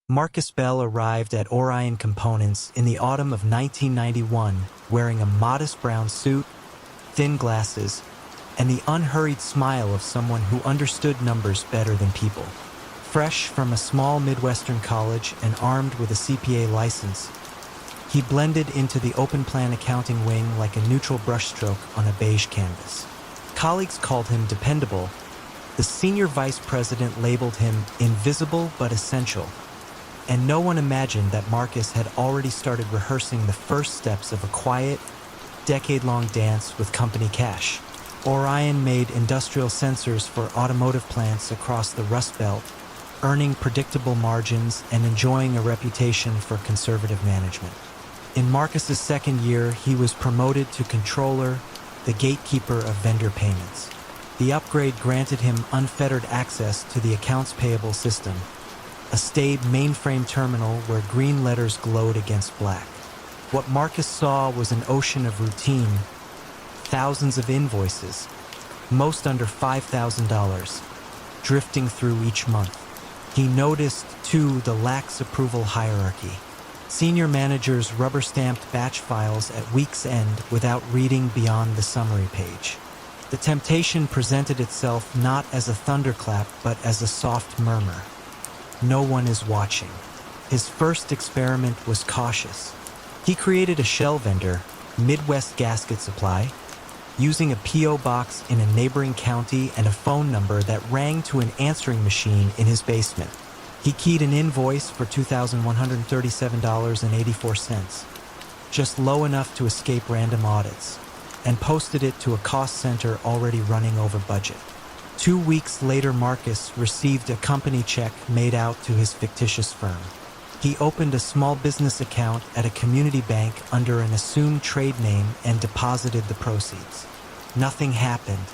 Marcus Bell arrived at Orion Components in the autumn of 1991, wearing a modest brown suit, thin glasses, and the unhurried smile of someone who understood numbers better than people. Fresh from a small Midwestern college and armed with a CPA license, he blended into the open-plan accounting wing like a neutral brushstroke on a beige canvas. Colleagues called him dependable. The senior vice president labeled him invisible but essential. And no one imagined that Marcus had already started rehearsing the first steps of a quiet, decade-long dance with company cash. Orion made industrial sensors for automotive plants across the Rust Belt, earning predictable margins and enjoying a reputation for conservative management. In Marcus's second year, he was promoted to controller, the gatekeeper of vendor payments. The upgrade granted him unfettered access to the accounts payable system, a staid mainframe terminal where green letters glowed against black. What Marcus saw was an ocean of routine, thousands of invoices, most under $5,000, drifting through each month. He noticed, too, the lax approval hierarchy. Senior managers rubber-stamped batch files at week's end without reading beyond the summary page. The temptation presented itself not as a thunderclap, but as a soft murmur. No one is watching. His first experiment was cautious. He created a shell vendor, Midwest Gasket Supply, using a P.O. box in a neighboring county and a phone number that rang to an answering machine in his basement. He keyed an invoice for $2,137.84, just low enough to escape random audits, and posted it to a cost center already running over budget. 2 weeks later, Marcus received a company check made out to his fictitious firm. He opened a small business account at a community bank under an assumed trade name and deposited the proceeds. Nothing happened.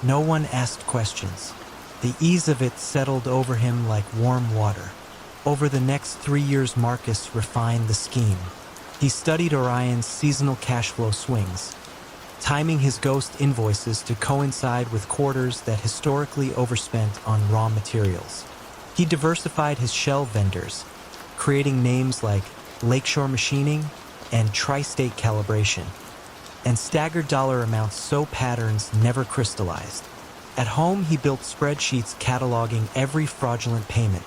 No one asked questions. The ease of it settled over him like warm water. Over the next 3 years, Marcus refined the scheme. He studied Orion's seasonal cash flow swings, timing his ghost invoices to coincide with quarters that historically overspent on raw materials. He diversified his shell vendors, creating names like Lakeshore Machining and Tri-State Calibration, and staggered dollar amounts so patterns never crystallized. At home, he built spreadsheets cataloging every fraudulent payment,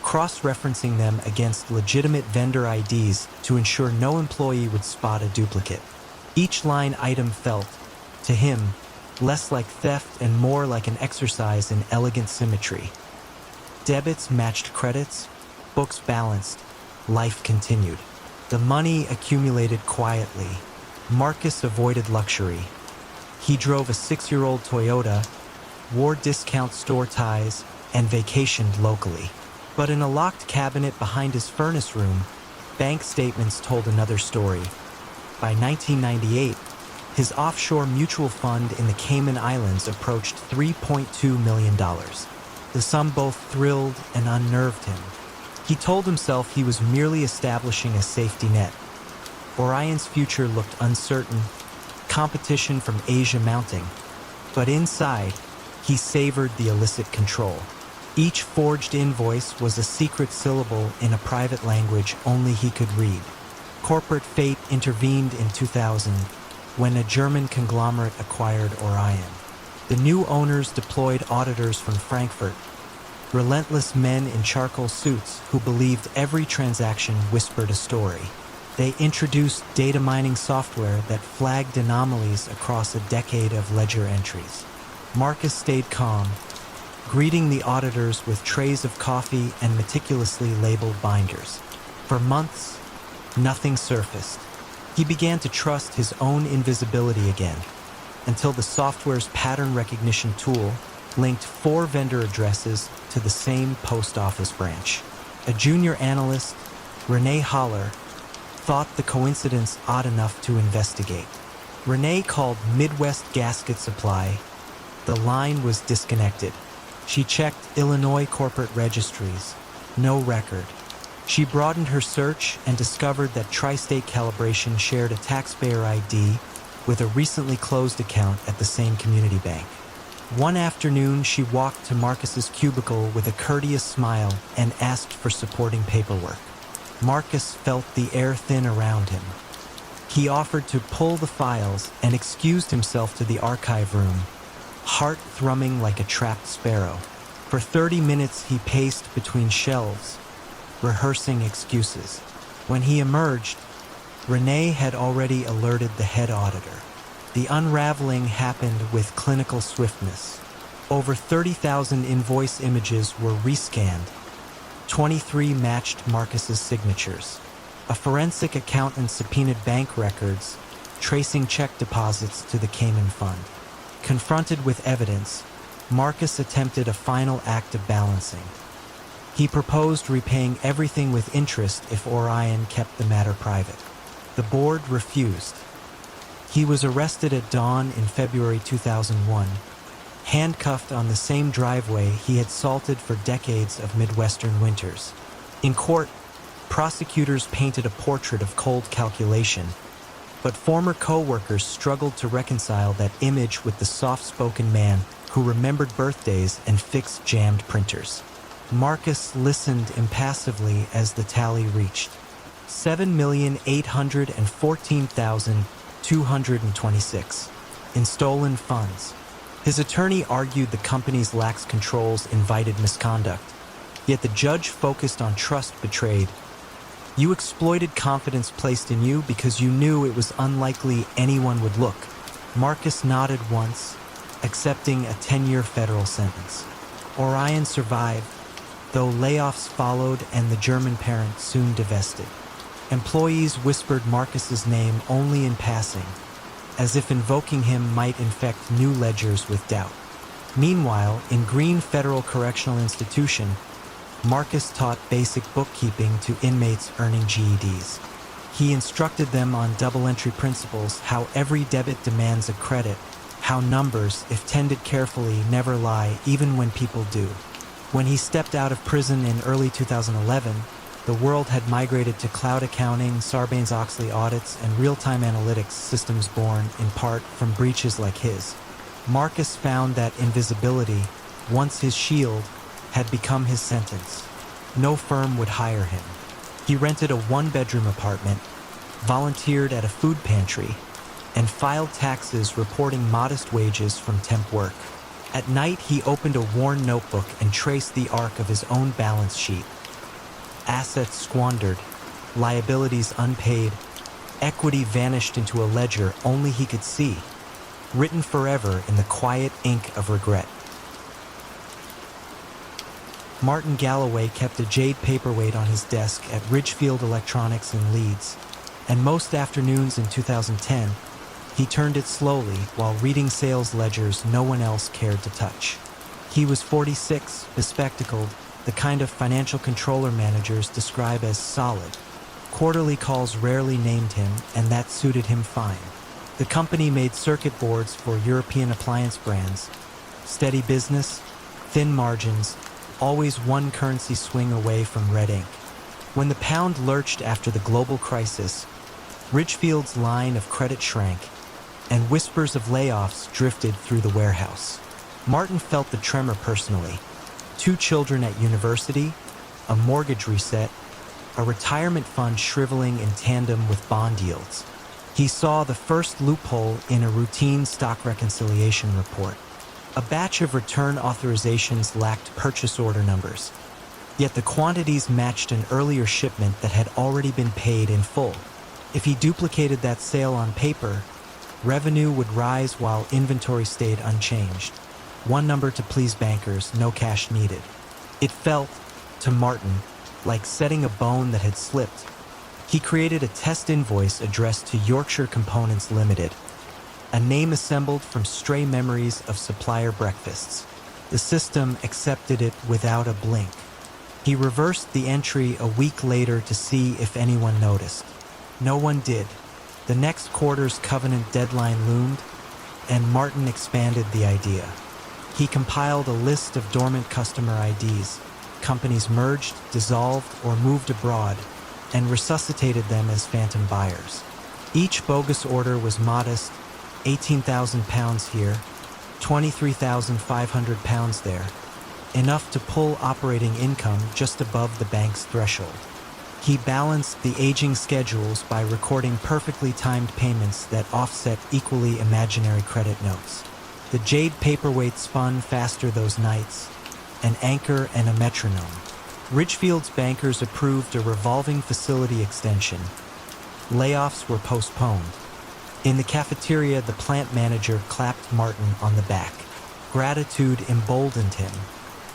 cross-referencing them against legitimate vendor IDs to ensure no employee would spot a duplicate. Each line item felt, to him, less like theft and more like an exercise in elegant symmetry. Debits matched credits, books balanced, life continued. The money accumulated quietly. Marcus avoided luxury. He drove a 6-year-old Toyota, wore discount store ties, and vacationed locally. But in a locked cabinet behind his furnace room, bank statements told another story. By 1998, his offshore mutual fund in the Cayman Islands approached $3.2 million. The sum both thrilled and unnerved him. He told himself he was merely establishing a safety net. Orion's future looked uncertain, competition from Asia mounting. But inside, he savored the illicit control. Each forged invoice was a secret syllable in a private language only he could read. Corporate fate intervened in 2000 when a German conglomerate acquired Orion. The new owners deployed auditors from Frankfurt, relentless men in charcoal suits who believed every transaction whispered a story. They introduced data mining software that flagged anomalies across a decade of ledger entries. Marcus stayed calm, greeting the auditors with trays of coffee and meticulously labeled binders. For months, nothing surfaced. He began to trust his own invisibility again, until the software's pattern recognition tool linked 4 vendor addresses to the same post office branch. A junior analyst, Renee Holler, thought the coincidence odd enough to investigate. Renee called Midwest Gasket Supply. The line was disconnected. She checked Illinois corporate registries. No record. She broadened her search and discovered that Tri-State Calibration shared a taxpayer ID with a recently closed account at the same community bank. One afternoon, she walked to Marcus's cubicle with a courteous smile and asked for supporting paperwork. Marcus felt the air thin around him. He offered to pull the files and excused himself to the archive room, heart thrumming like a trapped sparrow. For 30 minutes, he paced between shelves, rehearsing excuses. When he emerged, Renee had already alerted the head auditor. The unraveling happened with clinical swiftness. Over 30,000 invoice images were rescanned. 23 matched Marcus's signatures. A forensic accountant subpoenaed bank records, tracing check deposits to the Cayman Fund. Confronted with evidence, Marcus attempted a final act of balancing. He proposed repaying everything with interest if Orion kept the matter private. The board refused. He was arrested at dawn in February 2001, handcuffed on the same driveway he had salted for decades of Midwestern winters. In court, prosecutors painted a portrait of cold calculation, but former co-workers struggled to reconcile that image with the soft-spoken man who remembered birthdays and fixed jammed printers. Marcus listened impassively as the tally reached $7,814,226 in stolen funds. His attorney argued the company's lax controls invited misconduct, yet the judge focused on trust betrayed. You exploited confidence placed in you because you knew it was unlikely anyone would look. Marcus nodded once, accepting a 10-year federal sentence. Orion survived, though layoffs followed and the German parent soon divested. Employees whispered Marcus's name only in passing, as if invoking him might infect new ledgers with doubt. Meanwhile, in Green Federal Correctional Institution, Marcus taught basic bookkeeping to inmates earning GEDs. He instructed them on double-entry principles, how every debit demands a credit, how numbers, if tended carefully, never lie, even when people do. When he stepped out of prison in early 2011, the world had migrated to cloud accounting, Sarbanes-Oxley audits, and real-time analytics systems born, in part, from breaches like his. Marcus found that invisibility, once his shield, had become his sentence. No firm would hire him. He rented a one-bedroom apartment, volunteered at a food pantry, and filed taxes reporting modest wages from temp work. At night, he opened a worn notebook and traced the arc of his own balance sheet. Assets squandered, liabilities unpaid, equity vanished into a ledger only he could see, written forever in the quiet ink of regret. Martin Galloway kept a jade paperweight on his desk at Ridgefield Electronics in Leeds, and most afternoons in 2010, he turned it slowly while reading sales ledgers no one else cared to touch. He was 46, bespectacled, the kind of financial controller managers describe as solid. Quarterly calls rarely named him, and that suited him fine. The company made circuit boards for European appliance brands. Steady business, thin margins, always one currency swing away from red ink. When the pound lurched after the global crisis, Ridgefield's line of credit shrank, and whispers of layoffs drifted through the warehouse. Martin felt the tremor personally. 2 children at university, a mortgage reset, a retirement fund shriveling in tandem with bond yields. He saw the first loophole in a routine stock reconciliation report. A batch of return authorizations lacked purchase order numbers, yet the quantities matched an earlier shipment that had already been paid in full. If he duplicated that sale on paper, revenue would rise while inventory stayed unchanged. One number to please bankers, no cash needed. It felt, to Martin, like setting a bone that had slipped. He created a test invoice addressed to Yorkshire Components Limited, a name assembled from stray memories of supplier breakfasts. The system accepted it without a blink. He reversed the entry a week later to see if anyone noticed. No one did. The next quarter's covenant deadline loomed, and Martin expanded the idea. He compiled a list of dormant customer IDs, companies merged, dissolved, or moved abroad, and resuscitated them as phantom buyers. Each bogus order was modest, £18,000 here, £23,500 there, enough to pull operating income just above the bank's threshold. He balanced the aging schedules by recording perfectly timed payments that offset equally imaginary credit notes. The jade paperweight spun faster those nights, an anchor and a metronome. Ridgefield's bankers approved a revolving facility extension. Layoffs were postponed. In the cafeteria, the plant manager clapped Martin on the back. Gratitude emboldened him.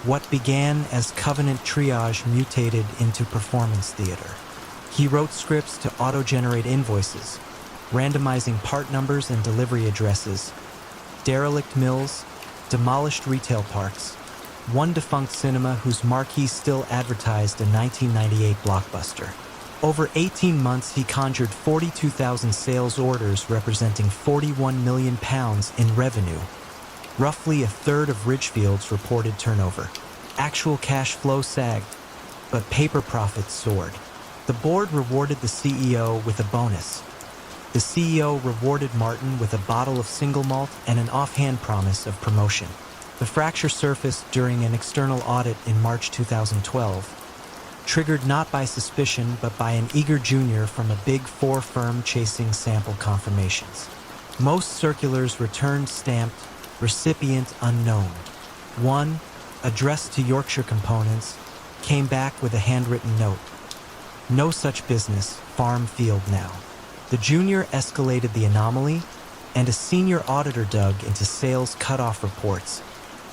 What began as covenant triage mutated into performance theater. He wrote scripts to auto-generate invoices, randomizing part numbers and delivery addresses, derelict mills, demolished retail parks, one defunct cinema whose marquee still advertised a 1998 blockbuster. Over 18 months, he conjured 42,000 sales orders representing £41 million in revenue, roughly a third of Ridgefield's reported turnover. Actual cash flow sagged, but paper profits soared. The board rewarded the CEO with a bonus. The CEO rewarded Martin with a bottle of single malt and an offhand promise of promotion. The fracture surfaced during an external audit in March 2012, triggered not by suspicion but by an eager junior from a Big Four firm chasing sample confirmations. Most circulars returned stamped recipient unknown. One, addressed to Yorkshire Components, came back with a handwritten note. No such business, farm field now. The junior escalated the anomaly, and a senior auditor dug into sales cutoff reports,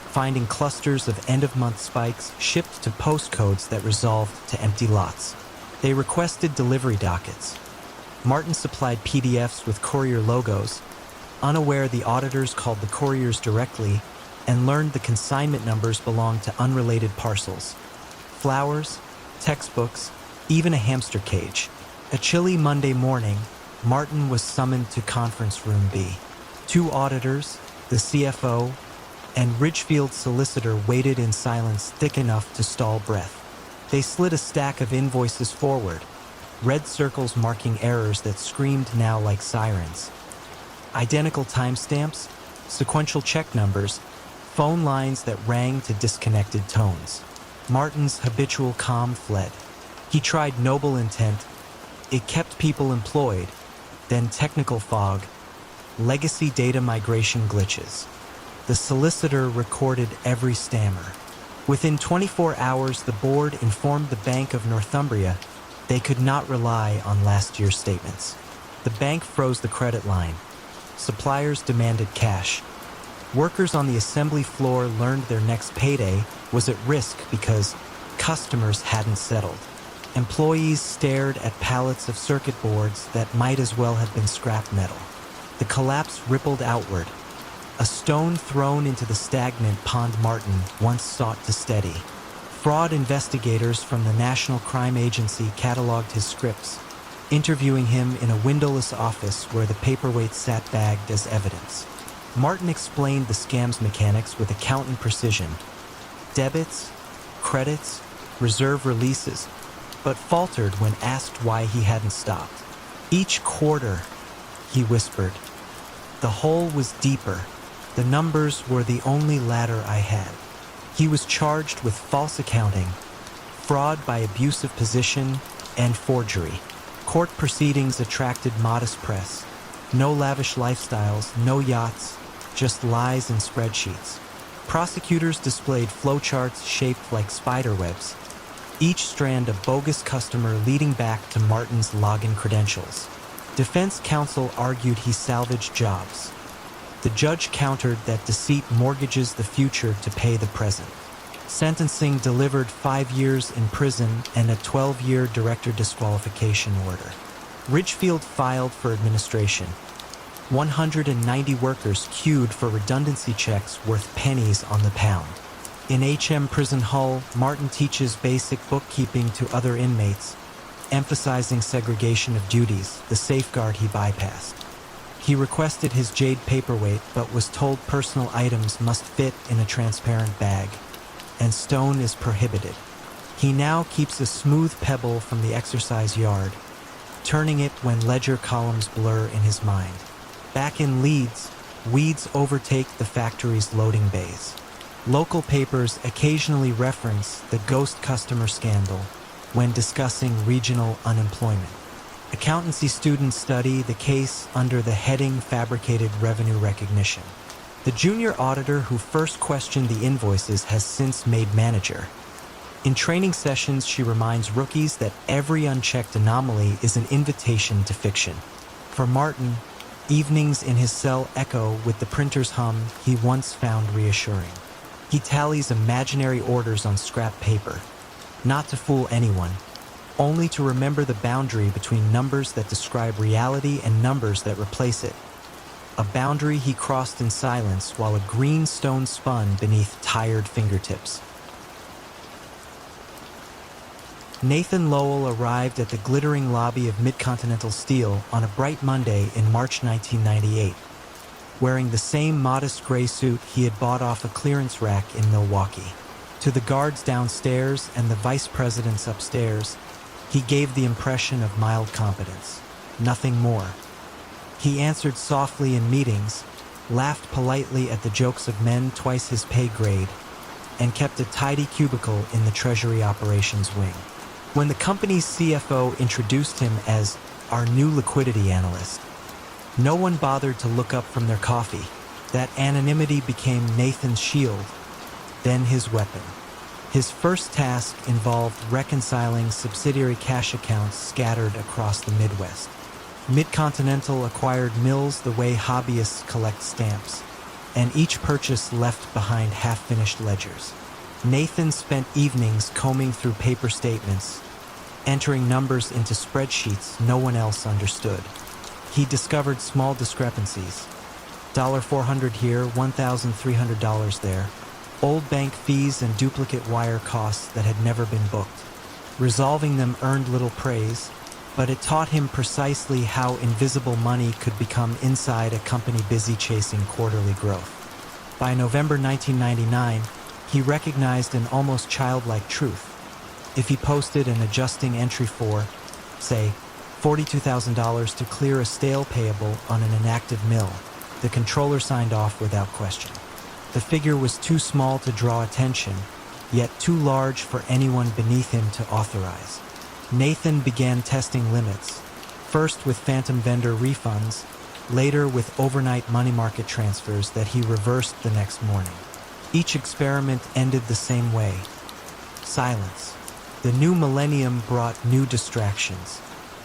finding clusters of end-of-month spikes shipped to postcodes that resolved to empty lots. They requested delivery dockets. Martin supplied PDFs with courier logos, unaware the auditors called the couriers directly and learned the consignment numbers belonged to unrelated parcels. Flowers, textbooks, even a hamster cage. A chilly Monday morning, Martin was summoned to Conference Room B. Two auditors, the CFO, and Ridgefield's solicitor waited in silence thick enough to stall breath. They slid a stack of invoices forward, red circles marking errors that screamed now like sirens. Identical timestamps, sequential check numbers, phone lines that rang to disconnected tones. Martin's habitual calm fled. He tried noble intent. It kept people employed. Then technical fog, legacy data migration glitches. The solicitor recorded every stammer. Within 24 hours, the board informed the Bank of Northumbria they could not rely on last year's statements. The bank froze the credit line. Suppliers demanded cash. Workers on the assembly floor learned their next payday was at risk because customers hadn't settled. Employees stared at pallets of circuit boards that might as well have been scrap metal. The collapse rippled outward. A stone thrown into the stagnant pond Martin once sought to steady. Fraud investigators from the National Crime Agency cataloged his scripts, interviewing him in a windowless office where the paperweight sat bagged as evidence. Martin explained the scam's mechanics with accountant precision. Debits, credits, reserve releases, but faltered when asked why he hadn't stopped. Each quarter, he whispered. The hole was deeper. The numbers were the only ladder I had. He was charged with false accounting, fraud by abusive position, and forgery. Court proceedings attracted modest press. No lavish lifestyles, no yachts, just lies and spreadsheets. Prosecutors displayed flowcharts shaped like spiderwebs, each strand a bogus customer leading back to Martin's login credentials. Defense counsel argued he salvaged jobs. The judge countered that deceit mortgages the future to pay the present. Sentencing delivered 5 years in prison and a 12-year director disqualification order. Ridgefield filed for administration. 190 workers queued for redundancy checks worth pennies on the pound. In HM Prison Hull, Martin teaches basic bookkeeping to other inmates, emphasizing segregation of duties, the safeguard he bypassed. He requested his jade paperweight, but was told personal items must fit in a transparent bag, and stone is prohibited. He now keeps a smooth pebble from the exercise yard, turning it when ledger columns blur in his mind. Back in Leeds, weeds overtake the factory's loading bays. Local papers occasionally reference the ghost customer scandal when discussing regional unemployment. Accountancy students study the case under the heading Fabricated Revenue Recognition. The junior auditor who first questioned the invoices has since made manager. In training sessions, she reminds rookies that every unchecked anomaly is an invitation to fiction. For Martin, evenings in his cell echo with the printer's hum he once found reassuring. He tallies imaginary orders on scrap paper, not to fool anyone, only to remember the boundary between numbers that describe reality and numbers that replace it. A boundary he crossed in silence while a green stone spun beneath tired fingertips. Nathan Lowell arrived at the glittering lobby of Mid-Continental Steel on a bright Monday in March 1998, wearing the same modest gray suit he had bought off a clearance rack in Milwaukee. To the guards downstairs and the vice presidents upstairs, he gave the impression of mild competence, nothing more. He answered softly in meetings, laughed politely at the jokes of men twice his pay grade, and kept a tidy cubicle in the Treasury operations wing. When the company's CFO introduced him as our new liquidity analyst, no one bothered to look up from their coffee. That anonymity became Nathan's shield, then his weapon. His first task involved reconciling subsidiary cash accounts scattered across the Midwest. Mid-Continental acquired mills the way hobbyists collect stamps, and each purchase left behind half-finished ledgers. Nathan spent evenings combing through paper statements, entering numbers into spreadsheets no one else understood. He discovered small discrepancies. $400 here, $1,300 there. Old bank fees and duplicate wire costs that had never been booked. Resolving them earned little praise, but it taught him precisely how invisible money could become inside a company busy chasing quarterly growth. By November 1999, he recognized an almost childlike truth. If he posted an adjusting entry for, say, $42,000 to clear a stale payable on an inactive mill, the controller signed off without question. The figure was too small to draw attention, yet too large for anyone beneath him to authorize. Nathan began testing limits, first with phantom vendor refunds, later with overnight money market transfers that he reversed the next morning. Each experiment ended the same way. Silence. The new millennium brought new distractions.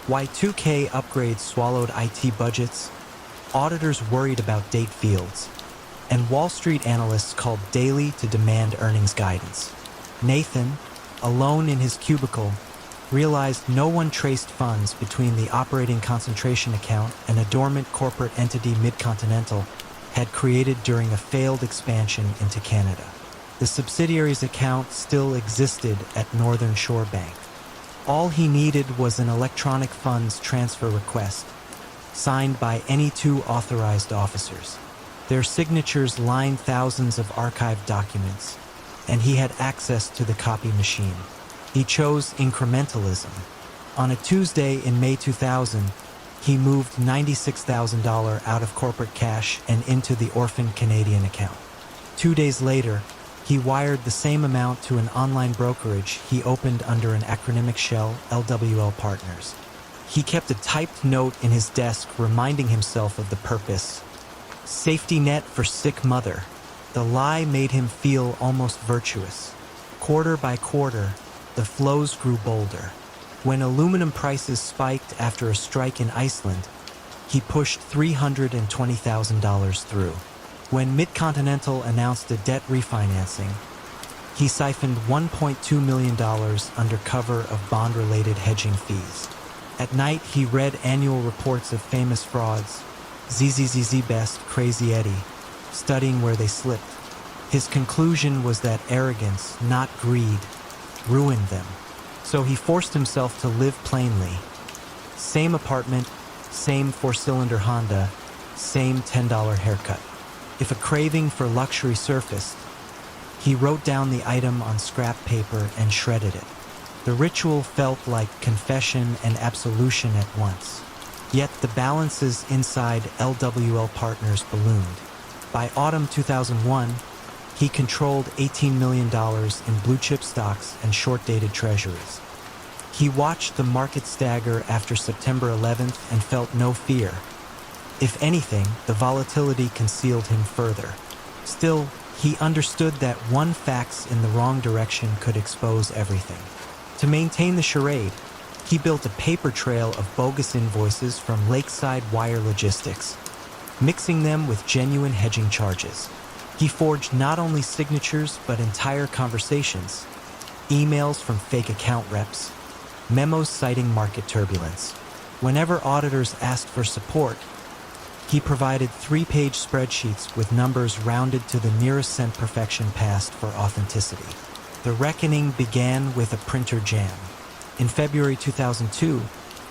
Y2K upgrades swallowed IT budgets, auditors worried about date fields, and Wall Street analysts called daily to demand earnings guidance. Nathan, alone in his cubicle, realized no one traced funds between the operating concentration account and a dormant corporate entity Mid-Continental had created during a failed expansion into Canada. The subsidiary's account still existed at Northern Shore Bank. All he needed was an electronic funds transfer request, signed by any two authorized officers. Their signatures lined thousands of archived documents, and he had access to the copy machine. He chose incrementalism. On a Tuesday in May 2000, he moved $96,000 out of corporate cash and into the orphaned Canadian account. 2 days later, he wired the same amount to an online brokerage he opened under an acronymic shell, LWL Partners. He kept a typed note in his desk reminding himself of the purpose. Safety net for sick mother. The lie made him feel almost virtuous. Quarter by quarter, the flows grew bolder. When aluminum prices spiked after a strike in Iceland, he pushed $320,000 through. When Mid-Continental announced a debt refinancing, he siphoned $1.2 million under cover of bond-related hedging fees. At night, he read annual reports of famous frauds, ZZZZ Best, Crazy Eddie, studying where they slipped. His conclusion was that arrogance, not greed, ruined them. So he forced himself to live plainly. Same apartment, same four-cylinder Honda, same $10 haircut. If a craving for luxury surfaced, he wrote down the item on scrap paper and shredded it. The ritual felt like confession and absolution at once. Yet the balances inside LWL Partners ballooned. By autumn 2001, he controlled $18 million in blue-chip stocks and short-dated treasuries. He watched the market stagger after September 11th and felt no fear. If anything, the volatility concealed him further. Still, he understood that one fax in the wrong direction could expose everything. To maintain the charade, he built a paper trail of bogus invoices from Lakeside Wire Logistics, mixing them with genuine hedging charges. He forged not only signatures but entire conversations, emails from fake account reps, memos citing market turbulence. Whenever auditors asked for support, he provided 3-page spreadsheets with numbers rounded to the nearest cent perfection passed for authenticity. The reckoning began with a printer jam. In February 2002,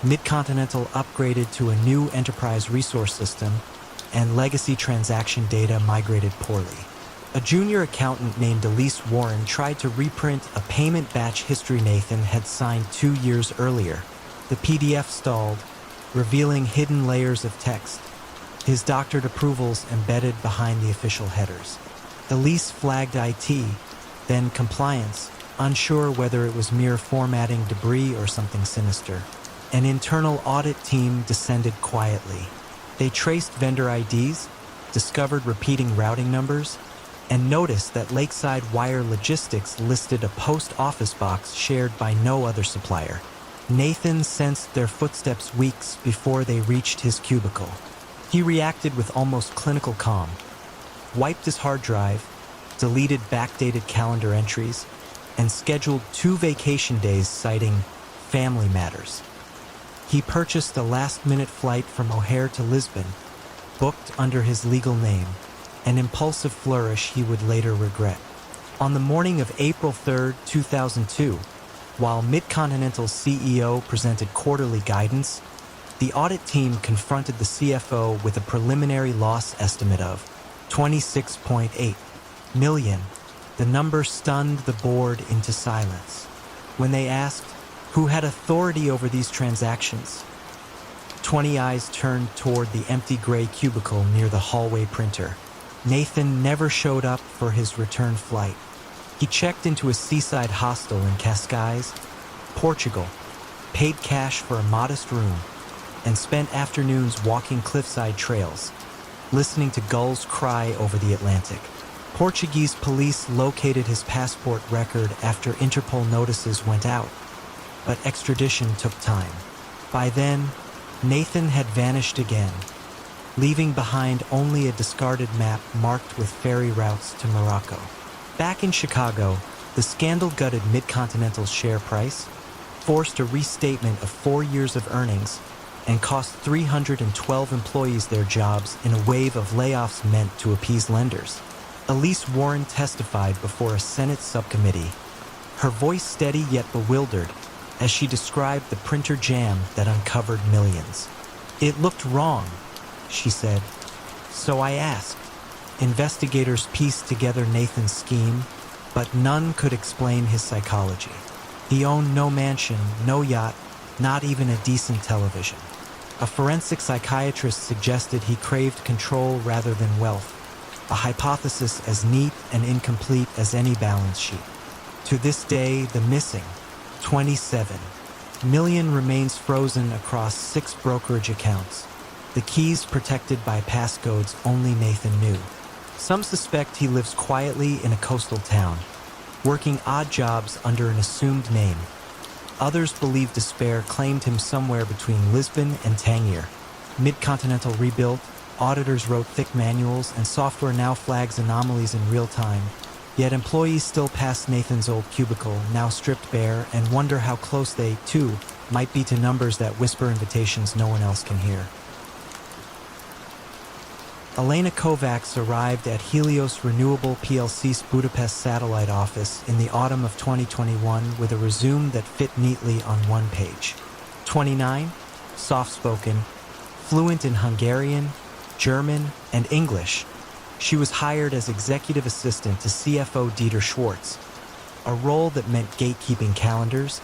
Mid-Continental upgraded to a new enterprise resource system, and legacy transaction data migrated poorly. A junior accountant named Elise Warren tried to reprint a payment batch history Nathan had signed 2 years earlier. The PDF stalled, revealing hidden layers of text, his doctored approvals embedded behind the official headers. Elise flagged IT, then compliance, unsure whether it was mere formatting debris or something sinister. An internal audit team descended quietly. They traced vendor IDs, discovered repeating routing numbers, and noticed that Lakeside Wire Logistics listed a post office box shared by no other supplier. Nathan sensed their footsteps weeks before they reached his cubicle. He reacted with almost clinical calm, wiped his hard drive, deleted backdated calendar entries, and scheduled 2 vacation days citing family matters. He purchased a last-minute flight from O'Hare to Lisbon, booked under his legal name, an impulsive flourish he would later regret. On the morning of April 3, 2002, while Mid-Continental's CEO presented quarterly guidance, the audit team confronted the CFO with a preliminary loss estimate of $26.8 million. The number stunned the board into silence. When they asked who had authority over these transactions, 20 eyes turned toward the empty gray cubicle near the hallway printer. Nathan never showed up for his return flight. He checked into a seaside hostel in Cascais, Portugal, paid cash for a modest room, and spent afternoons walking cliffside trails, listening to gulls cry over the Atlantic. Portuguese police located his passport record after Interpol notices went out, but extradition took time. By then, Nathan had vanished again, leaving behind only a discarded map marked with ferry routes to Morocco. Back in Chicago, the scandal-gutted Mid-Continental's share price forced a restatement of 4 years of earnings and cost 312 employees their jobs in a wave of layoffs meant to appease lenders. Elise Warren testified before a Senate subcommittee, her voice steady yet bewildered as she described the printer jam that uncovered millions. "It looked wrong," she said. "So I asked." Investigators pieced together Nathan's scheme, but none could explain his psychology. He owned no mansion, no yacht, not even a decent television. A forensic psychiatrist suggested he craved control rather than wealth, a hypothesis as neat and incomplete as any balance sheet. To this day, the missing $27 million remains frozen across 6 brokerage accounts, the keys protected by passcodes only Nathan knew. Some suspect he lives quietly in a coastal town, working odd jobs under an assumed name. Others believe despair claimed him somewhere between Lisbon and Tangier. Mid-Continental rebuilt, auditors wrote thick manuals, and software now flags anomalies in real time. Yet employees still pass Nathan's old cubicle, now stripped bare, and wonder how close they, too, might be to numbers that whisper invitations no one else can hear. Elena Kovacs arrived at Helios Renewable PLC's Budapest satellite office in the autumn of 2021 with a resume that fit neatly on one page. 29, soft-spoken, fluent in Hungarian, German, and English, she was hired as executive assistant to CFO Dieter Schwartz, a role that meant gatekeeping calendars,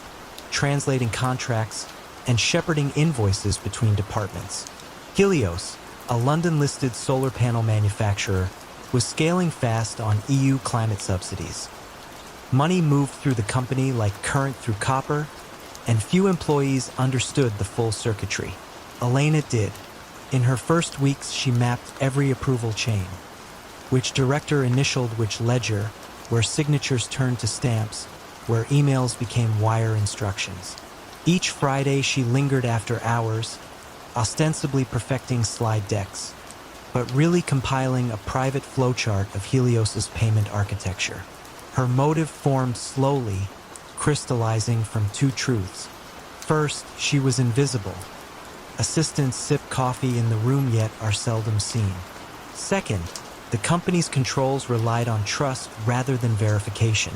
translating contracts, and shepherding invoices between departments. Helios, a London-listed solar panel manufacturer, was scaling fast on EU climate subsidies. Money moved through the company like current through copper, and few employees understood the full circuitry. Elena did. In her first weeks, she mapped every approval chain. Which director initialed which ledger, where signatures turned to stamps, where emails became wire instructions. Each Friday, she lingered after hours, ostensibly perfecting slide decks, but really compiling a private flowchart of Helios's payment architecture. Her motive formed slowly, crystallizing from two truths. First, she was invisible. Assistants sip coffee in the room yet are seldom seen. Second, the company's controls relied on trust rather than verification.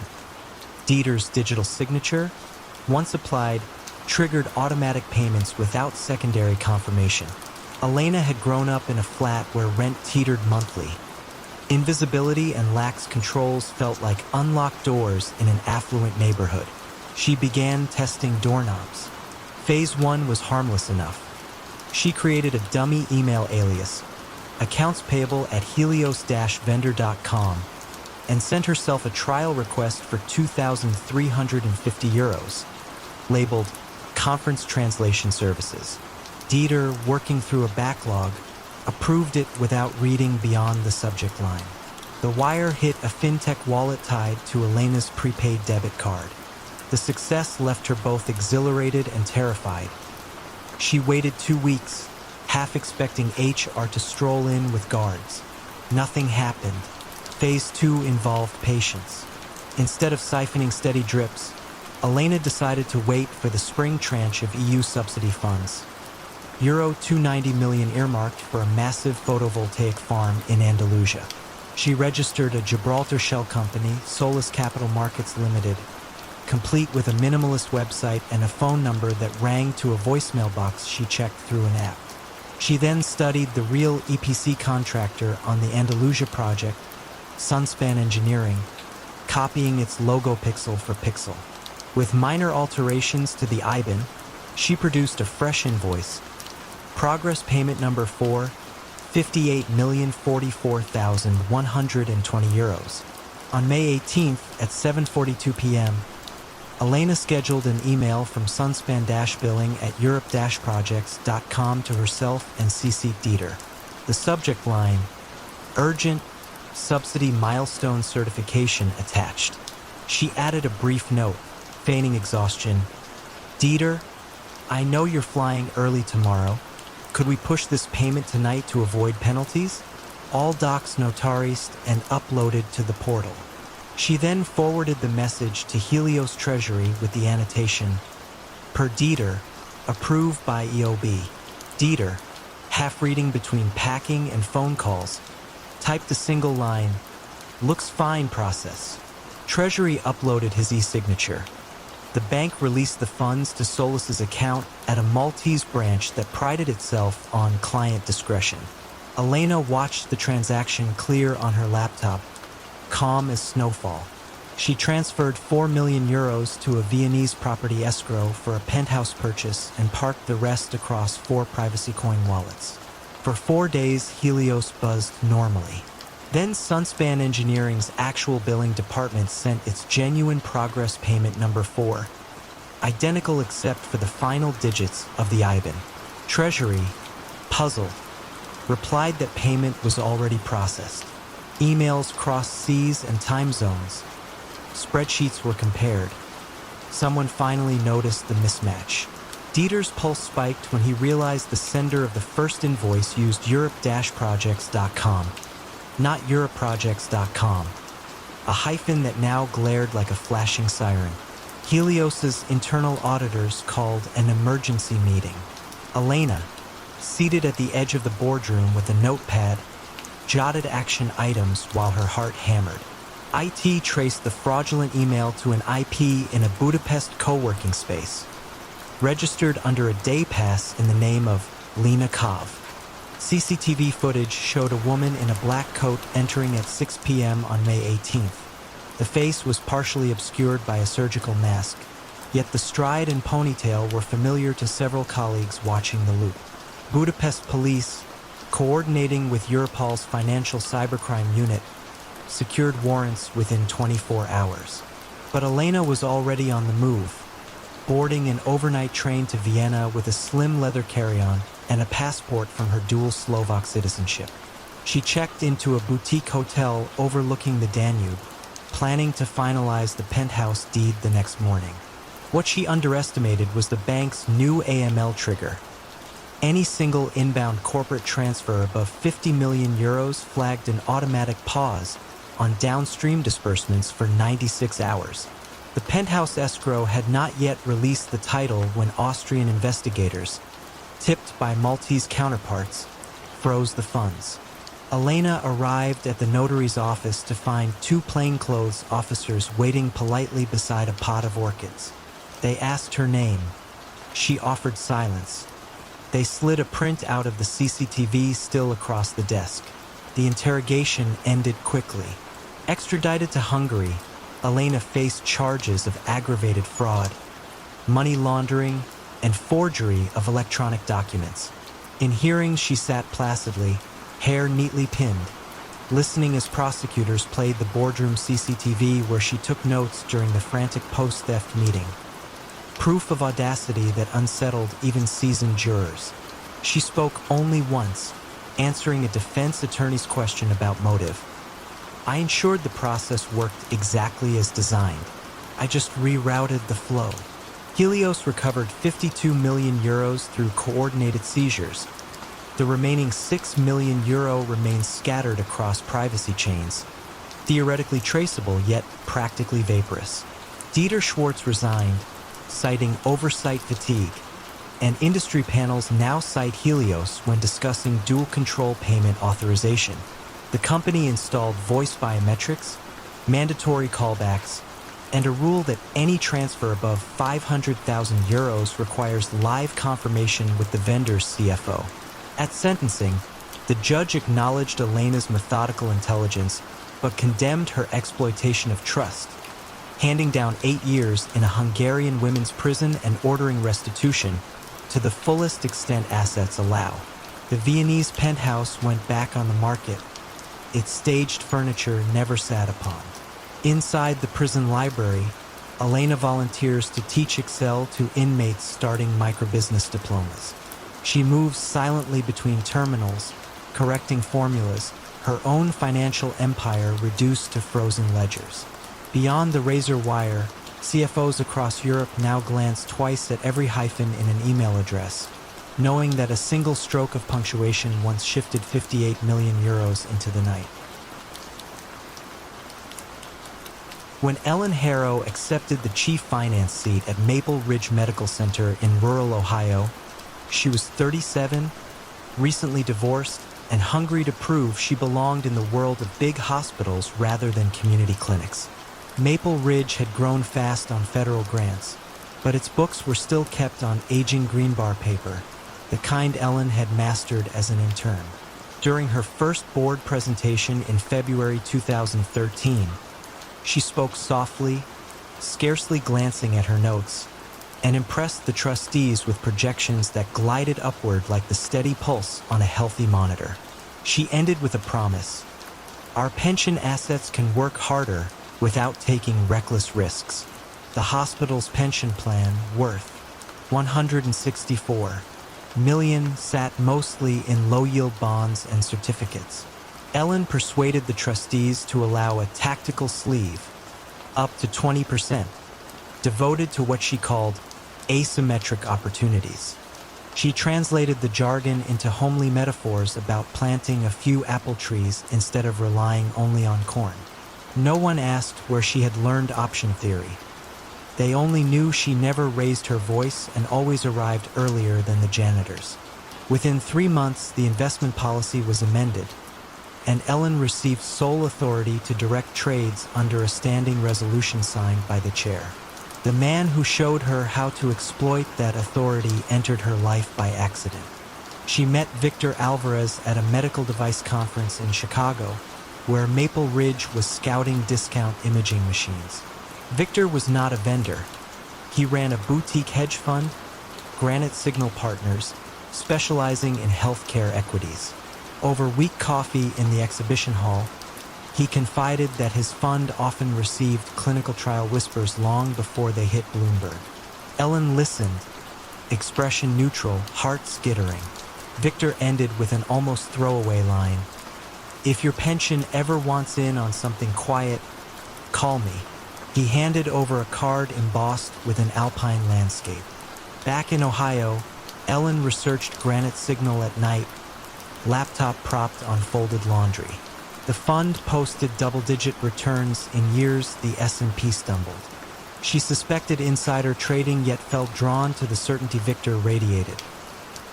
Dieter's digital signature, once applied, triggered automatic payments without secondary confirmation. Elena had grown up in a flat where rent teetered monthly. Invisibility and lax controls felt like unlocked doors in an affluent neighborhood. She began testing doorknobs. Phase 1 was harmless enough. She created a dummy email alias, accounts payable at helios-vendor.com, and sent herself a trial request for €2,350, labeled Conference Translation Services. Dieter, working through a backlog, approved it without reading beyond the subject line. The wire hit a fintech wallet tied to Elena's prepaid debit card. The success left her both exhilarated and terrified. She waited 2 weeks, half expecting HR to stroll in with guards. Nothing happened. Phase 2 involved patience. Instead of siphoning steady drips, Elena decided to wait for the spring tranche of EU subsidy funds. Euro 290 million earmarked for a massive photovoltaic farm in Andalusia. She registered a Gibraltar shell company, Solus Capital Markets Limited, complete with a minimalist website and a phone number that rang to a voicemail box she checked through an app. She then studied the real EPC contractor on the Andalusia project, Sunspan Engineering, copying its logo pixel for pixel. With minor alterations to the IBAN, she produced a fresh invoice. Progress payment number 4, €58,044,120. On May 18th at 7:42 p.m., Elena scheduled an email from Sunspan-billing at europe-projects.com to herself and CC Dieter. The subject line, Urgent Subsidy Milestone Certification, attached. She added a brief note, feigning exhaustion. Dieter, I know you're flying early tomorrow. Could we push this payment tonight to avoid penalties? All docs notarized and uploaded to the portal. She then forwarded the message to Helios Treasury with the annotation, per Dieter, approved by EOB. Dieter, half reading between packing and phone calls, typed a single line, looks fine process. Treasury uploaded his e-signature. The bank released the funds to Solus's account at a Maltese branch that prided itself on client discretion. Elena watched the transaction clear on her laptop, calm as snowfall. She transferred €4 million to a Viennese property escrow for a penthouse purchase and parked the rest across 4 privacy coin wallets. For 4 days, Helios buzzed normally. Then Sunspan Engineering's actual billing department sent its genuine progress payment number 4, identical except for the final digits of the IBAN. Treasury, puzzled, replied that payment was already processed. Emails crossed seas and time zones. Spreadsheets were compared. Someone finally noticed the mismatch. Dieter's pulse spiked when he realized the sender of the first invoice used europe-projects.com, not europrojects.com, a hyphen that now glared like a flashing siren. Helios's internal auditors called an emergency meeting. Elena, seated at the edge of the boardroom with a notepad, jotted action items while her heart hammered. IT traced the fraudulent email to an IP in a Budapest co-working space, registered under a day pass in the name of Lena Kov. CCTV footage showed a woman in a black coat entering at 6 p.m. on May 18th. The face was partially obscured by a surgical mask, yet the stride and ponytail were familiar to several colleagues watching the loop. Budapest police, coordinating with Europol's financial cybercrime unit, secured warrants within 24 hours. But Elena was already on the move, boarding an overnight train to Vienna with a slim leather carry-on and a passport from her dual Slovak citizenship. She checked into a boutique hotel overlooking the Danube, planning to finalize the penthouse deed the next morning. What she underestimated was the bank's new AML trigger. Any single inbound corporate transfer above 50 million euros flagged an automatic pause on downstream disbursements for 96 hours. The penthouse escrow had not yet released the title when Austrian investigators, tipped by Maltese counterparts, froze the funds. Elena arrived at the notary's office to find two plainclothes officers waiting politely beside a pot of orchids. They asked her name. She offered silence. They slid a print out of the CCTV still across the desk. The interrogation ended quickly. Extradited to Hungary, Elena faced charges of aggravated fraud, money laundering, and forgery of electronic documents. In hearings, she sat placidly, hair neatly pinned, listening as prosecutors played the boardroom CCTV where she took notes during the frantic post-theft meeting. Proof of audacity that unsettled even seasoned jurors. She spoke only once, answering a defense attorney's question about motive. I ensured the process worked exactly as designed. I just rerouted the flow. Helios recovered 52 million euros through coordinated seizures. The remaining 6 million euro remains scattered across privacy chains, theoretically traceable yet practically vaporous. Dieter Schwartz resigned, citing oversight fatigue, and industry panels now cite Helios when discussing dual control payment authorization. The company installed voice biometrics, mandatory callbacks, and a rule that any transfer above 500,000 euros requires live confirmation with the vendor's CFO. At sentencing, the judge acknowledged Elena's methodical intelligence, but condemned her exploitation of trust, handing down 8 years in a Hungarian women's prison and ordering restitution to the fullest extent assets allow. The Viennese penthouse went back on the market. Its staged furniture never sat upon. Inside the prison library, Elena volunteers to teach Excel to inmates starting microbusiness diplomas. She moves silently between terminals, correcting formulas, her own financial empire reduced to frozen ledgers. Beyond the razor wire, CFOs across Europe now glance twice at every hyphen in an email address, knowing that a single stroke of punctuation once shifted 58 million euros into the night. When Ellen Harrow accepted the chief finance seat at Maple Ridge Medical Center in rural Ohio, she was 37, recently divorced, and hungry to prove she belonged in the world of big hospitals rather than community clinics. Maple Ridge had grown fast on federal grants, but its books were still kept on aging greenbar paper, the kind Ellen had mastered as an intern. During her first board presentation in February 2013, she spoke softly, scarcely glancing at her notes, and impressed the trustees with projections that glided upward like the steady pulse on a healthy monitor. She ended with a promise. Our pension assets can work harder without taking reckless risks. The hospital's pension plan, worth $164 million, sat mostly in low-yield bonds and certificates. Ellen persuaded the trustees to allow a tactical sleeve, up to 20%, devoted to what she called asymmetric opportunities. She translated the jargon into homely metaphors about planting a few apple trees instead of relying only on corn. No one asked where she had learned option theory. They only knew she never raised her voice and always arrived earlier than the janitors. Within 3 months, the investment policy was amended, and Ellen received sole authority to direct trades under a standing resolution signed by the chair. The man who showed her how to exploit that authority entered her life by accident. She met Victor Alvarez at a medical device conference in Chicago, where Maple Ridge was scouting discount imaging machines. Victor was not a vendor. He ran a boutique hedge fund, Granite Signal Partners, specializing in healthcare equities. Over weak coffee in the exhibition hall, he confided that his fund often received clinical trial whispers long before they hit Bloomberg. Ellen listened, expression neutral, heart skittering. Victor ended with an almost throwaway line. "If your pension ever wants in on something quiet, call me." He handed over a card embossed with an alpine landscape. Back in Ohio, Ellen researched Granite Signal at night, laptop propped on folded laundry. The fund posted double-digit returns in years the S&P stumbled. She suspected insider trading, yet felt drawn to the certainty Victor radiated.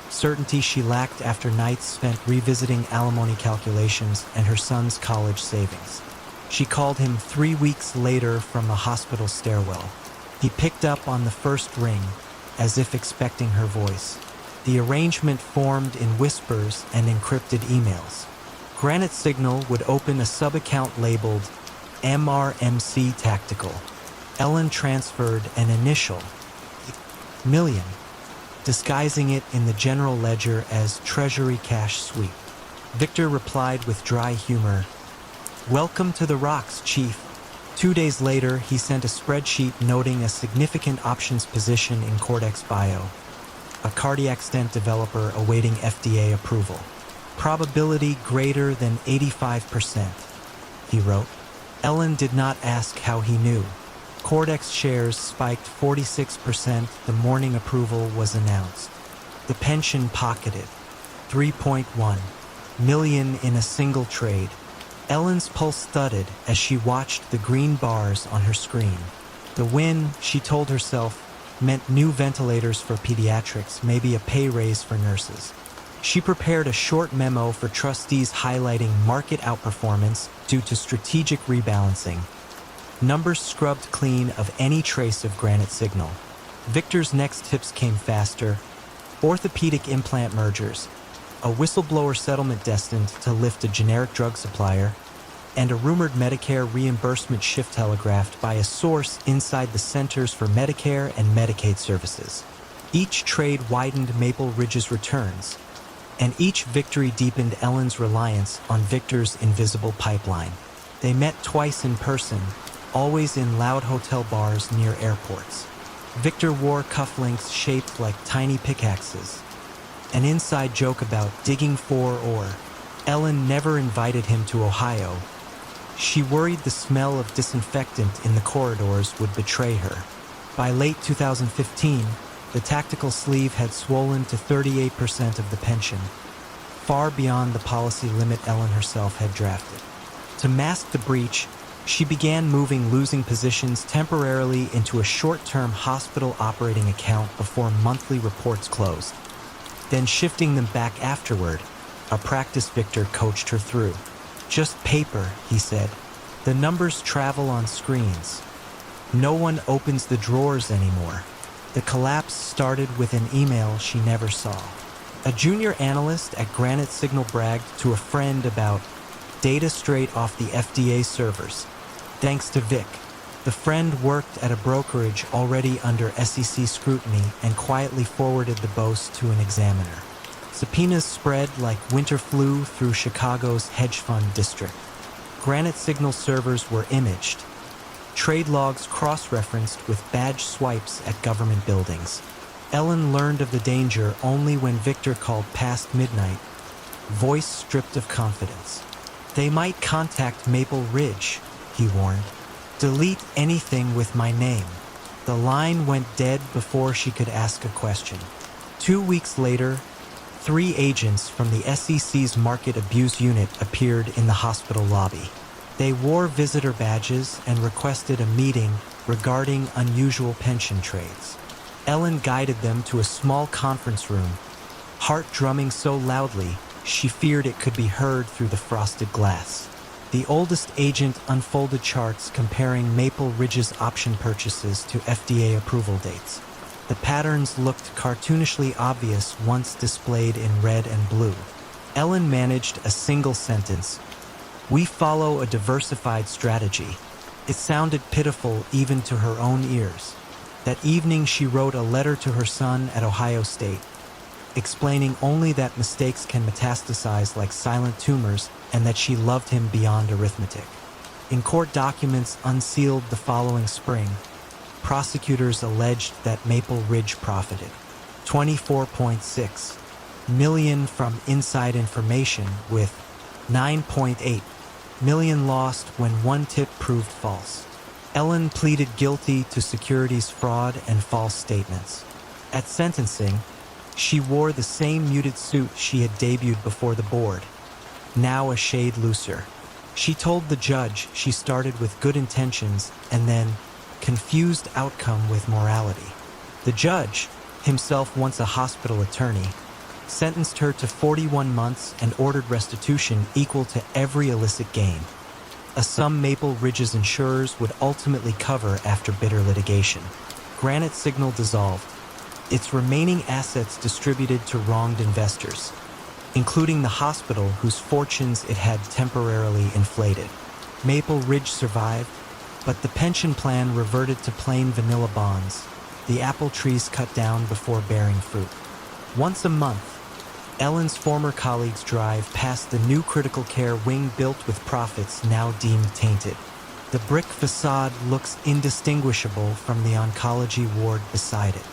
Certainty she lacked after nights spent revisiting alimony calculations and her son's college savings. She called him 3 weeks later from a hospital stairwell. He picked up on the first ring, as if expecting her voice. The arrangement formed in whispers and encrypted emails. Granite Signal would open a sub-account labeled MRMC Tactical. Ellen transferred an initial, million, disguising it in the general ledger as Treasury Cash Sweep. Victor replied with dry humor, "Welcome to the rocks, Chief." 2 days later, he sent a spreadsheet noting a significant options position in Cortex Bio, a cardiac stent developer awaiting FDA approval. "Probability greater than 85%, he wrote. Ellen did not ask how he knew. Cortex shares spiked 46% the morning approval was announced. The pension pocketed, 3.1 million in a single trade. Ellen's pulse thudded as she watched the green bars on her screen. The win, she told herself, meant new ventilators for pediatrics, maybe a pay raise for nurses. She prepared a short memo for trustees highlighting market outperformance due to strategic rebalancing. Numbers scrubbed clean of any trace of Granite Signal. Victor's next tips came faster. Orthopedic implant mergers, a whistleblower settlement destined to lift a generic drug supplier, and a rumored Medicare reimbursement shift telegraphed by a source inside the Centers for Medicare and Medicaid Services. Each trade widened Maple Ridge's returns, and each victory deepened Ellen's reliance on Victor's invisible pipeline. They met twice in person, always in loud hotel bars near airports. Victor wore cufflinks shaped like tiny pickaxes, an inside joke about digging for ore. Ellen never invited him to Ohio. She worried the smell of disinfectant in the corridors would betray her. By late 2015, the tactical sleeve had swollen to 38% of the pension, far beyond the policy limit Ellen herself had drafted. To mask the breach, she began moving losing positions temporarily into a short-term hospital operating account before monthly reports closed, then shifting them back afterward, a practice Victor coached her through. "Just paper," he said. "The numbers travel on screens. No one opens the drawers anymore." The collapse started with an email she never saw. A junior analyst at Granite Signal bragged to a friend about data straight off the FDA servers, thanks to Vic. The friend worked at a brokerage already under SEC scrutiny and quietly forwarded the boast to an examiner. Subpoenas spread like winter flu through Chicago's hedge fund district. Granite Signal servers were imaged, trade logs cross-referenced with badge swipes at government buildings. Ellen learned of the danger only when Victor called past midnight, voice stripped of confidence. "They might contact Maple Ridge," he warned. "Delete anything with my name." The line went dead before she could ask a question. 2 weeks later, 3 agents from the SEC's Market Abuse Unit appeared in the hospital lobby. They wore visitor badges and requested a meeting regarding unusual pension trades. Ellen guided them to a small conference room, heart drumming so loudly she feared it could be heard through the frosted glass. The oldest agent unfolded charts comparing Maple Ridge's option purchases to FDA approval dates. The patterns looked cartoonishly obvious once displayed in red and blue. Ellen managed a single sentence. "We follow a diversified strategy." It sounded pitiful even to her own ears. That evening she wrote a letter to her son at Ohio State. explaining only that mistakes can metastasize like silent tumors and that she loved him beyond arithmetic. In court documents unsealed the following spring, prosecutors alleged that Maple Ridge profited $24.6 million from inside information, with $9.8 million lost when one tip proved false. Ellen pleaded guilty to securities fraud and false statements. At sentencing, she wore the same muted suit she had debuted before the board, now a shade looser. She told the judge she started with good intentions and then confused outcome with morality. The judge, himself once a hospital attorney, sentenced her to 41 months and ordered restitution equal to every illicit gain, a sum Maple Ridge's insurers would ultimately cover after bitter litigation. Granite Signal dissolved, its remaining assets distributed to wronged investors, including the hospital whose fortunes it had temporarily inflated. Maple Ridge survived, but the pension plan reverted to plain vanilla bonds, the apple trees cut down before bearing fruit. Once a month, Ellen's former colleagues drive past the new critical care wing built with profits now deemed tainted. The brick facade looks indistinguishable from the oncology ward beside it.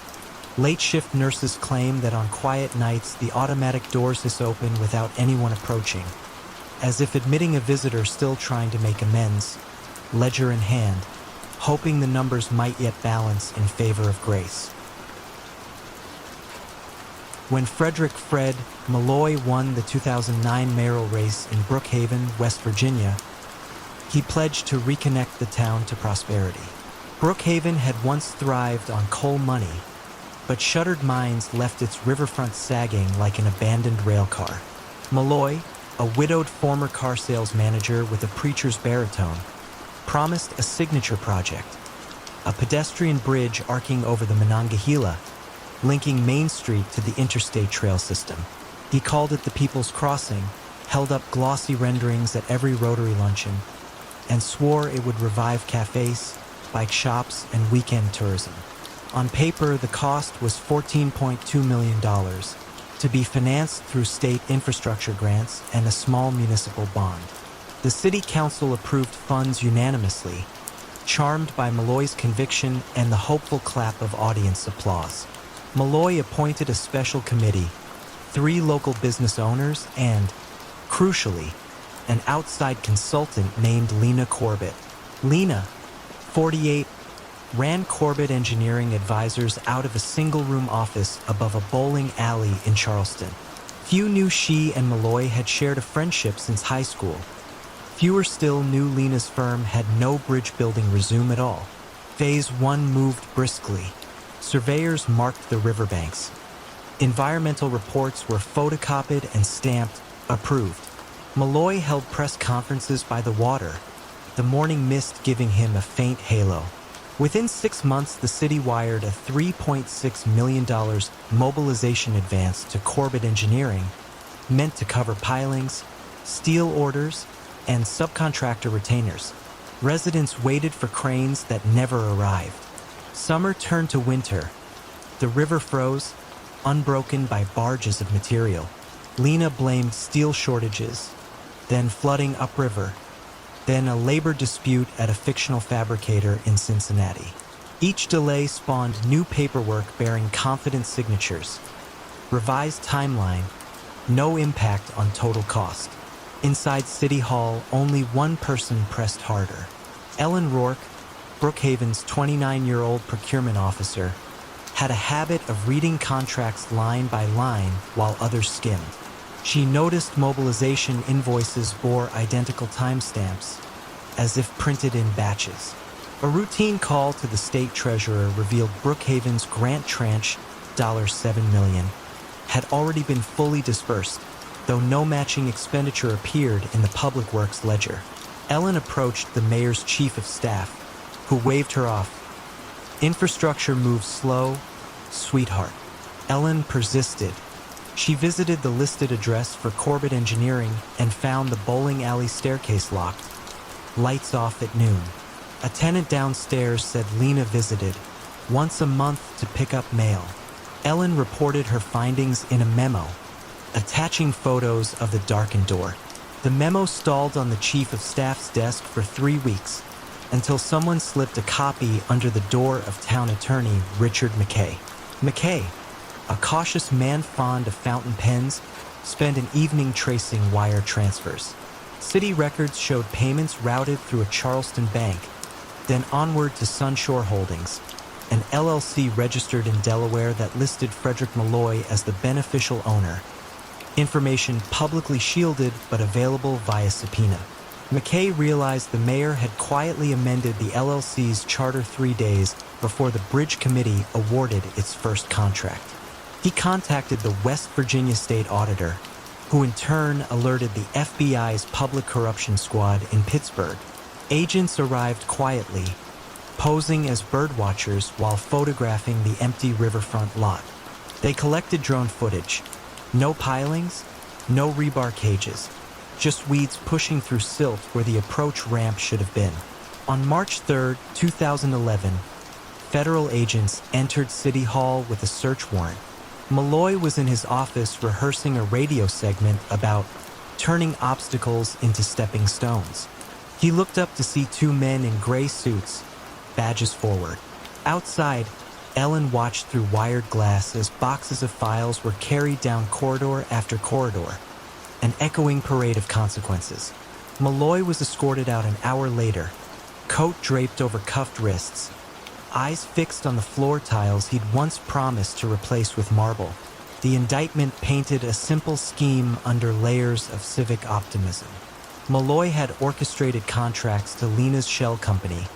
Late shift nurses claim that on quiet nights the automatic doors hiss open without anyone approaching, as if admitting a visitor still trying to make amends, ledger in hand, hoping the numbers might yet balance in favor of grace. When Frederick Fred Malloy won the 2009 mayoral race in Brookhaven, West Virginia, he pledged to reconnect the town to prosperity. Brookhaven had once thrived on coal money, but shuttered mines left its riverfront sagging like an abandoned railcar. Malloy, a widowed former car sales manager with a preacher's baritone, promised a signature project, a pedestrian bridge arcing over the Monongahela, linking Main Street to the interstate trail system. He called it the People's Crossing, held up glossy renderings at every Rotary luncheon, and swore it would revive cafes, bike shops, and weekend tourism. On paper, the cost was $14.2 million, to be financed through state infrastructure grants and a small municipal bond. The city council approved funds unanimously, charmed by Malloy's conviction and the hopeful clap of audience applause. Malloy appointed a special committee, 3 local business owners, and, crucially, an outside consultant named Lena Corbett. Lena, 48, ran Corbett Engineering Advisors out of a single-room office above a bowling alley in Charleston. Few knew she and Malloy had shared a friendship since high school. Fewer still knew Lena's firm had no bridge-building resume at all. Phase 1 moved briskly. Surveyors marked the riverbanks. Environmental reports were photocopied and stamped, approved. Malloy held press conferences by the water, the morning mist giving him a faint halo. Within 6 months, the city wired a $3.6 million mobilization advance to Corbett Engineering, meant to cover pilings, steel orders, and subcontractor retainers. Residents waited for cranes that never arrived. Summer turned to winter. The river froze, unbroken by barges of material. Lena blamed steel shortages, then flooding upriver, then a labor dispute at a fictional fabricator in Cincinnati. Each delay spawned new paperwork bearing confident signatures. Revised timeline, no impact on total cost. Inside City Hall, only one person pressed harder. Ellen Rourke, Brookhaven's 29-year-old procurement officer, had a habit of reading contracts line by line while others skimmed. She noticed mobilization invoices bore identical timestamps, as if printed in batches. A routine call to the state treasurer revealed Brookhaven's grant tranche, $7 million, had already been fully dispersed, though no matching expenditure appeared in the Public Works ledger. Ellen approached the mayor's chief of staff, who waved her off. Infrastructure moves slow, sweetheart. Ellen persisted. She visited the listed address for Corbett Engineering and found the bowling alley staircase locked. Lights off at noon. A tenant downstairs said Lena visited once a month to pick up mail. Ellen reported her findings in a memo, attaching photos of the darkened door. The memo stalled on the chief of staff's desk for 3 weeks, until someone slipped a copy under the door of town attorney Richard McKay. McKay, a cautious man fond of fountain pens, spent an evening tracing wire transfers. City records showed payments routed through a Charleston bank, then onward to Sunshore Holdings, an LLC registered in Delaware that listed Frederick Malloy as the beneficial owner. Information publicly shielded but available via subpoena. McKay realized the mayor had quietly amended the LLC's charter 3 days before the Bridge Committee awarded its first contract. He contacted the West Virginia State Auditor, who in turn alerted the FBI's Public Corruption Squad in Pittsburgh. Agents arrived quietly, posing as birdwatchers while photographing the empty riverfront lot. They collected drone footage. No pilings, no rebar cages, just weeds pushing through silt where the approach ramp should have been. On March 3, 2011, federal agents entered City Hall with a search warrant. Malloy was in his office rehearsing a radio segment about turning obstacles into stepping stones. He looked up to see 2 men in gray suits, badges forward. Outside, Ellen watched through wired glass as boxes of files were carried down corridor after corridor, an echoing parade of consequences. Malloy was escorted out an hour later, coat draped over cuffed wrists, eyes fixed on the floor tiles he'd once promised to replace with marble. The indictment painted a simple scheme under layers of civic optimism. Malloy had orchestrated contracts to Lena's shell company.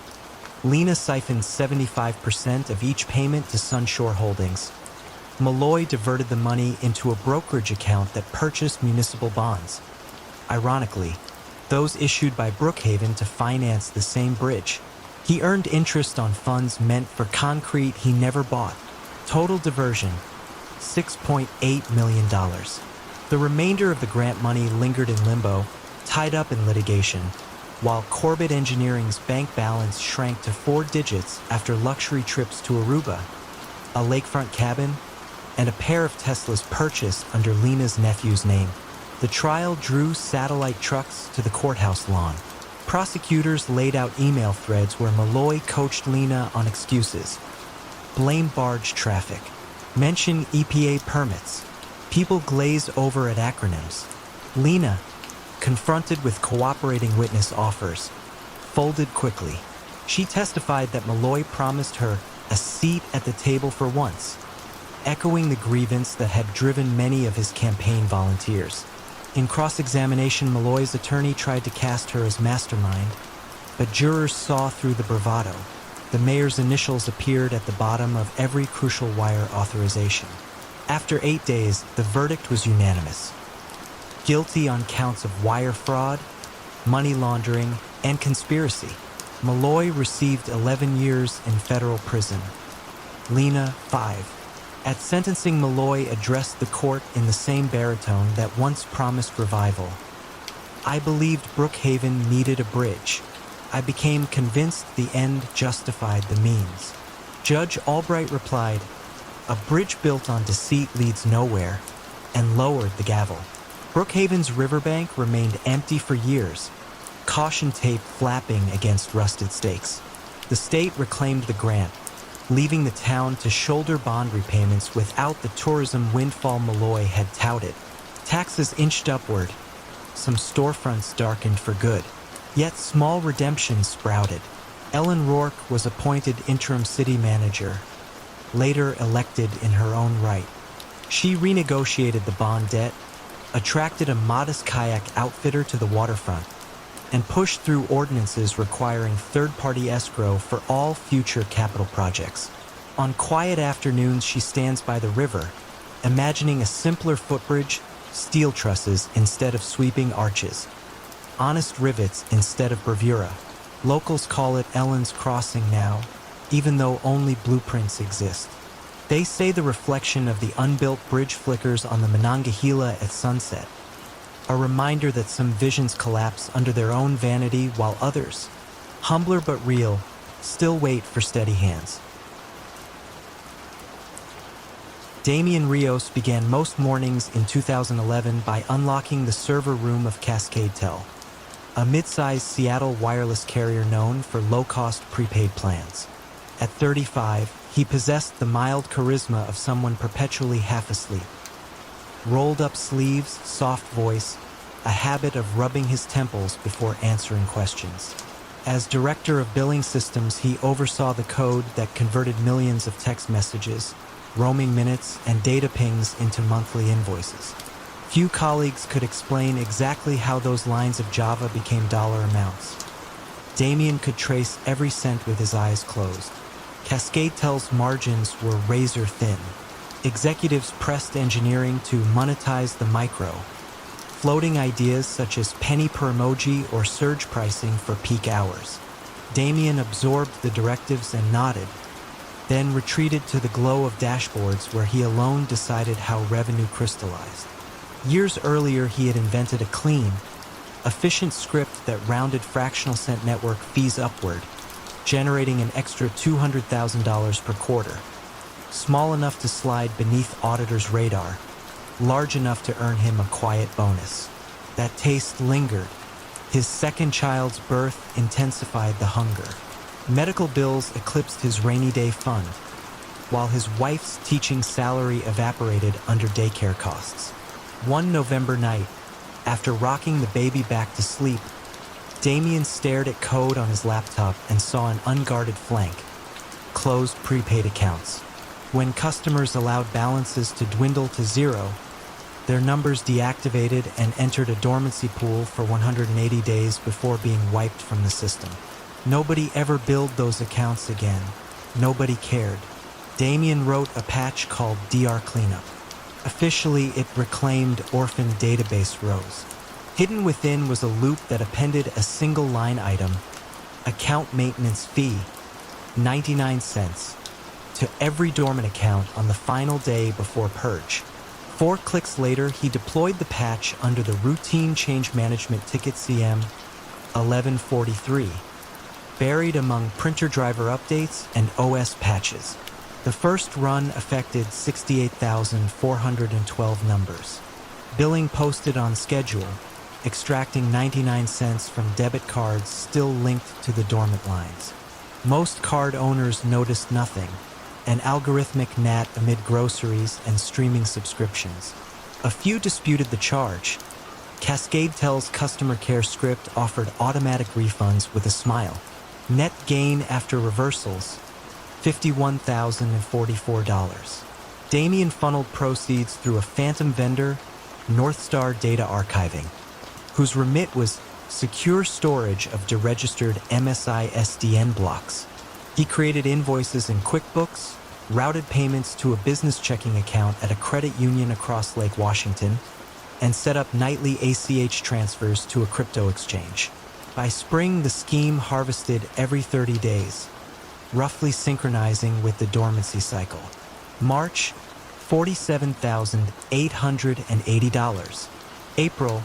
Lena siphoned 75% of each payment to Sunshore Holdings. Malloy diverted the money into a brokerage account that purchased municipal bonds. Ironically, those issued by Brookhaven to finance the same bridge. He earned interest on funds meant for concrete he never bought. Total diversion, $6.8 million. The remainder of the grant money lingered in limbo, tied up in litigation, while Corbett Engineering's bank balance shrank to 4 digits after luxury trips to Aruba, a lakefront cabin, and a pair of Teslas purchased under Lena's nephew's name. The trial drew satellite trucks to the courthouse lawn. Prosecutors laid out email threads where Malloy coached Lena on excuses. Blame barge traffic. Mention EPA permits. People glaze over at acronyms. Lena, confronted with cooperating witness offers, folded quickly. She testified that Malloy promised her a seat at the table for once, echoing the grievance that had driven many of his campaign volunteers. In cross-examination, Malloy's attorney tried to cast her as mastermind, but jurors saw through the bravado. The mayor's initials appeared at the bottom of every crucial wire authorization. After 8 days, the verdict was unanimous. Guilty on counts of wire fraud, money laundering, and conspiracy. Malloy received 11 years in federal prison. Lena, 5. At sentencing, Malloy addressed the court in the same baritone that once promised revival. I believed Brookhaven needed a bridge. I became convinced the end justified the means. Judge Albright replied, "A bridge built on deceit leads nowhere," and lowered the gavel. Brookhaven's riverbank remained empty for years, caution tape flapping against rusted stakes. The state reclaimed the grant, leaving the town to shoulder bond repayments without the tourism windfall Malloy had touted. Taxes inched upward. Some storefronts darkened for good. Yet small redemptions sprouted. Ellen Rourke was appointed interim city manager, later elected in her own right. She renegotiated the bond debt, attracted a modest kayak outfitter to the waterfront, and pushed through ordinances requiring third-party escrow for all future capital projects. On quiet afternoons, she stands by the river, imagining a simpler footbridge, steel trusses instead of sweeping arches, honest rivets instead of bravura. Locals call it Ellen's Crossing now, even though only blueprints exist. They say the reflection of the unbuilt bridge flickers on the Monongahela at sunset, a reminder that some visions collapse under their own vanity while others, humbler but real, still wait for steady hands. Damian Rios began most mornings in 2011 by unlocking the server room of Cascade Tel, a mid-sized Seattle wireless carrier known for low-cost prepaid plans. At 35, he possessed the mild charisma of someone perpetually half asleep. Rolled-up sleeves, soft voice, a habit of rubbing his temples before answering questions. As director of billing systems, he oversaw the code that converted millions of text messages, roaming minutes, and data pings into monthly invoices. Few colleagues could explain exactly how those lines of Java became dollar amounts. Damian could trace every cent with his eyes closed. Cascade Tel's margins were razor thin. Executives pressed engineering to monetize the micro, floating ideas such as penny per emoji or surge pricing for peak hours. Damian absorbed the directives and nodded, then retreated to the glow of dashboards where he alone decided how revenue crystallized. Years earlier, he had invented a clean, efficient script that rounded fractional cent network fees upward, generating an extra $200,000 per quarter. Small enough to slide beneath auditors' radar, large enough to earn him a quiet bonus. That taste lingered. His second child's birth intensified the hunger. Medical bills eclipsed his rainy day fund, while his wife's teaching salary evaporated under daycare costs. One November night, after rocking the baby back to sleep, Damian stared at code on his laptop and saw an unguarded flank: closed prepaid accounts. When customers allowed balances to dwindle to zero, their numbers deactivated and entered a dormancy pool for 180 days before being wiped from the system. Nobody ever billed those accounts again. Nobody cared. Damian wrote a patch called DR Cleanup. Officially, it reclaimed orphaned database rows. Hidden within was a loop that appended a single line item, account maintenance fee, 99 cents, to every dormant account on the final day before purge. 4 clicks later, he deployed the patch under the routine change management ticket CM 1143. Buried among printer driver updates and OS patches. The first run affected 68,412 numbers. Billing posted on schedule, extracting 99 cents from debit cards still linked to the dormant lines. Most card owners noticed nothing, an algorithmic gnat amid groceries and streaming subscriptions. A few disputed the charge. Cascade Tel's customer care script offered automatic refunds with a smile. Net gain after reversals, $51,044. Damian funneled proceeds through a phantom vendor, Northstar Data Archiving, whose remit was secure storage of deregistered MSI SDN blocks. He created invoices in QuickBooks, routed payments to a business checking account at a credit union across Lake Washington, and set up nightly ACH transfers to a crypto exchange. By spring, the scheme harvested every 30 days, roughly synchronizing with the dormancy cycle. March, $47,880. April,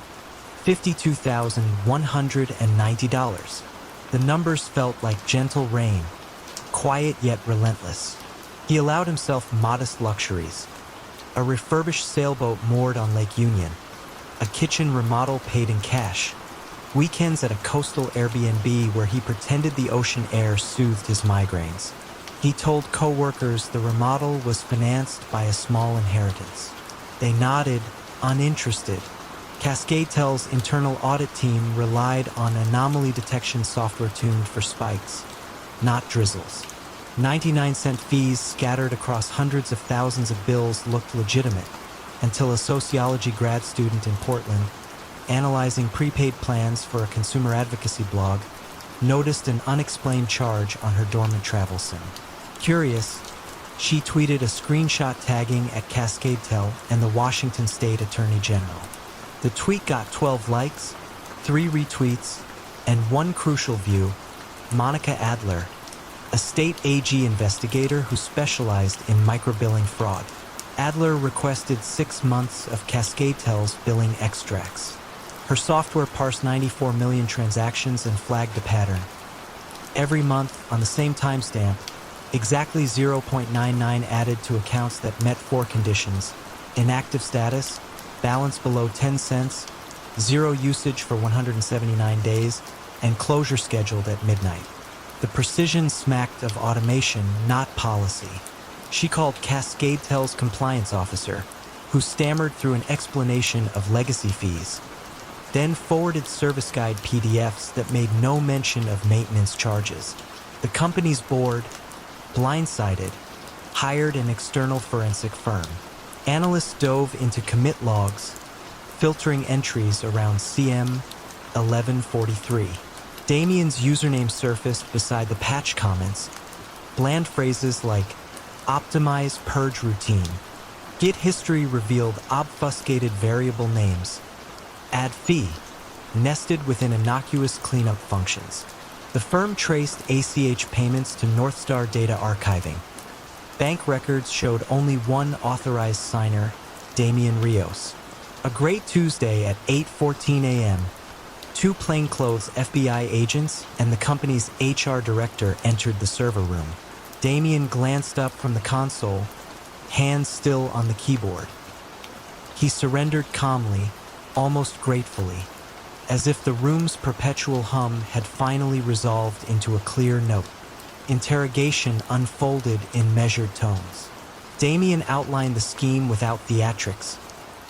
$52,190. The numbers felt like gentle rain, quiet yet relentless. He allowed himself modest luxuries: a refurbished sailboat moored on Lake Union, a kitchen remodel paid in cash, weekends at a coastal Airbnb where he pretended the ocean air soothed his migraines. He told co-workers the remodel was financed by a small inheritance. They nodded, uninterested. Cascade Tel's internal audit team relied on anomaly detection software tuned for spikes, not drizzles. 99-cent fees scattered across hundreds of thousands of bills looked legitimate, until a sociology grad student in Portland, analyzing prepaid plans for a consumer advocacy blog, noticed an unexplained charge on her dormant travel sim. Curious, she tweeted a screenshot tagging at Cascade Tel and the Washington State Attorney General. The tweet got 12 likes, 3 retweets, and one crucial view: Monica Adler, a state AG investigator who specialized in microbilling fraud. Adler requested 6 months of Cascade Tel's billing extracts. Her software parsed 94 million transactions and flagged a pattern. Every month, on the same timestamp, Exactly 0.99 added to accounts that met four conditions: inactive status, balance below 10 cents, zero usage for 179 days, and closure scheduled at midnight. The precision smacked of automation, not policy. She called Cascade Tel's compliance officer, who stammered through an explanation of legacy fees, then forwarded service guide PDFs that made no mention of maintenance charges. The company's board, blindsided, hired an external forensic firm. Analysts dove into commit logs, filtering entries around CM 1143. Damien's username surfaced beside the patch comments, bland phrases like optimize purge routine. Git history revealed obfuscated variable names. Add fee, nested within innocuous cleanup functions. The firm traced ACH payments to Northstar Data Archiving. Bank records showed only one authorized signer, Damien Rios. A great Tuesday at 8:14 a.m., two plainclothes FBI agents and the company's HR director entered the server room. Damien glanced up from the console, hands still on the keyboard. He surrendered calmly, almost gratefully, as if the room's perpetual hum had finally resolved into a clear note. Interrogation unfolded in measured tones. Damien outlined the scheme without theatrics,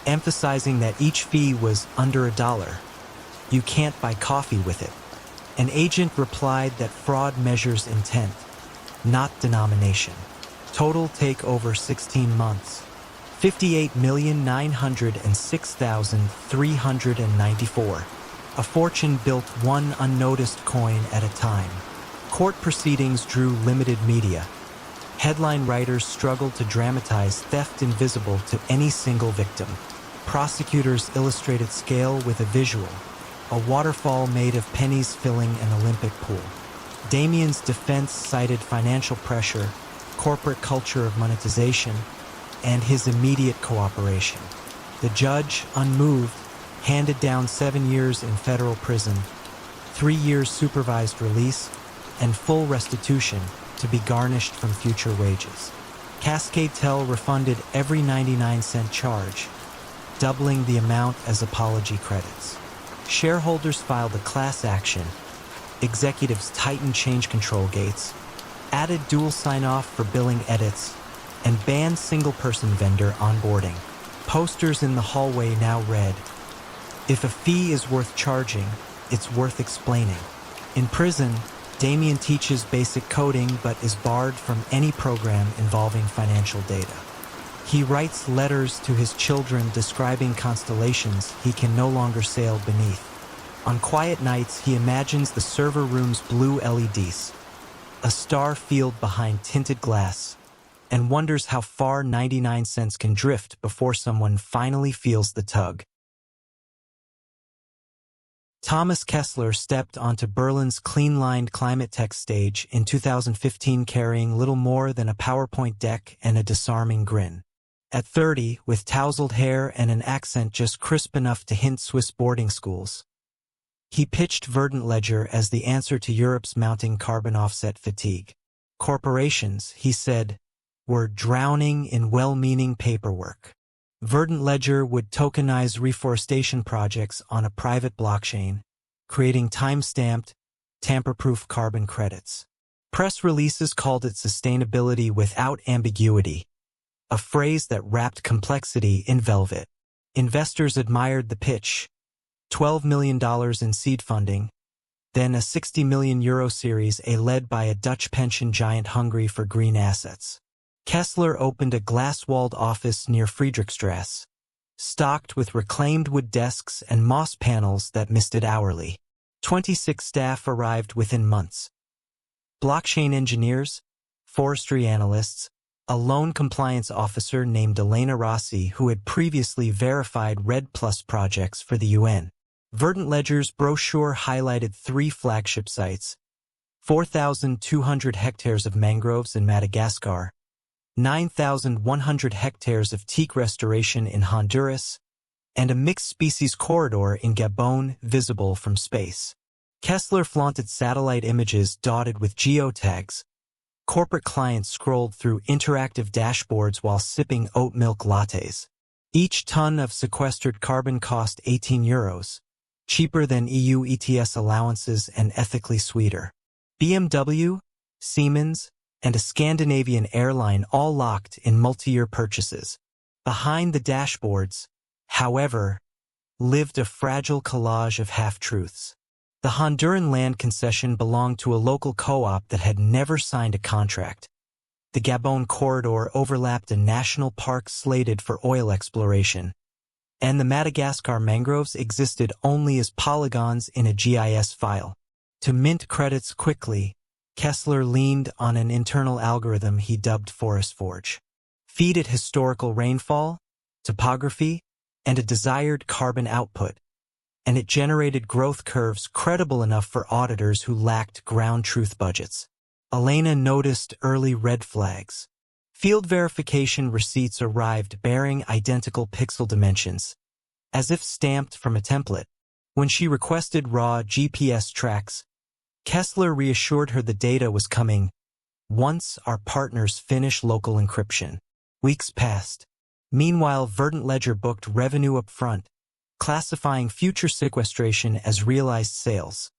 emphasizing that each fee was under $1. You can't buy coffee with it. An agent replied that fraud measures intent, not denomination. Total take over 16 months. 58,906,394. A fortune built one unnoticed coin at a time. Court proceedings drew limited media. Headline writers struggled to dramatize theft invisible to any single victim. Prosecutors illustrated scale with a visual, a waterfall made of pennies filling an Olympic pool. Damien's defense cited financial pressure, corporate culture of monetization, and his immediate cooperation. The judge, unmoved, handed down 7 years in federal prison, 3 years supervised release, and full restitution to be garnished from future wages. Cascade Tel refunded every 99-cent charge, doubling the amount as apology credits. Shareholders filed a class action. Executives tightened change control gates, added dual sign-off for billing edits, and banned single-person vendor onboarding. Posters in the hallway now read, "If a fee is worth charging, it's worth explaining." In prison, Damien teaches basic coding but is barred from any program involving financial data. He writes letters to his children describing constellations he can no longer sail beneath. On quiet nights, he imagines the server room's blue LEDs, a star field behind tinted glass, and wonders how far 99 cents can drift before someone finally feels the tug. Thomas Kessler stepped onto Berlin's clean-lined climate tech stage in 2015 carrying little more than a PowerPoint deck and a disarming grin. At 30, with tousled hair and an accent just crisp enough to hint Swiss boarding schools, he pitched Verdant Ledger as the answer to Europe's mounting carbon offset fatigue. Corporations, he said, were drowning in well-meaning paperwork. Verdant Ledger would tokenize reforestation projects on a private blockchain, creating time-stamped, tamper-proof carbon credits. Press releases called it sustainability without ambiguity, a phrase that wrapped complexity in velvet. Investors admired the pitch, $12 million in seed funding, then a €60 million Series A led by a Dutch pension giant hungry for green assets. Kessler opened a glass-walled office near Friedrichstrasse, stocked with reclaimed wood desks and moss panels that misted hourly. 26 staff arrived within months. Blockchain engineers, forestry analysts, a loan compliance officer named Elena Rossi who had previously verified RED Plus projects for the UN. Verdant Ledger's brochure highlighted 3 flagship sites: 4,200 hectares of mangroves in Madagascar, 9,100 hectares of teak restoration in Honduras, and a mixed-species corridor in Gabon visible from space. Kessler flaunted satellite images dotted with geotags, Corporate clients scrolled through interactive dashboards while sipping oat milk lattes. Each ton of sequestered carbon cost €18, cheaper than EU ETS allowances and ethically sweeter. BMW, Siemens, and a Scandinavian airline all locked in multi-year purchases. Behind the dashboards, however, lived a fragile collage of half-truths. The Honduran land concession belonged to a local co-op that had never signed a contract. The Gabon corridor overlapped a national park slated for oil exploration, and the Madagascar mangroves existed only as polygons in a GIS file. To mint credits quickly, Kessler leaned on an internal algorithm he dubbed Forest Forge. Feed it historical rainfall, topography, and a desired carbon output, and it generated growth curves credible enough for auditors who lacked ground truth budgets. Elena noticed early red flags. Field verification receipts arrived bearing identical pixel dimensions, as if stamped from a template. When she requested raw GPS tracks, Kessler reassured her the data was coming once our partners finish local encryption. Weeks passed. Meanwhile, Verdant Ledger booked revenue up front, classifying future sequestration as realized sales.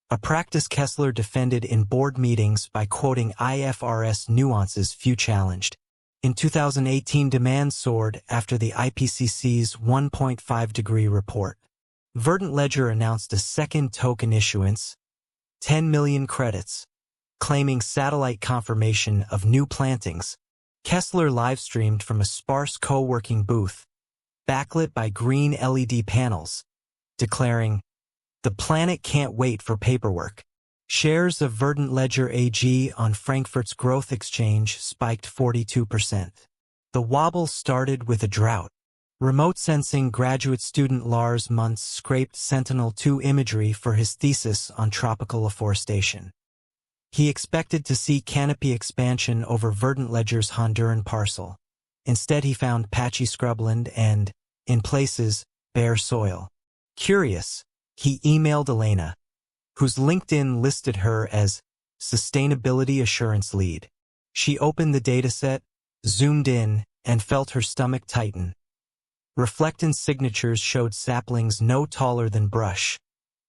A practice Kessler defended in board meetings by quoting IFRS nuances few challenged. In 2018, demand soared after the IPCC's 1.5-degree report. Verdant Ledger announced a second token issuance, 10 million credits, claiming satellite confirmation of new plantings. Kessler livestreamed from a sparse co-working booth, backlit by green LED panels, declaring, "The planet can't wait for paperwork." Shares of Verdant Ledger AG on Frankfurt's growth exchange spiked 42%. The wobble started with a drought. Remote sensing graduate student Lars Muntz scraped Sentinel-2 imagery for his thesis on tropical afforestation. He expected to see canopy expansion over Verdant Ledger's Honduran parcel. Instead, he found patchy scrubland and, in places, bare soil. Curious, he emailed Elena, whose LinkedIn listed her as Sustainability Assurance Lead. She opened the dataset, zoomed in, and felt her stomach tighten. Reflectance signatures showed saplings no taller than brush,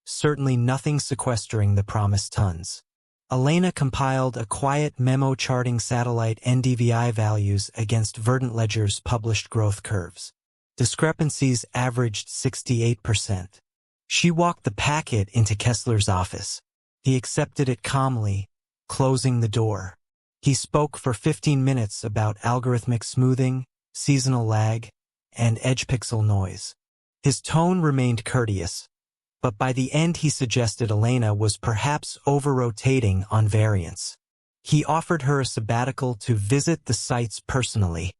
certainly nothing sequestering the promised tons. Elena compiled a quiet memo charting satellite NDVI values against Verdant Ledger's published growth curves. Discrepancies averaged 68%. She walked the packet into Kessler's office. He accepted it calmly, closing the door. He spoke for 15 minutes about algorithmic smoothing, seasonal lag, and edge pixel noise. His tone remained courteous, but by the end he suggested Elena was perhaps over-rotating on variance. He offered her a sabbatical to visit the sites personally,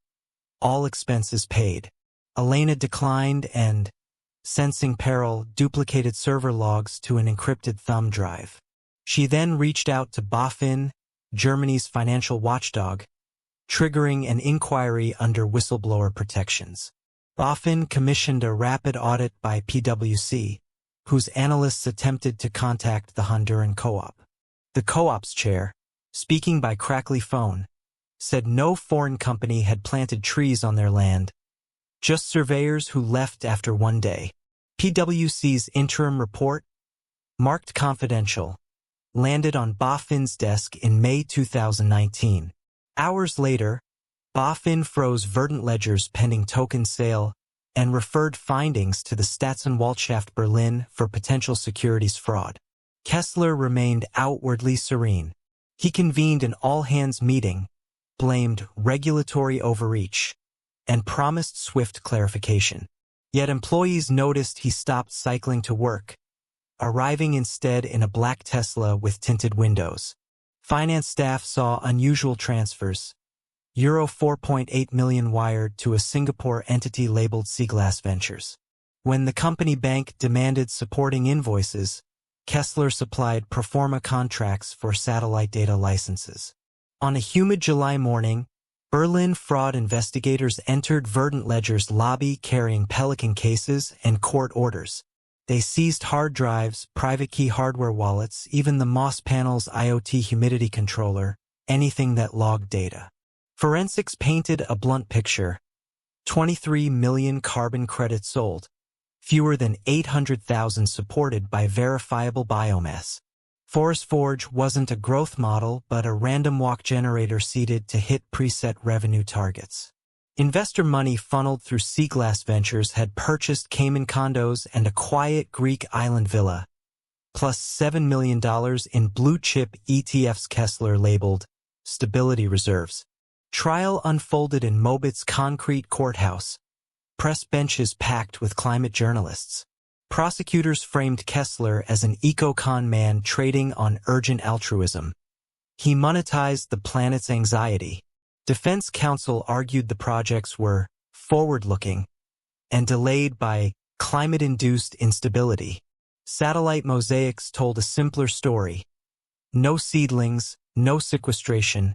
all expenses paid. Elena declined and, sensing peril, duplicated server logs to an encrypted thumb drive. She then reached out to BaFin, Germany's financial watchdog, triggering an inquiry under whistleblower protections. BaFin commissioned a rapid audit by PwC, whose analysts attempted to contact the Honduran co-op. The co-op's chair, speaking by crackly phone, said no foreign company had planted trees on their land, just surveyors who left after one day. PwC's interim report, marked confidential, landed on BaFin's desk in May 2019. Hours later, BaFin froze Verdant Ledger's pending token sale and referred findings to the Staatsanwaltschaft Berlin for potential securities fraud. Kessler remained outwardly serene. He convened an all-hands meeting, blamed regulatory overreach, and promised swift clarification. Yet employees noticed he stopped cycling to work, arriving instead in a black Tesla with tinted windows. Finance staff saw unusual transfers, Euro 4.8 million wired to a Singapore entity labeled Seaglass Ventures. When the company bank demanded supporting invoices, Kessler supplied pro forma contracts for satellite data licenses. On a humid July morning, Berlin fraud investigators entered Verdant Ledger's lobby carrying Pelican cases and court orders. They seized hard drives, private key hardware wallets, even the Moss Panel's IoT humidity controller, anything that logged data. Forensics painted a blunt picture. 23 million carbon credits sold, fewer than 800,000 supported by verifiable biomass. Forest Forge wasn't a growth model but a random walk generator seeded to hit preset revenue targets. Investor money funneled through Seaglass Ventures had purchased Cayman condos and a quiet Greek island villa, plus $7 million in blue-chip ETFs Kessler labeled stability reserves. Trial unfolded in Mobit's concrete courthouse, press benches packed with climate journalists. Prosecutors framed Kessler as an eco-con man trading on urgent altruism. He monetized the planet's anxiety. Defense counsel argued the projects were forward-looking and delayed by climate-induced instability. Satellite mosaics told a simpler story. No seedlings, no sequestration,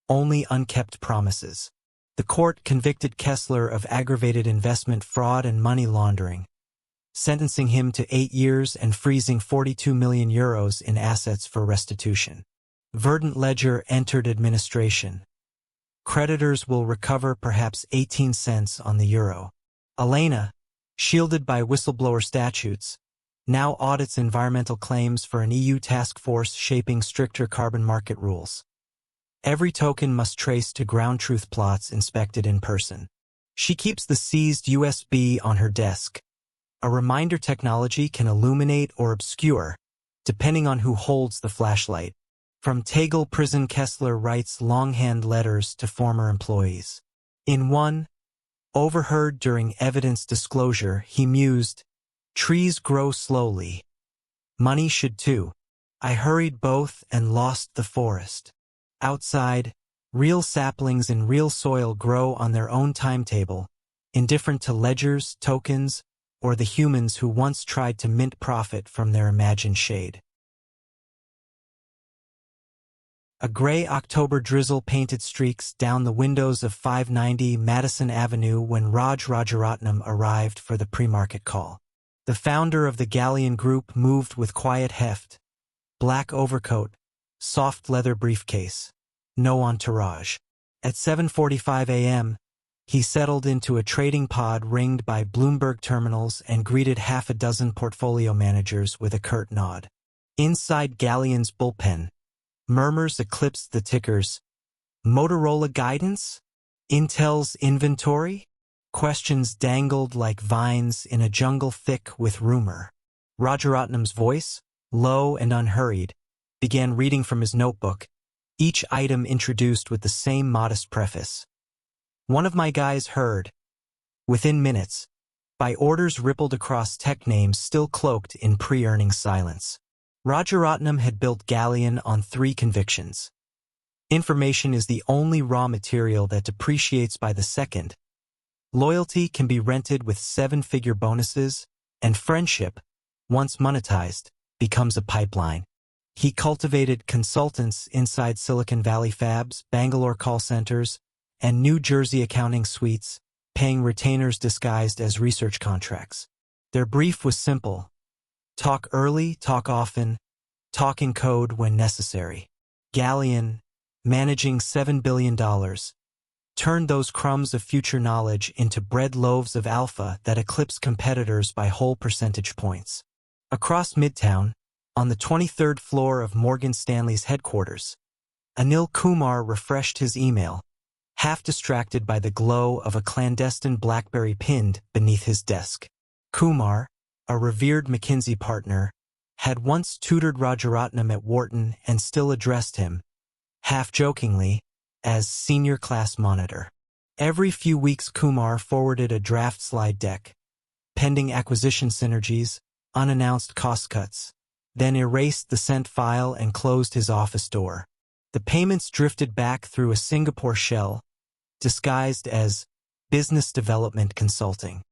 only unkept promises. The court convicted Kessler of aggravated investment fraud and money laundering, sentencing him to 8 years and freezing €42 million in assets for restitution. Verdant Ledger entered administration. Creditors will recover perhaps 18 cents on the euro. Elena, shielded by whistleblower statutes, now audits environmental claims for an EU task force shaping stricter carbon market rules. Every token must trace to ground truth plots inspected in person. She keeps the seized USB on her desk. A reminder technology can illuminate or obscure, depending on who holds the flashlight. From Tegel Prison, Kessler writes longhand letters to former employees. In one, overheard during evidence disclosure, he mused, "Trees grow slowly. Money should too. I hurried both and lost the forest. Outside, real saplings in real soil grow on their own timetable, indifferent to ledgers, tokens, or the humans who once tried to mint profit from their imagined shade." A gray October drizzle painted streaks down the windows of 590 Madison Avenue when Rajaratnam arrived for the pre-market call. The founder of the Galleon Group moved with quiet heft. Black overcoat, soft leather briefcase, no entourage. At 7:45 a.m., he settled into a trading pod ringed by Bloomberg terminals and greeted half a dozen portfolio managers with a curt nod. Inside Galleon's bullpen, murmurs eclipsed the tickers. Motorola guidance? Intel's inventory? Questions dangled like vines in a jungle thick with rumor. Rajaratnam's voice, low and unhurried, began reading from his notebook, each item introduced with the same modest preface. "One of my guys heard." Within minutes, by orders rippled across tech names still cloaked in pre-earnings silence. Rajaratnam had built Galleon on 3 convictions. Information is the only raw material that depreciates by the second. Loyalty can be rented with 7-figure bonuses, and friendship, once monetized, becomes a pipeline. He cultivated consultants inside Silicon Valley fabs, Bangalore call centers, and New Jersey accounting suites, paying retainers disguised as research contracts. Their brief was simple. Talk early, talk often, talk in code when necessary. Galleon, managing $7 billion, turned those crumbs of future knowledge into bread loaves of alpha that eclipsed competitors by whole percentage points. Across Midtown, on the 23rd floor of Morgan Stanley's headquarters, Anil Kumar refreshed his email, half distracted by the glow of a clandestine BlackBerry pinned beneath his desk. Kumar, a revered McKinsey partner, had once tutored Rajaratnam at Wharton and still addressed him, half-jokingly, as senior class monitor. Every few weeks Kumar forwarded a draft slide deck, pending acquisition synergies, unannounced cost cuts, then erased the sent file and closed his office door. The payments drifted back through a Singapore shell, disguised as business development consulting.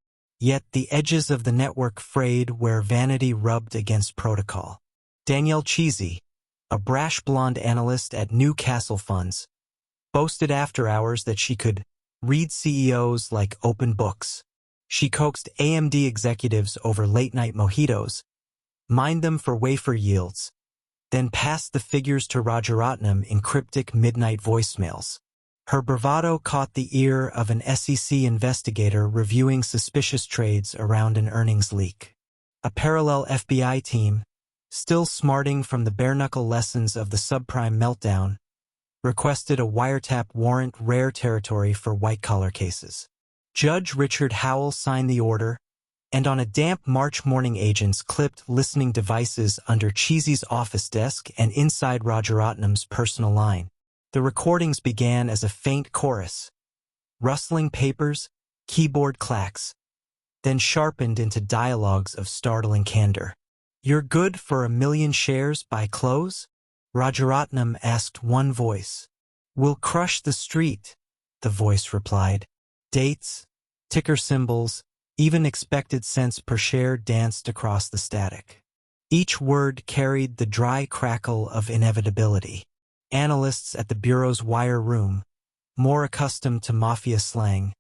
Yet the edges of the network frayed where vanity rubbed against protocol. Danielle Cheesy, a brash blonde analyst at Newcastle Funds, boasted after hours that she could read CEOs like open books. She coaxed AMD executives over late-night mojitos, mined them for wafer yields, then passed the figures to Rajaratnam in cryptic midnight voicemails. Her bravado caught the ear of an SEC investigator reviewing suspicious trades around an earnings leak. A parallel FBI team, still smarting from the bare-knuckle lessons of the subprime meltdown, requested a wiretap warrant, rare territory for white-collar cases. Judge Richard Howell signed the order, and on a damp March morning agents clipped listening devices under Cheesy's office desk and inside Rajaratnam's personal line. The recordings began as a faint chorus, rustling papers, keyboard clacks, then sharpened into dialogues of startling candor. "You're good for 1,000,000 shares by close?" Rajaratnam asked one voice. "We'll crush the street," the voice replied. Dates, ticker symbols, even expected cents per share danced across the static. Each word carried the dry crackle of inevitability. Analysts at the Bureau's wire room, more accustomed to mafia slang,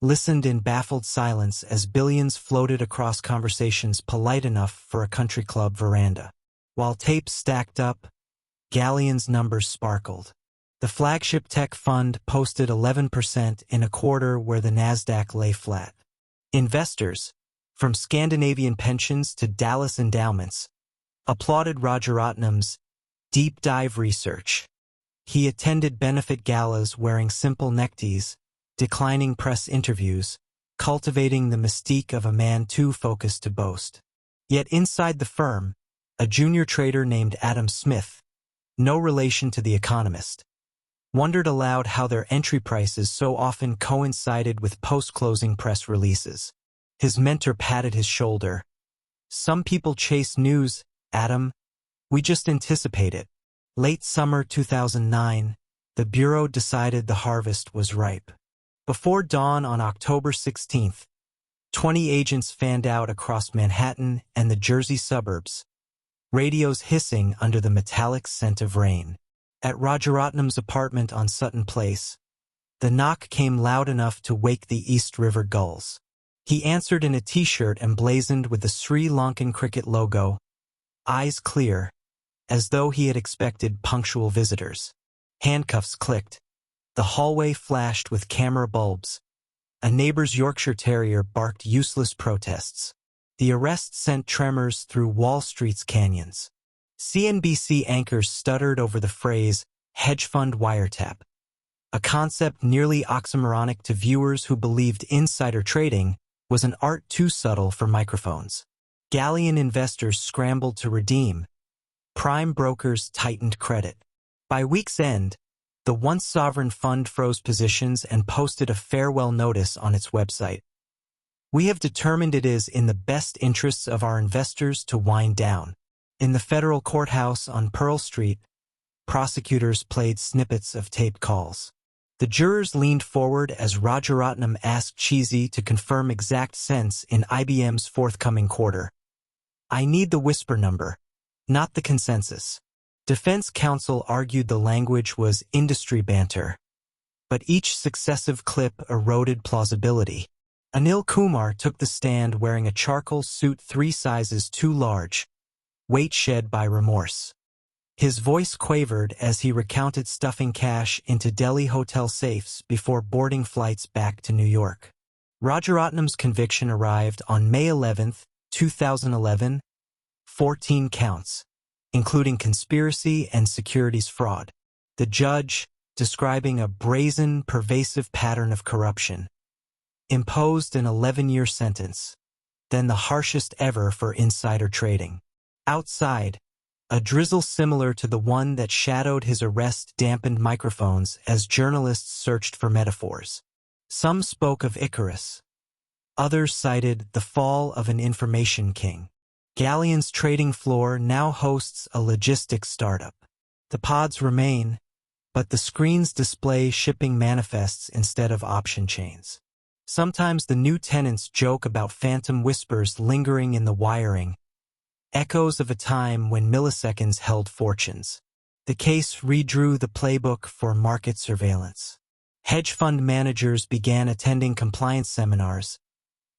listened in baffled silence as billions floated across conversations polite enough for a country club veranda. While tapes stacked up, Galleon's numbers sparkled. The flagship tech fund posted 11% in a quarter where the Nasdaq lay flat. Investors, from Scandinavian pensions to Dallas endowments, applauded Rajaratnam's deep dive research. He attended benefit galas wearing simple neckties, declining press interviews, cultivating the mystique of a man too focused to boast. Yet inside the firm, a junior trader named Adam Smith, no relation to the Economist, wondered aloud how their entry prices so often coincided with post-closing press releases. His mentor patted his shoulder. "Some people chase news, Adam. We just anticipate it." Late summer 2009, the Bureau decided the harvest was ripe. Before dawn on October 16th, 20 agents fanned out across Manhattan and the Jersey suburbs, radios hissing under the metallic scent of rain. At Rajaratnam's apartment on Sutton Place, the knock came loud enough to wake the East River gulls. He answered in a t-shirt emblazoned with the Sri Lankan cricket logo, eyes clear, as though he had expected punctual visitors. Handcuffs clicked. The hallway flashed with camera bulbs. A neighbor's Yorkshire Terrier barked useless protests. The arrest sent tremors through Wall Street's canyons. CNBC anchors stuttered over the phrase, hedge fund wiretap, a concept nearly oxymoronic to viewers who believed insider trading was an art too subtle for microphones. Galleon investors scrambled to redeem. Prime brokers tightened credit. By week's end, the once sovereign fund froze positions and posted a farewell notice on its website. "We have determined it is in the best interests of our investors to wind down." In the federal courthouse on Pearl Street, prosecutors played snippets of taped calls. The jurors leaned forward as Rajaratnam asked Cheesy to confirm exact cents in IBM's forthcoming quarter. "I need the whisper number, not the consensus." Defense counsel argued the language was industry banter, but each successive clip eroded plausibility. Anil Kumar took the stand wearing a charcoal suit 3 sizes too large, weight shed by remorse. His voice quavered as he recounted stuffing cash into Delhi hotel safes before boarding flights back to New York. Rajaratnam's conviction arrived on May 11, 2011, 14 counts, including conspiracy and securities fraud. The judge, describing a brazen, pervasive pattern of corruption, imposed an 11-year sentence, then the harshest ever for insider trading. Outside, a drizzle similar to the one that shadowed his arrest dampened microphones as journalists searched for metaphors. Some spoke of Icarus. Others cited the fall of an information king. Galleon's trading floor now hosts a logistics startup. The pods remain, but the screens display shipping manifests instead of option chains. Sometimes the new tenants joke about phantom whispers lingering in the wiring, echoes of a time when milliseconds held fortunes. The case redrew the playbook for market surveillance. Hedge fund managers began attending compliance seminars,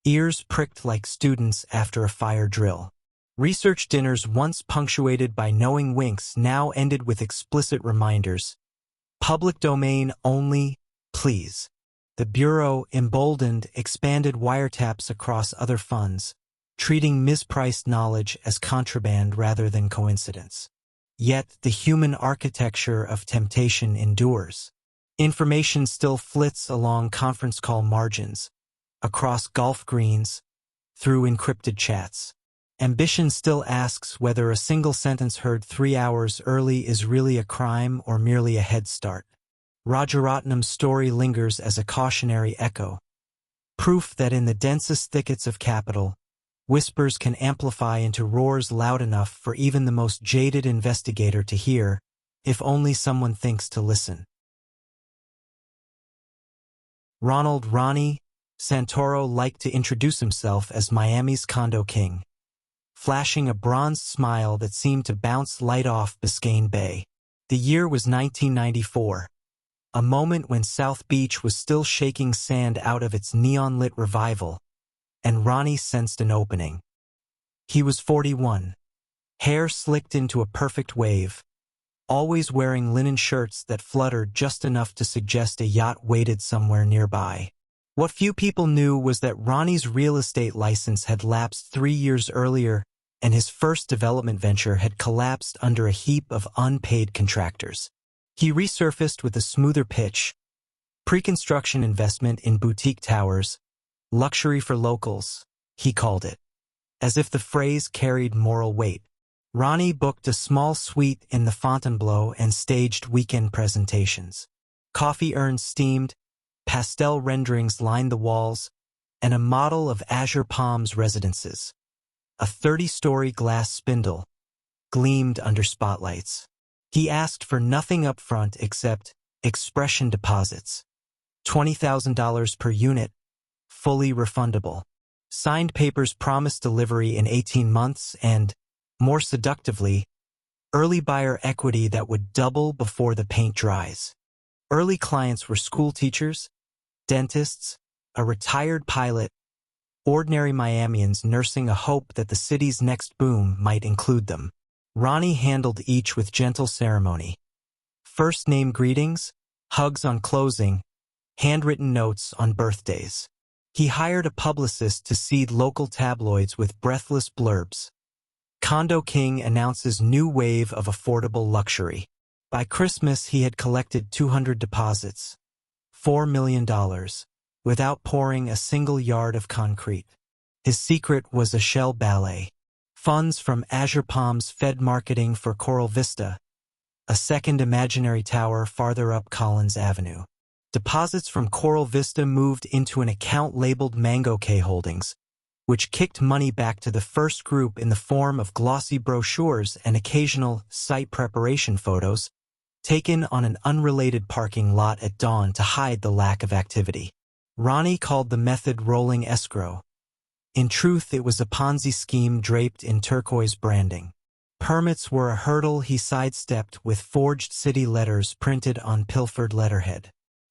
ears pricked like students after a fire drill. Research dinners once punctuated by knowing winks now ended with explicit reminders. Public domain only, please. The Bureau, emboldened, expanded wiretaps across other funds, treating mispriced knowledge as contraband rather than coincidence. Yet the human architecture of temptation endures. Information still flits along conference call margins, across golf greens, through encrypted chats. Ambition still asks whether a single sentence heard 3 hours early is really a crime or merely a head start. Rajaratnam's story lingers as a cautionary echo, proof that in the densest thickets of capital, whispers can amplify into roars loud enough for even the most jaded investigator to hear, if only someone thinks to listen. Ronald "Ronnie" Santoro liked to introduce himself as Miami's condo king, flashing a bronzed smile that seemed to bounce light off Biscayne Bay. The year was 1994, a moment when South Beach was still shaking sand out of its neon-lit revival, and Ronnie sensed an opening. He was 41, hair slicked into a perfect wave, always wearing linen shirts that fluttered just enough to suggest a yacht waited somewhere nearby. What few people knew was that Ronnie's real estate license had lapsed 3 years earlier, and his first development venture had collapsed under a heap of unpaid contractors. He resurfaced with a smoother pitch, pre-construction investment in boutique towers, luxury for locals, he called it. As if the phrase carried moral weight, Ronnie booked a small suite in the Fontainebleau and staged weekend presentations. Coffee urns steamed, pastel renderings lined the walls, and a model of Azure Palms residences. A 30-story glass spindle gleamed under spotlights. He asked for nothing up front except expression deposits. $20,000 per unit, fully refundable. Signed papers promised delivery in 18 months and, more seductively, early buyer equity that would double before the paint dries. Early clients were school teachers, dentists, a retired pilot, ordinary Miamians nursing a hope that the city's next boom might include them. Ronnie handled each with gentle ceremony. First name greetings, hugs on closing, handwritten notes on birthdays. He hired a publicist to seed local tabloids with breathless blurbs. Condo King announces new wave of affordable luxury. By Christmas, he had collected 200 deposits, $4 million, without pouring a single yard of concrete. His secret was a shell ballet. Funds from Azure Palms fed marketing for Coral Vista, a second imaginary tower farther up Collins Avenue. Deposits from Coral Vista moved into an account labeled Mango K Holdings, which kicked money back to the first group in the form of glossy brochures and occasional site preparation photos, taken on an unrelated parking lot at dawn to hide the lack of activity. Ronnie called the method rolling escrow. In truth, it was a Ponzi scheme draped in turquoise branding. Permits were a hurdle he sidestepped with forged city letters printed on pilfered letterhead.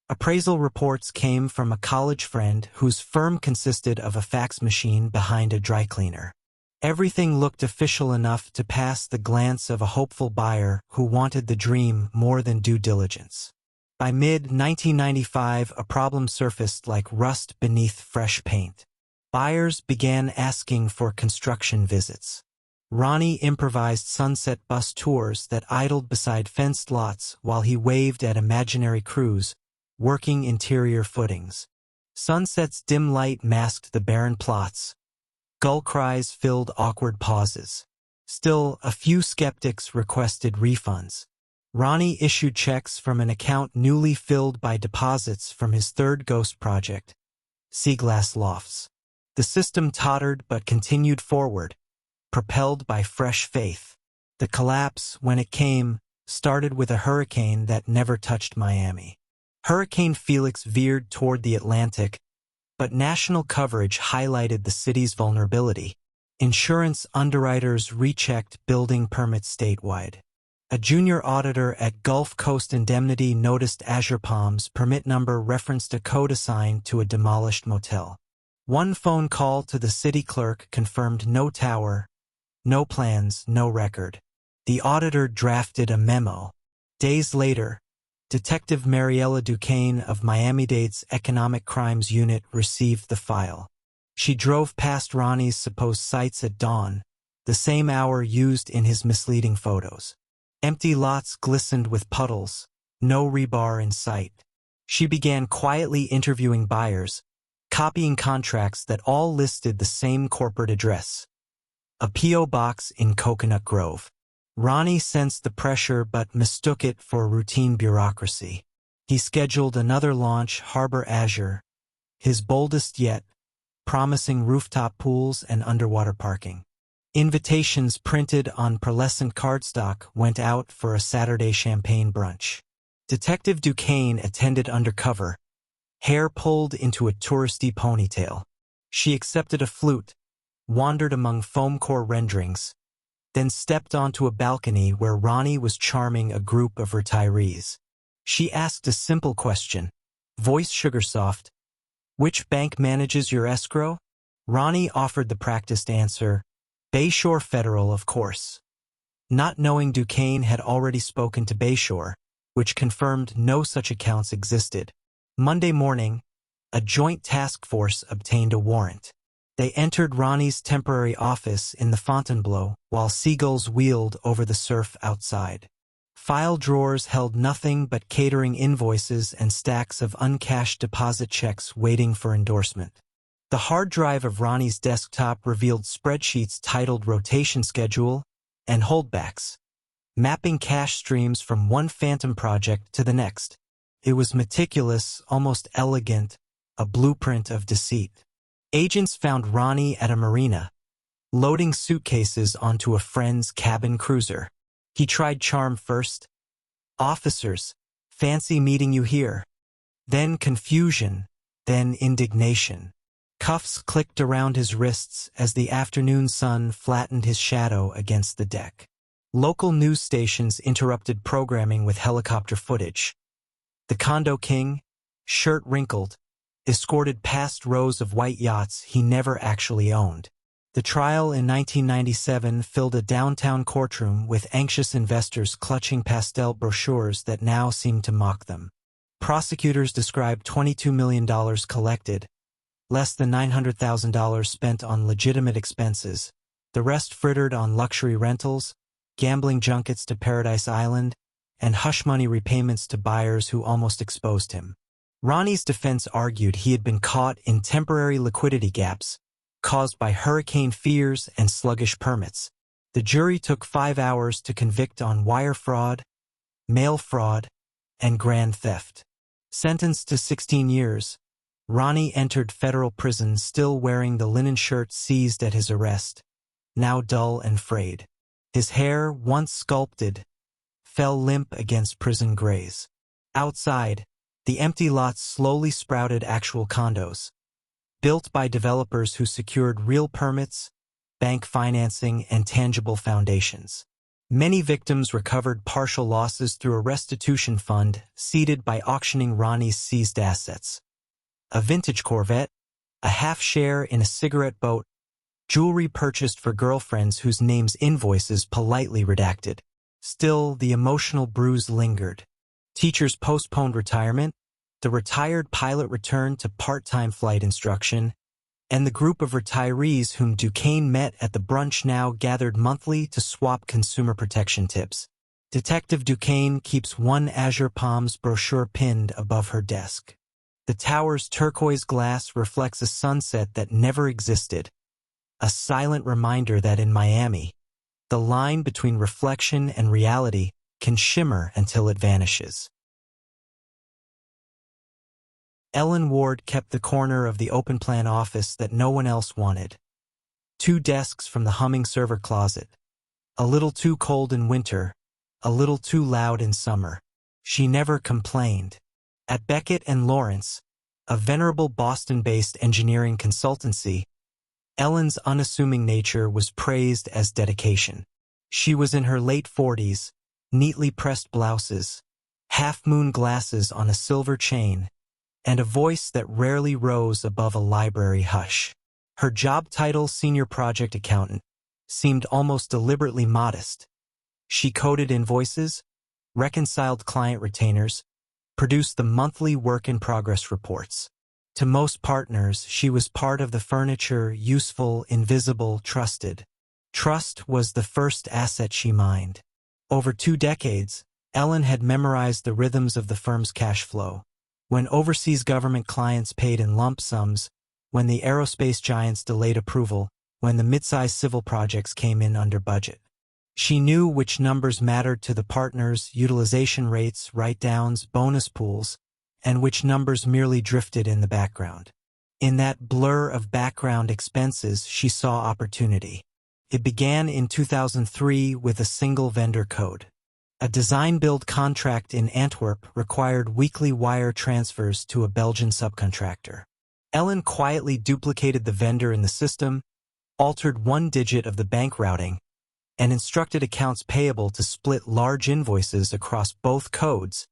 Appraisal reports came from a college friend whose firm consisted of a fax machine behind a dry cleaner. Everything looked official enough to pass the glance of a hopeful buyer who wanted the dream more than due diligence. By mid-1995, a problem surfaced like rust beneath fresh paint. Buyers began asking for construction visits. Ronnie improvised sunset bus tours that idled beside fenced lots while he waved at imaginary crews, working interior footings. Sunset's dim light masked the barren plots. Gull cries filled awkward pauses. Still, a few skeptics requested refunds. Ronnie issued checks from an account newly filled by deposits from his third ghost project, Seaglass Lofts. The system tottered but continued forward, propelled by fresh faith. The collapse, when it came, started with a hurricane that never touched Miami. Hurricane Felix veered toward the Atlantic, but national coverage highlighted the city's vulnerability. Insurance underwriters rechecked building permits statewide. A junior auditor at Gulf Coast Indemnity noticed Azure Palms' permit number referenced a code assigned to a demolished motel. One phone call to the city clerk confirmed no tower, No plans, no record. The auditor drafted a memo. Days later, Detective Mariella Duquesne of Miami-Dade's Economic Crimes Unit received the file. She drove past Ronnie's supposed sites at dawn, the same hour used in his misleading photos. Empty lots glistened with puddles, no rebar in sight. She began quietly interviewing buyers, copying contracts that all listed the same corporate address. A P.O. box in Coconut Grove. Ronnie sensed the pressure but mistook it for routine bureaucracy. He scheduled another launch, Harbor Azure, his boldest yet, promising rooftop pools and underwater parking. Invitations printed on pearlescent cardstock went out for a Saturday champagne brunch. Detective Duquesne attended undercover, hair pulled into a touristy ponytail. She accepted a flute, wandered among foam core renderings, then stepped onto a balcony where Ronnie was charming a group of retirees. She asked a simple question, voice sugar-soft, "Which bank manages your escrow?" Ronnie offered the practiced answer, "Bayshore Federal, of course." Not knowing Duquesne had already spoken to Bayshore, which confirmed no such accounts existed. Monday morning, a joint task force obtained a warrant. They entered Ronnie's temporary office in the Fontainebleau while seagulls wheeled over the surf outside. File drawers held nothing but catering invoices and stacks of uncashed deposit checks waiting for endorsement. The hard drive of Ronnie's desktop revealed spreadsheets titled Rotation Schedule and Holdbacks, mapping cash streams from one phantom project to the next. It was meticulous, almost elegant, a blueprint of deceit. Agents found Ronnie at a marina, loading suitcases onto a friend's cabin cruiser. He tried charm first. "Officers, fancy meeting you here." Then confusion, then indignation. Cuffs clicked around his wrists as the afternoon sun flattened his shadow against the deck. Local news stations interrupted programming with helicopter footage. The condo king, shirt wrinkled, escorted past rows of white yachts he never actually owned. The trial in 1997 filled a downtown courtroom with anxious investors clutching pastel brochures that now seemed to mock them. Prosecutors described $22 million collected, less than $900,000 spent on legitimate expenses, the rest frittered on luxury rentals, gambling junkets to Paradise Island, and hush money repayments to buyers who almost exposed him. Ronnie's defense argued he had been caught in temporary liquidity gaps caused by hurricane fears and sluggish permits. The jury took 5 hours to convict on wire fraud, mail fraud, and grand theft. Sentenced to 16 years, Ronnie entered federal prison still wearing the linen shirt seized at his arrest, now dull and frayed. His hair, once sculpted, fell limp against prison grays. Outside, the empty lots slowly sprouted actual condos, built by developers who secured real permits, bank financing, and tangible foundations. Many victims recovered partial losses through a restitution fund seeded by auctioning Ronnie's seized assets. A vintage Corvette, a half-share in a cigarette boat, jewelry purchased for girlfriends whose names invoices politely redacted. Still, the emotional bruise lingered. Teachers postponed retirement, the retired pilot returned to part-time flight instruction, and the group of retirees whom Duquesne met at the brunch now gathered monthly to swap consumer protection tips. Detective Duquesne keeps one Azure Palms brochure pinned above her desk. The tower's turquoise glass reflects a sunset that never existed, a silent reminder that in Miami, the line between reflection and reality can shimmer until it vanishes. Ellen Ward kept the corner of the open-plan office that no one else wanted. 2 desks from the humming server closet. A little too cold in winter, a little too loud in summer. She never complained. At Beckett and Lawrence, a venerable Boston-based engineering consultancy, Ellen's unassuming nature was praised as dedication. She was in her late 40s, neatly pressed blouses, half-moon glasses on a silver chain, and a voice that rarely rose above a library hush. Her job title, senior project accountant, seemed almost deliberately modest. She coded invoices, reconciled client retainers, produced the monthly work-in-progress reports. To most partners, she was part of the furniture, useful, invisible, trusted. Trust was the first asset she mined. Over 2 decades, Ellen had memorized the rhythms of the firm's cash flow. When overseas government clients paid in lump sums, when the aerospace giants delayed approval, when the mid-sized civil projects came in under budget. She knew which numbers mattered to the partners, utilization rates, write-downs, bonus pools, and which numbers merely drifted in the background. In that blur of background expenses, she saw opportunity. It began in 2003 with a single vendor code. A design-build contract in Antwerp required weekly wire transfers to a Belgian subcontractor. Ellen quietly duplicated the vendor in the system, altered one digit of the bank routing, and instructed accounts payable to split large invoices across both codes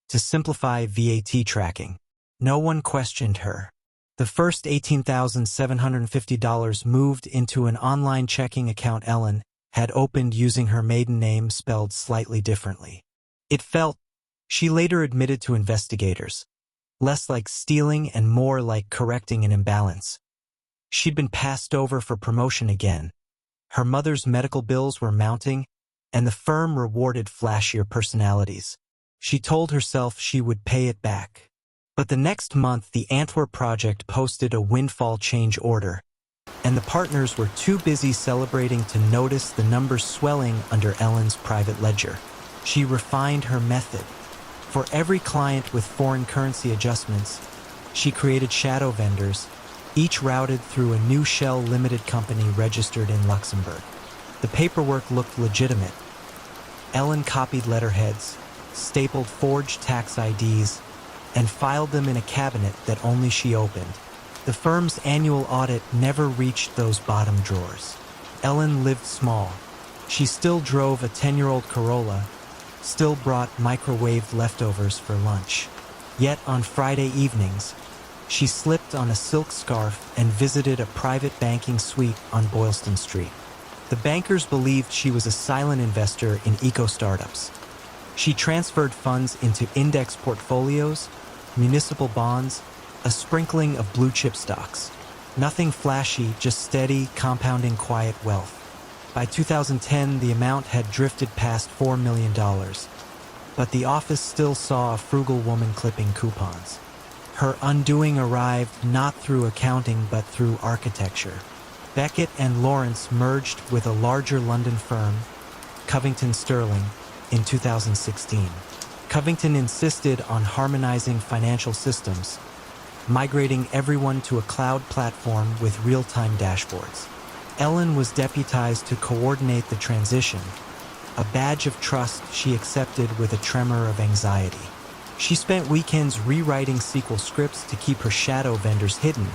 to simplify VAT tracking. No one questioned her. The first $18,750 moved into an online checking account Ellen had opened using her maiden name spelled slightly differently. It felt, she later admitted to investigators, less like stealing and more like correcting an imbalance. She'd been passed over for promotion again. Her mother's medical bills were mounting, and the firm rewarded flashier personalities. She told herself she would pay it back. But the next month, the Antwerp project posted a windfall change order, and the partners were too busy celebrating to notice the numbers swelling under Ellen's private ledger. She refined her method. For every client with foreign currency adjustments, she created shadow vendors, each routed through a new shell limited company registered in Luxembourg. The paperwork looked legitimate. Ellen copied letterheads, stapled forged tax IDs, and filed them in a cabinet that only she opened. The firm's annual audit never reached those bottom drawers. Ellen lived small. She still drove a 10-year-old Corolla, still brought microwaved leftovers for lunch. Yet on Friday evenings, she slipped on a silk scarf and visited a private banking suite on Boylston Street. The bankers believed she was a silent investor in eco-startups. She transferred funds into index portfolios, municipal bonds, a sprinkling of blue-chip stocks. Nothing flashy, just steady, compounding quiet wealth. By 2010, the amount had drifted past $4 million, but the office still saw a frugal woman clipping coupons. Her undoing arrived not through accounting but through architecture. Beckett and Lawrence merged with a larger London firm, Covington Sterling, in 2016. Covington insisted on harmonizing financial systems, migrating everyone to a cloud platform with real-time dashboards. Ellen was deputized to coordinate the transition, a badge of trust she accepted with a tremor of anxiety. She spent weekends rewriting SQL scripts to keep her shadow vendors hidden,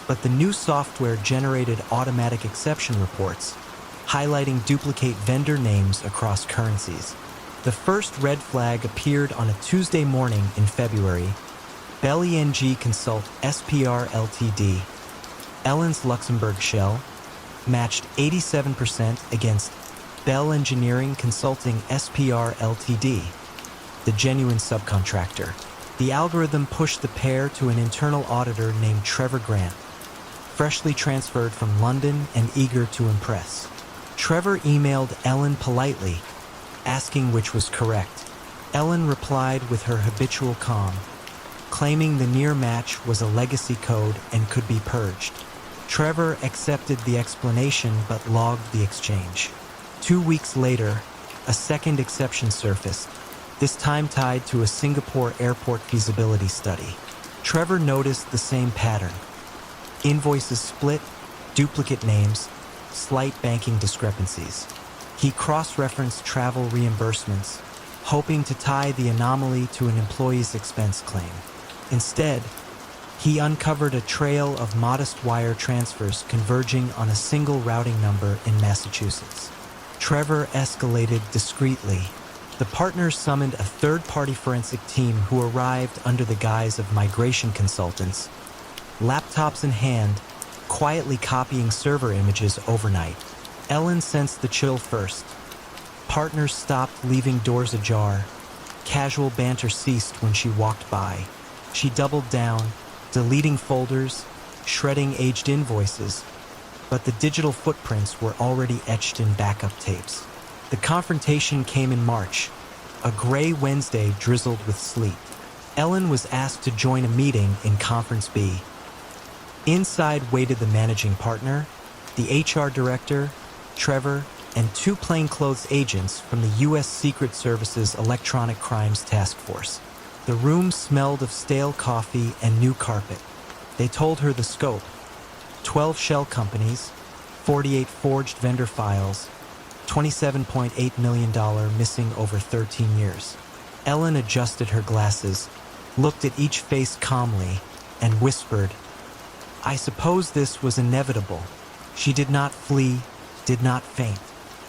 but the new software generated automatic exception reports, highlighting duplicate vendor names across currencies. The first red flag appeared on a Tuesday morning in February. Bell ENG Consult SPR Ltd, Ellen's Luxembourg shell, matched 87% against Bell Engineering Consulting SPR Ltd, the genuine subcontractor. The algorithm pushed the pair to an internal auditor named Trevor Grant, freshly transferred from London and eager to impress. Trevor emailed Ellen politely, asking which was correct. Ellen replied with her habitual calm, claiming the near match was a legacy code and could be purged. Trevor accepted the explanation but logged the exchange. 2 weeks later, a second exception surfaced, this time tied to a Singapore airport feasibility study. Trevor noticed the same pattern. Invoices split, duplicate names, slight banking discrepancies. He cross-referenced travel reimbursements, hoping to tie the anomaly to an employee's expense claim. Instead, he uncovered a trail of modest wire transfers converging on a single routing number in Massachusetts. Trevor escalated discreetly. The partners summoned a third-party forensic team who arrived under the guise of migration consultants, laptops in hand, quietly copying server images overnight. Ellen sensed the chill first. Partners stopped, leaving doors ajar. Casual banter ceased when she walked by. She doubled down, deleting folders, shredding aged invoices, but the digital footprints were already etched in backup tapes. The confrontation came in March. A gray Wednesday drizzled with sleet. Ellen was asked to join a meeting in Conference B. Inside waited the managing partner, the HR director, Trevor, and two plainclothes agents from the U.S. Secret Service's Electronic Crimes Task Force. The room smelled of stale coffee and new carpet. They told her the scope: 12 shell companies, 48 forged vendor files, $27.8 million missing over 13 years. Ellen adjusted her glasses, looked at each face calmly, and whispered, "I suppose this was inevitable." She did not flee, did not faint.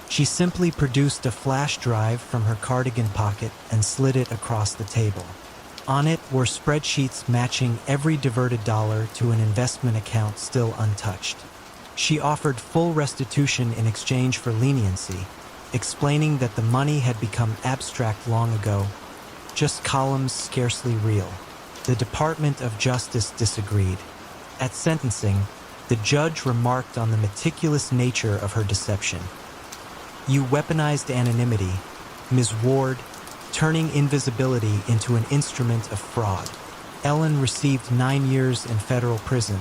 She simply produced a flash drive from her cardigan pocket and slid it across the table. On it were spreadsheets matching every diverted dollar to an investment account still untouched. She offered full restitution in exchange for leniency, explaining that the money had become abstract long ago, just columns scarcely real. The Department of Justice disagreed. At sentencing, the judge remarked on the meticulous nature of her deception. "You weaponized anonymity, Ms. Ward, turning invisibility into an instrument of fraud." Ellen received 9 years in federal prison,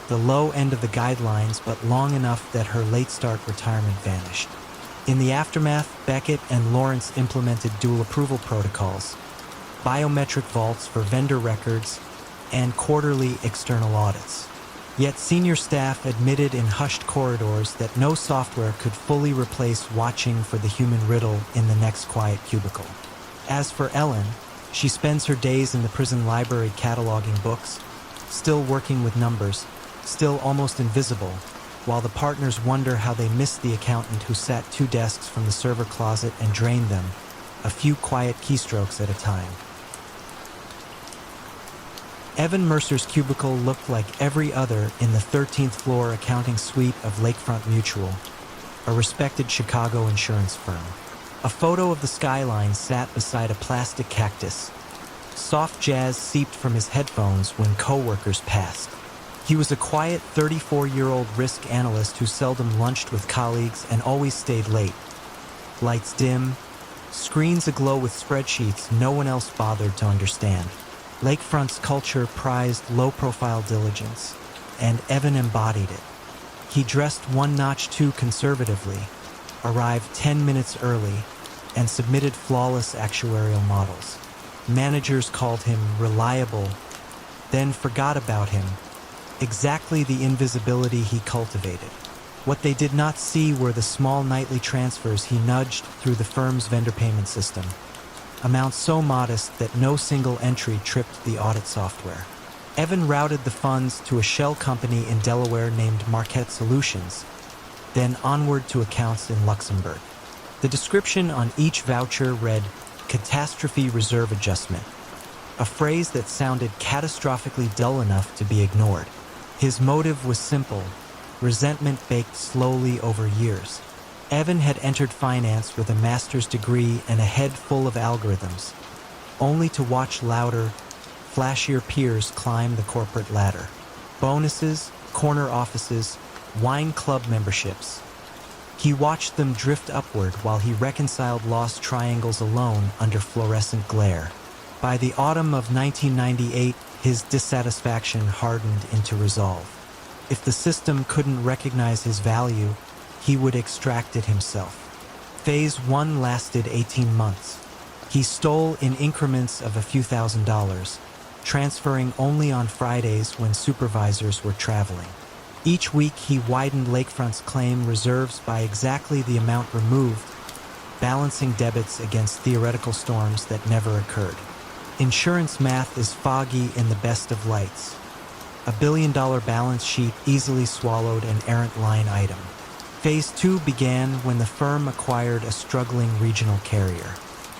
the low end of the guidelines, but long enough that her late-start retirement vanished. In the aftermath, Beckett and Lawrence implemented dual approval protocols, biometric vaults for vendor records, and quarterly external audits. Yet senior staff admitted in hushed corridors that no software could fully replace watching for the human riddle in the next quiet cubicle. As for Ellen, she spends her days in the prison library cataloging books, still working with numbers, still almost invisible, while the partners wonder how they missed the accountant who sat 2 desks from the server closet and drained them, a few quiet keystrokes at a time. Evan Mercer's cubicle looked like every other in the 13th floor accounting suite of Lakefront Mutual, a respected Chicago insurance firm. A photo of the skyline sat beside a plastic cactus. Soft jazz seeped from his headphones when coworkers passed. He was a quiet 34-year-old risk analyst who seldom lunched with colleagues and always stayed late. Lights dim, screens aglow with spreadsheets no one else bothered to understand. Lakefront's culture prized low-profile diligence, and Evan embodied it. He dressed one notch too conservatively, arrived 10 minutes early, and submitted flawless actuarial models. Managers called him reliable, then forgot about him, exactly the invisibility he cultivated. What they did not see were the small nightly transfers he nudged through the firm's vendor payment system, amounts so modest that no single entry tripped the audit software. Evan routed the funds to a shell company in Delaware named Marquette Solutions, then onward to accounts in Luxembourg. The description on each voucher read, "Catastrophe Reserve Adjustment," a phrase that sounded catastrophically dull enough to be ignored. His motive was simple: resentment baked slowly over years. Evan had entered finance with a master's degree and a head full of algorithms, only to watch louder, flashier peers climb the corporate ladder. Bonuses, corner offices, wine club memberships. He watched them drift upward while he reconciled lost triangles alone under fluorescent glare. By the autumn of 1998, his dissatisfaction hardened into resolve. If the system couldn't recognize his value, he would extract it himself. Phase 1 lasted 18 months. He stole in increments of a few $1,000s, transferring only on Fridays when supervisors were traveling. Each week he widened Lakefront's claim reserves by exactly the amount removed, balancing debits against theoretical storms that never occurred. Insurance math is foggy in the best of lights. A billion-dollar balance sheet easily swallowed an errant line item. Phase 2 began when the firm acquired a struggling regional carrier.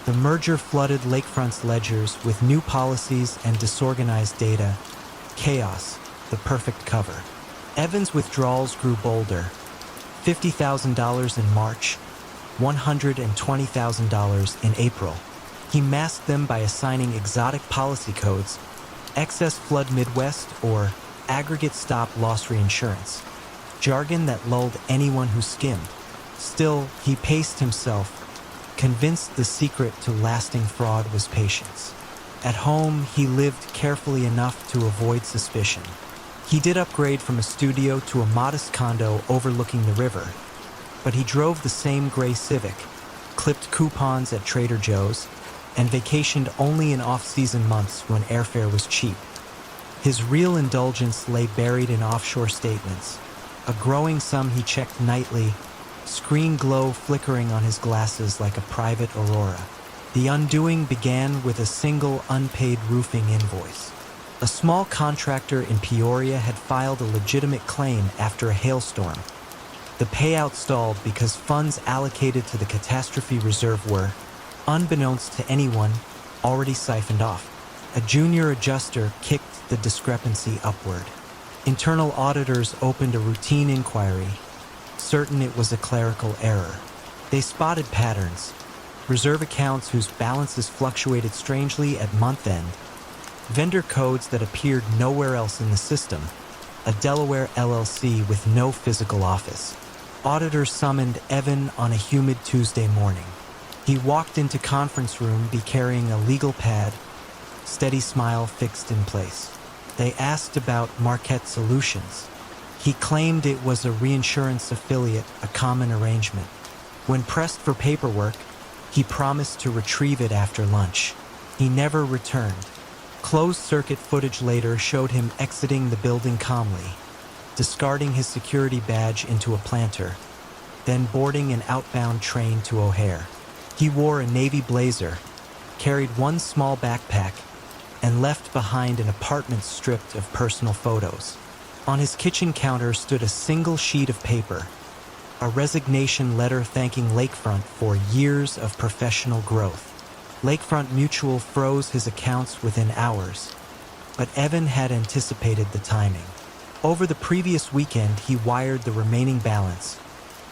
The merger flooded Lakefront's ledgers with new policies and disorganized data. Chaos, the perfect cover. Evan's withdrawals grew bolder. $50,000 in March, $120,000 in April. He masked them by assigning exotic policy codes, excess flood Midwest or aggregate stop loss reinsurance, jargon that lulled anyone who skimmed. Still, he paced himself, convinced the secret to lasting fraud was patience. At home, he lived carefully enough to avoid suspicion. He did upgrade from a studio to a modest condo overlooking the river, but he drove the same gray Civic, clipped coupons at Trader Joe's, and vacationed only in off-season months when airfare was cheap. His real indulgence lay buried in offshore statements, a growing sum he checked nightly, screen glow flickering on his glasses like a private aurora. The undoing began with a single unpaid roofing invoice. A small contractor in Peoria had filed a legitimate claim after a hailstorm. The payout stalled because funds allocated to the catastrophe reserve were, unbeknownst to anyone, already siphoned off. A junior adjuster kicked the discrepancy upward. Internal auditors opened a routine inquiry, certain it was a clerical error. They spotted patterns, reserve accounts whose balances fluctuated strangely at month end, vendor codes that appeared nowhere else in the system, a Delaware LLC with no physical office. Auditors summoned Evan on a humid Tuesday morning. He walked into conference room carrying a legal pad, steady smile fixed in place. They asked about Marquette Solutions. He claimed it was a reinsurance affiliate, a common arrangement. When pressed for paperwork, he promised to retrieve it after lunch. He never returned. Closed-circuit footage later showed him exiting the building calmly, discarding his security badge into a planter, then boarding an outbound train to O'Hare. He wore a navy blazer, carried one small backpack, and left behind an apartment stripped of personal photos. On his kitchen counter stood a single sheet of paper, a resignation letter thanking Lakefront for years of professional growth. Lakefront Mutual froze his accounts within hours, but Evan had anticipated the timing. Over the previous weekend, he wired the remaining balance,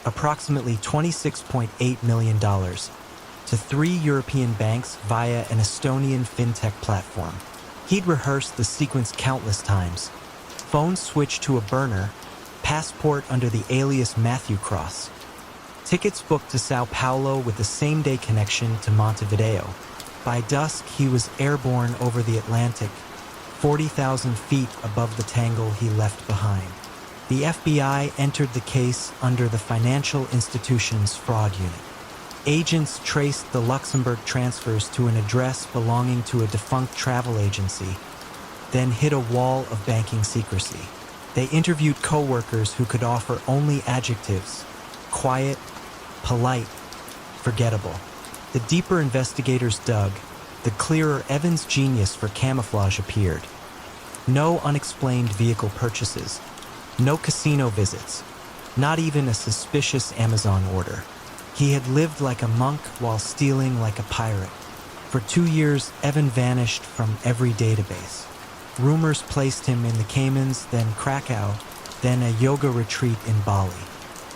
approximately $26.8 million, to 3 European banks via an Estonian fintech platform. He'd rehearsed the sequence countless times. Phone switched to a burner, passport under the alias Matthew Cross. Tickets booked to Sao Paulo with the same-day connection to Montevideo. By dusk, he was airborne over the Atlantic, 40,000 feet above the tangle he left behind. The FBI entered the case under the Financial Institutions Fraud Unit. Agents traced the Luxembourg transfers to an address belonging to a defunct travel agency, then hit a wall of banking secrecy. They interviewed co-workers who could offer only adjectives: quiet, polite, forgettable. The deeper investigators dug, the clearer Evan's genius for camouflage appeared. No unexplained vehicle purchases, no casino visits, not even a suspicious Amazon order. He had lived like a monk while stealing like a pirate. For 2 years, Evan vanished from every database. Rumors placed him in the Caymans, then Krakow, then a yoga retreat in Bali.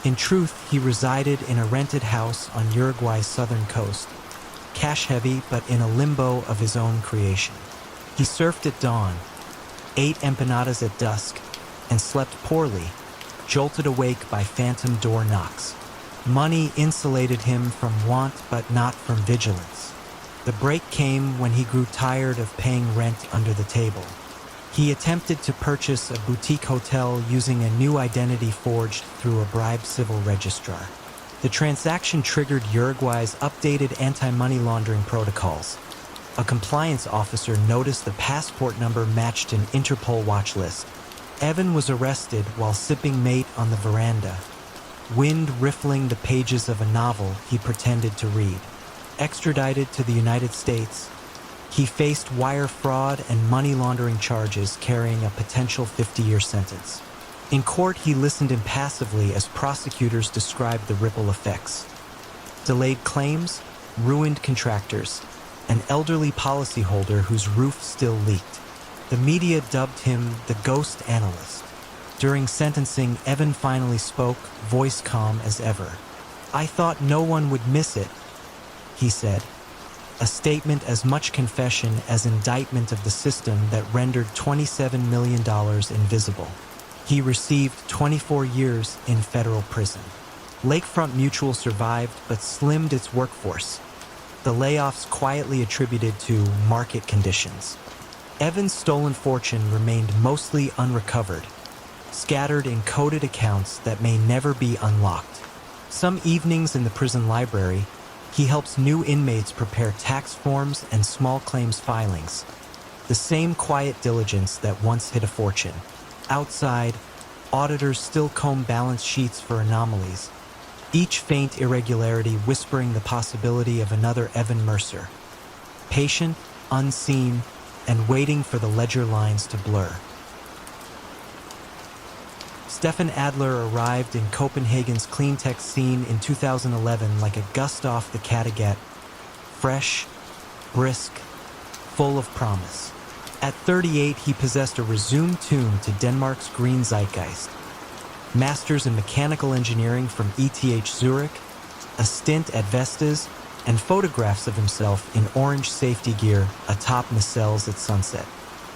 In truth, he resided in a rented house on Uruguay's southern coast, cash-heavy but in a limbo of his own creation. He surfed at dawn, ate empanadas at dusk, and slept poorly, jolted awake by phantom door knocks. Money insulated him from want but not from vigilance. The break came when he grew tired of paying rent under the table. He attempted to purchase a boutique hotel using a new identity forged through a bribed civil registrar. The transaction triggered Uruguay's updated anti-money laundering protocols. A compliance officer noticed the passport number matched an Interpol watch list. Evan was arrested while sipping mate on the veranda, wind riffling the pages of a novel he pretended to read. Extradited to the United States, he faced wire fraud and money laundering charges carrying a potential 50-year sentence. In court, he listened impassively as prosecutors described the ripple effects. Delayed claims, ruined contractors, an elderly policyholder whose roof still leaked. The media dubbed him the ghost analyst. During sentencing, Evan finally spoke, voice calm as ever. "I thought no one would miss it," he said. A statement as much confession as indictment of the system that rendered $27 million invisible. He received 24 years in federal prison. Lakefront Mutual survived but slimmed its workforce. The layoffs quietly attributed to market conditions. Evan's stolen fortune remained mostly unrecovered, scattered in coded accounts that may never be unlocked. Some evenings in the prison library, he helps new inmates prepare tax forms and small claims filings. The same quiet diligence that once hid a fortune. Outside, auditors still comb balance sheets for anomalies, each faint irregularity whispering the possibility of another Evan Mercer. Patient, unseen, and waiting for the ledger lines to blur. Stefan Adler arrived in Copenhagen's cleantech scene in 2011 like a gust off the Kattegat, fresh, brisk, full of promise. At 38, he possessed a resumed tune to Denmark's green zeitgeist. Masters in mechanical engineering from ETH Zurich, a stint at Vestas, and photographs of himself in orange safety gear atop nacelles at sunset.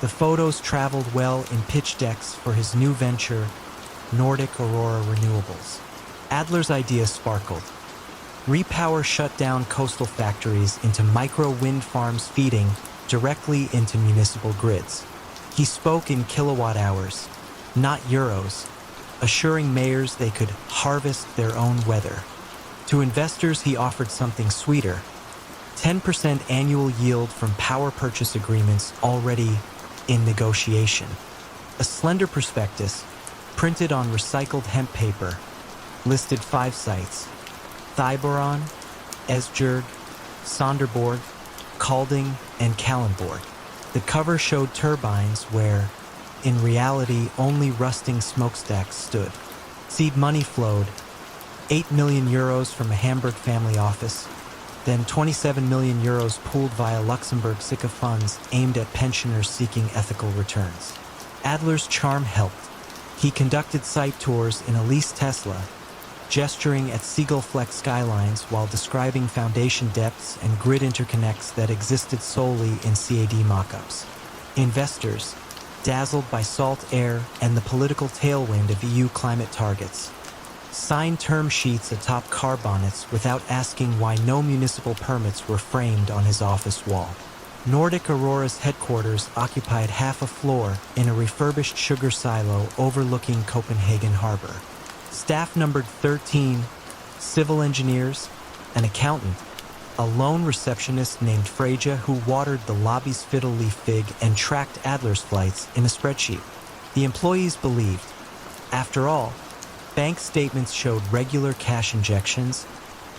The photos traveled well in pitch decks for his new venture, Nordic Aurora Renewables. Adler's idea sparkled. Repower shut down coastal factories into micro wind farms feeding directly into municipal grids. He spoke in kilowatt hours, not euros, assuring mayors they could harvest their own weather. To investors, he offered something sweeter, 10% annual yield from power purchase agreements already in negotiation. A slender prospectus, printed on recycled hemp paper, listed 5 sites: Thyboron, Esbjerg, Sonderborg, Kolding, and Kalundborg. The cover showed turbines where, in reality, only rusting smokestacks stood. Seed money flowed, 8 million euros from a Hamburg family office, then 27 million euros pooled via Luxembourg SICA funds aimed at pensioners seeking ethical returns. Adler's charm helped. He conducted site tours in a leased Tesla, gesturing at Seagull-flecked skylines while describing foundation depths and grid interconnects that existed solely in CAD mockups. Investors, dazzled by salt air and the political tailwind of EU climate targets, signed term sheets atop car bonnets without asking why no municipal permits were framed on his office wall. Nordic Aurora's headquarters occupied half a floor in a refurbished sugar silo overlooking Copenhagen Harbor. Staff numbered 13, civil engineers, an accountant, a lone receptionist named Freja who watered the lobby's fiddle leaf fig and tracked Adler's flights in a spreadsheet. The employees believed. After all, bank statements showed regular cash injections,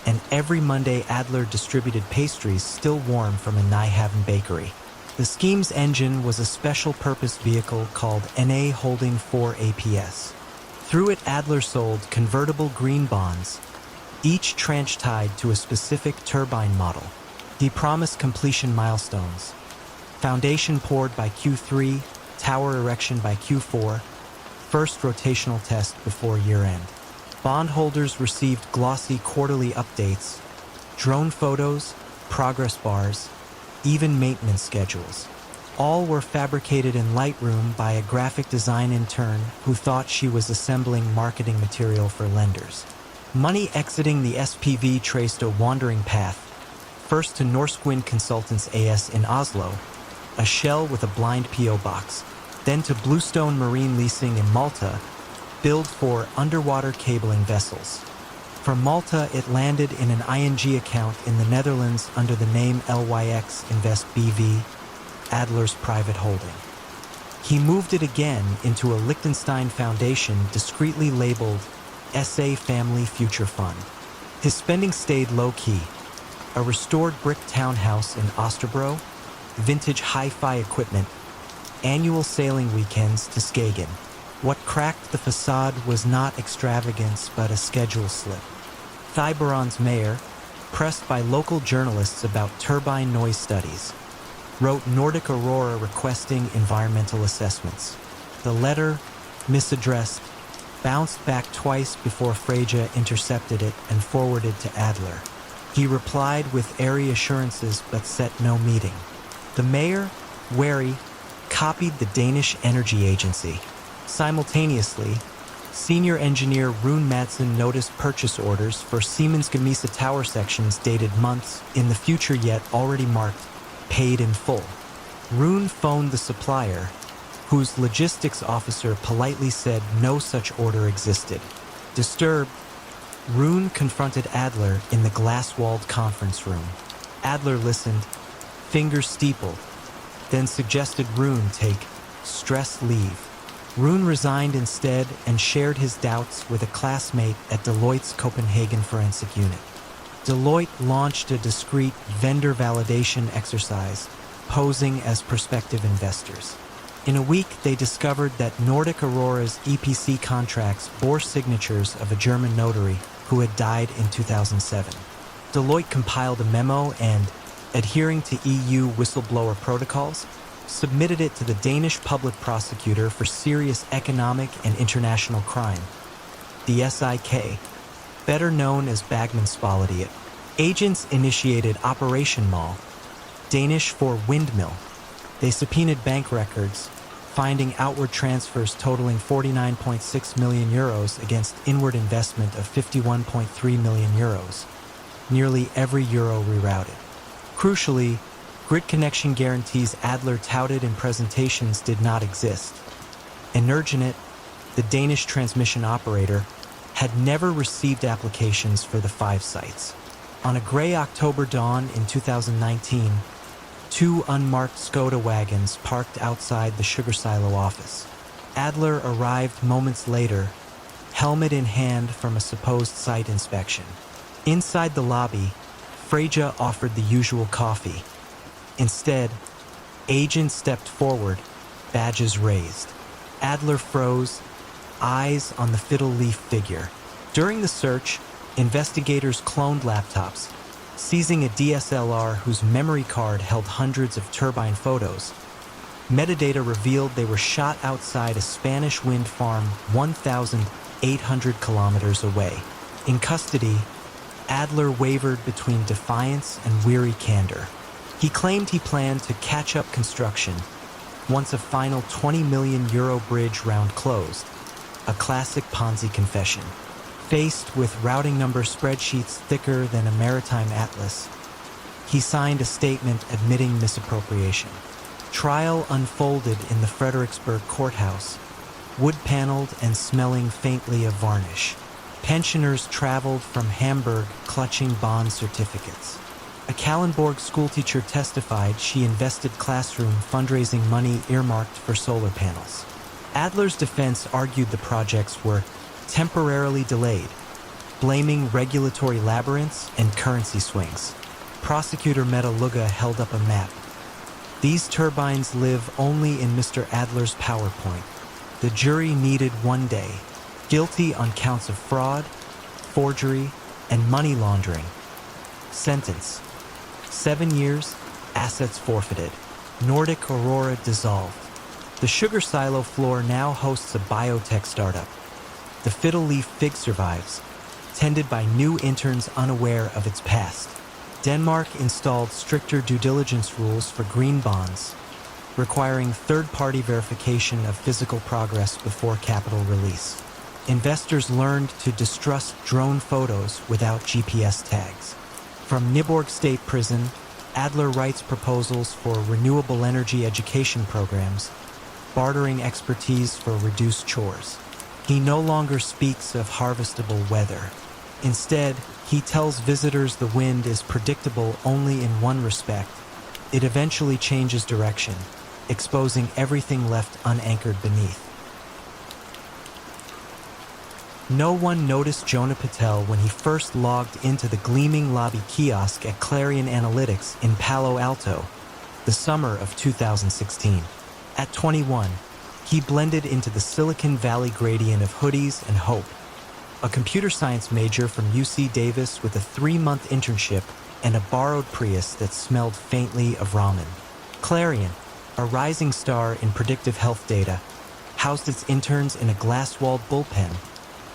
and every Monday Adler distributed pastries still warm from a Nyhaven bakery. The scheme's engine was a special-purpose vehicle called NA Holding 4 APS. Through it, Adler sold convertible green bonds, each tranche tied to a specific turbine model. He promised completion milestones: foundation poured by Q3, tower erection by Q4, first rotational test before year-end. Bondholders received glossy quarterly updates, drone photos, progress bars, even maintenance schedules. All were fabricated in Lightroom by a graphic design intern who thought she was assembling marketing material for lenders. Money exiting the SPV traced a wandering path, first to Norskwind Consultants AS in Oslo, a shell with a blind P.O. box, then to Bluestone Marine Leasing in Malta, billed for underwater cabling vessels. From Malta, it landed in an ING account in the Netherlands under the name LYX Invest BV, Adler's private holding. He moved it again into a Liechtenstein foundation discreetly labeled SA Family Future Fund. His spending stayed low-key. A restored brick townhouse in Osterbro, vintage hi-fi equipment, annual sailing weekends to Skagen. What cracked the facade was not extravagance, but a schedule slip. Thyboron's mayor, pressed by local journalists about turbine noise studies, wrote Nordic Aurora requesting environmental assessments. The letter, misaddressed, bounced back twice before Freja intercepted it and forwarded to Adler. He replied with airy assurances but set no meeting. The mayor, wary, copied the Danish Energy Agency. Simultaneously, senior engineer Rune Madsen noticed purchase orders for Siemens Gamesa tower sections dated months in the future yet already marked paid in full. Rune phoned the supplier, whose logistics officer politely said no such order existed. Disturbed, Rune confronted Adler in the glass-walled conference room. Adler listened, fingers steepled, then suggested Rune take stress leave. Rune resigned instead and shared his doubts with a classmate at Deloitte's Copenhagen forensic unit. Deloitte launched a discreet vendor validation exercise, posing as prospective investors. In a week, they discovered that Nordic Aurora's EPC contracts bore signatures of a German notary who had died in 2007. Deloitte compiled a memo and, adhering to EU whistleblower protocols, submitted it to the Danish public prosecutor for serious economic and international crime, the SIK, better known as Bagmanspoletiet. Agents initiated Operation Mall, Danish for windmill. They subpoenaed bank records, finding outward transfers totaling 49.6 million euros against inward investment of 51.3 million euros, nearly every euro rerouted. Crucially, grid connection guarantees Adler touted in presentations did not exist. Energinet, the Danish transmission operator, had never received applications for the 5 sites. On a gray October dawn in 2019, 2 unmarked Skoda wagons parked outside the sugar silo office. Adler arrived moments later, helmet in hand from a supposed site inspection. Inside the lobby, Freja offered the usual coffee. Instead, agents stepped forward, badges raised. Adler froze, eyes on the fiddle leaf figure. During the search, investigators cloned laptops, seizing a DSLR whose memory card held hundreds of turbine photos. Metadata revealed they were shot outside a Spanish wind farm 1,800 kilometers away. In custody, Adler wavered between defiance and weary candor. He claimed he planned to catch up construction once a final 20 million euro bridge round closed, a classic Ponzi confession. Faced with routing number spreadsheets thicker than a maritime atlas, he signed a statement admitting misappropriation. Trial unfolded in the Frederiksberg courthouse, wood-paneled and smelling faintly of varnish. Pensioners traveled from Hamburg clutching bond certificates. A Kallenborg schoolteacher testified she invested classroom fundraising money earmarked for solar panels. Adler's defense argued the projects were temporarily delayed, blaming regulatory labyrinths and currency swings. Prosecutor Mette Lugge held up a map. These turbines live only in Mr. Adler's PowerPoint. The jury needed one day, guilty on counts of fraud, forgery, and money laundering. Sentence: 7 years, assets forfeited. Nordic Aurora dissolved. The sugar silo floor now hosts a biotech startup. The fiddle leaf fig survives, tended by new interns unaware of its past. Denmark installed stricter due diligence rules for green bonds, requiring third-party verification of physical progress before capital release. Investors learned to distrust drone photos without GPS tags. From Nyborg State Prison, Adler writes proposals for renewable energy education programs, bartering expertise for reduced chores. He no longer speaks of harvestable weather. Instead, he tells visitors the wind is predictable only in one respect. It eventually changes direction, exposing everything left unanchored beneath. No one noticed Jonah Patel when he first logged into the gleaming lobby kiosk at Clarion Analytics in Palo Alto, the summer of 2016. At 21, he blended into the Silicon Valley gradient of hoodies and hope. A computer science major from UC Davis with a 3-month internship and a borrowed Prius that smelled faintly of ramen. Clarion, a rising star in predictive health data, housed its interns in a glass-walled bullpen,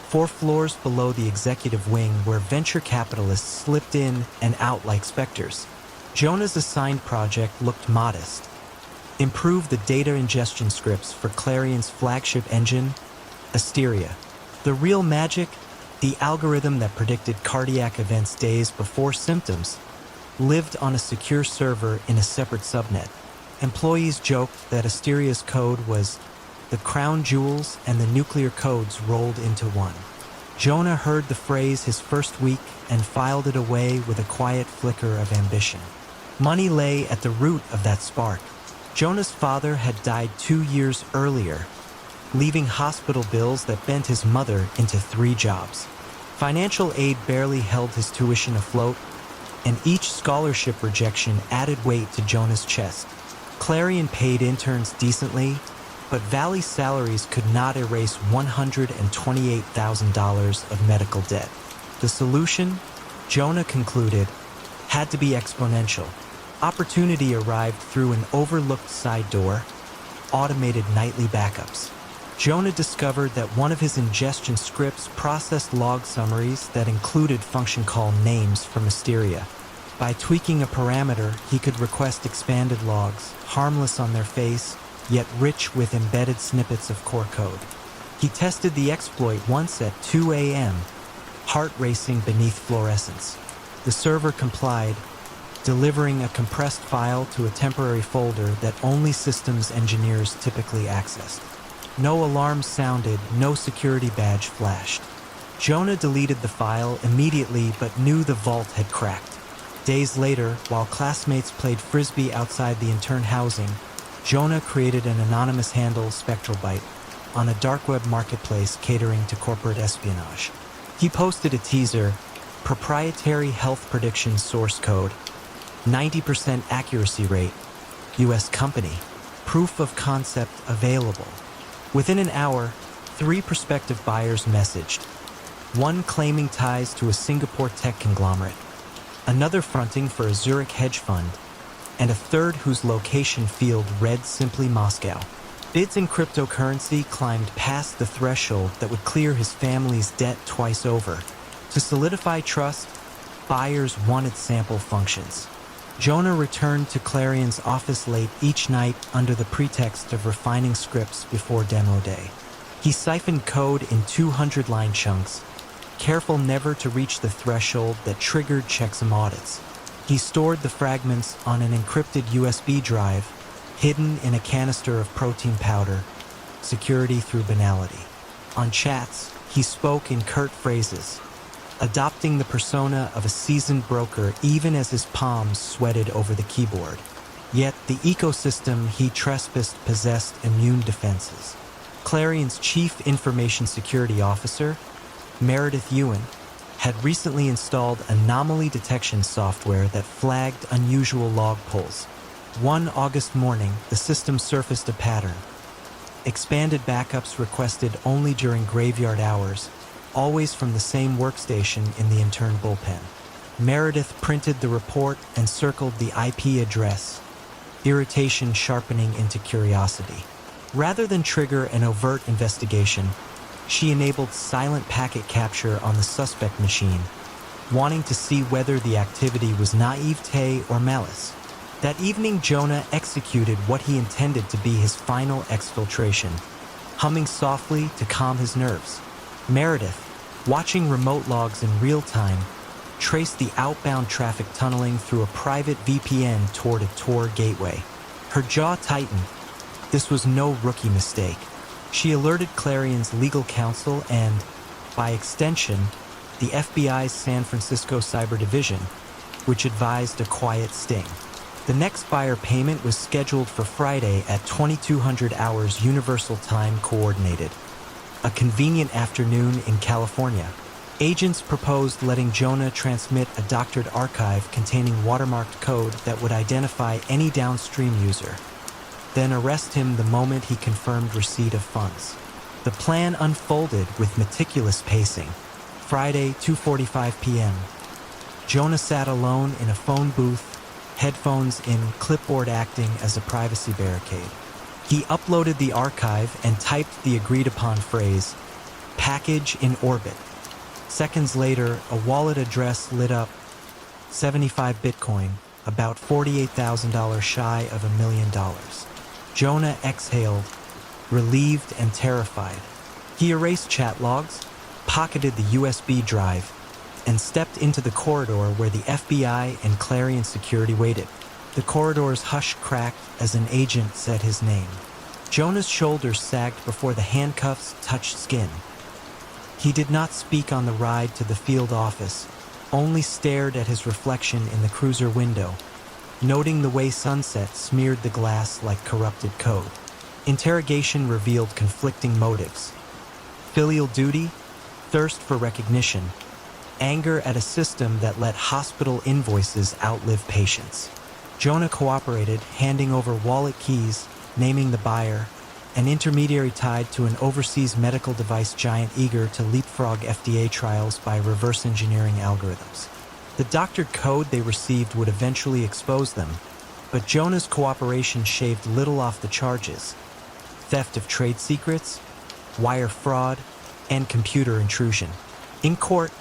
4 floors below the executive wing where venture capitalists slipped in and out like specters. Jonah's assigned project looked modest. Improve the data ingestion scripts for Clarion's flagship engine, Asteria. The real magic, the algorithm that predicted cardiac events days before symptoms, lived on a secure server in a separate subnet. Employees joked that Asteria's code was the crown jewels and the nuclear codes rolled into one. Jonah heard the phrase his first week and filed it away with a quiet flicker of ambition. Money lay at the root of that spark. Jonah's father had died 2 years earlier, leaving hospital bills that bent his mother into 3 jobs. Financial aid barely held his tuition afloat, and each scholarship rejection added weight to Jonah's chest. Clarion paid interns decently, but Valley salaries could not erase $128,000 of medical debt. The solution, Jonah concluded, had to be exponential. Opportunity arrived through an overlooked side door, automated nightly backups. Jonah discovered that one of his ingestion scripts processed log summaries that included function call names from Asteria. By tweaking a parameter, he could request expanded logs, harmless on their face, yet rich with embedded snippets of core code. He tested the exploit once at 2 a.m., heart racing beneath fluorescence. The server complied, delivering a compressed file to a temporary folder that only systems engineers typically accessed. No alarms sounded, no security badge flashed. Jonah deleted the file immediately but knew the vault had cracked. Days later, while classmates played frisbee outside the intern housing, Jonah created an anonymous handle, SpectralByte, on a dark web marketplace catering to corporate espionage. He posted a teaser, proprietary health prediction source code, 90% accuracy rate, US company, proof of concept available. Within an hour, 3 prospective buyers messaged, one claiming ties to a Singapore tech conglomerate, another fronting for a Zurich hedge fund, and a third whose location field read simply Moscow. Bids in cryptocurrency climbed past the threshold that would clear his family's debt twice over. To solidify trust, buyers wanted sample functions. Jonah returned to Clarion's office late each night under the pretext of refining scripts before demo day. He siphoned code in 200-line chunks, careful never to reach the threshold that triggered checksum audits. He stored the fragments on an encrypted USB drive, hidden in a canister of protein powder, security through banality. On chats, he spoke in curt phrases, adopting the persona of a seasoned broker even as his palms sweated over the keyboard. Yet the ecosystem he trespassed possessed immune defenses. Clarion's chief information security officer, Meredith Ewan, had recently installed anomaly detection software that flagged unusual log pulls. One August morning, the system surfaced a pattern. Expanded backups requested only during graveyard hours, always from the same workstation in the intern bullpen. Meredith printed the report and circled the IP address, irritation sharpening into curiosity. Rather than trigger an overt investigation, she enabled silent packet capture on the suspect machine, wanting to see whether the activity was naivete or malice. That evening, Jonah executed what he intended to be his final exfiltration, humming softly to calm his nerves. Meredith, watching remote logs in real time, traced the outbound traffic tunneling through a private VPN toward a Tor gateway. Her jaw tightened. This was no rookie mistake. She alerted Clarion's legal counsel and, by extension, the FBI's San Francisco Cyber Division, which advised a quiet sting. The next buyer payment was scheduled for Friday at 2200 hours Universal Time Coordinated, a convenient afternoon in California. Agents proposed letting Jonah transmit a doctored archive containing watermarked code that would identify any downstream user, then arrest him the moment he confirmed receipt of funds. The plan unfolded with meticulous pacing. Friday, 2:45 p.m. Jonah sat alone in a phone booth, headphones in, clipboard acting as a privacy barricade. He uploaded the archive and typed the agreed-upon phrase, "Package in orbit." Seconds later, a wallet address lit up, 75 Bitcoin, about $48,000 shy of $1 million. Jonah exhaled, relieved and terrified. He erased chat logs, pocketed the USB drive, and stepped into the corridor where the FBI and Clarion security waited. The corridor's hush cracked as an agent said his name. Jonah's shoulders sagged before the handcuffs touched skin. He did not speak on the ride to the field office, only stared at his reflection in the cruiser window, noting the way sunset smeared the glass like corrupted code. Interrogation revealed conflicting motives. Filial duty, thirst for recognition, anger at a system that let hospital invoices outlive patients. Jonah cooperated, handing over wallet keys, naming the buyer, an intermediary tied to an overseas medical device giant eager to leapfrog FDA trials by reverse engineering algorithms. The doctored code they received would eventually expose them, but Jonah's cooperation shaved little off the charges: theft of trade secrets, wire fraud, and computer intrusion. In court,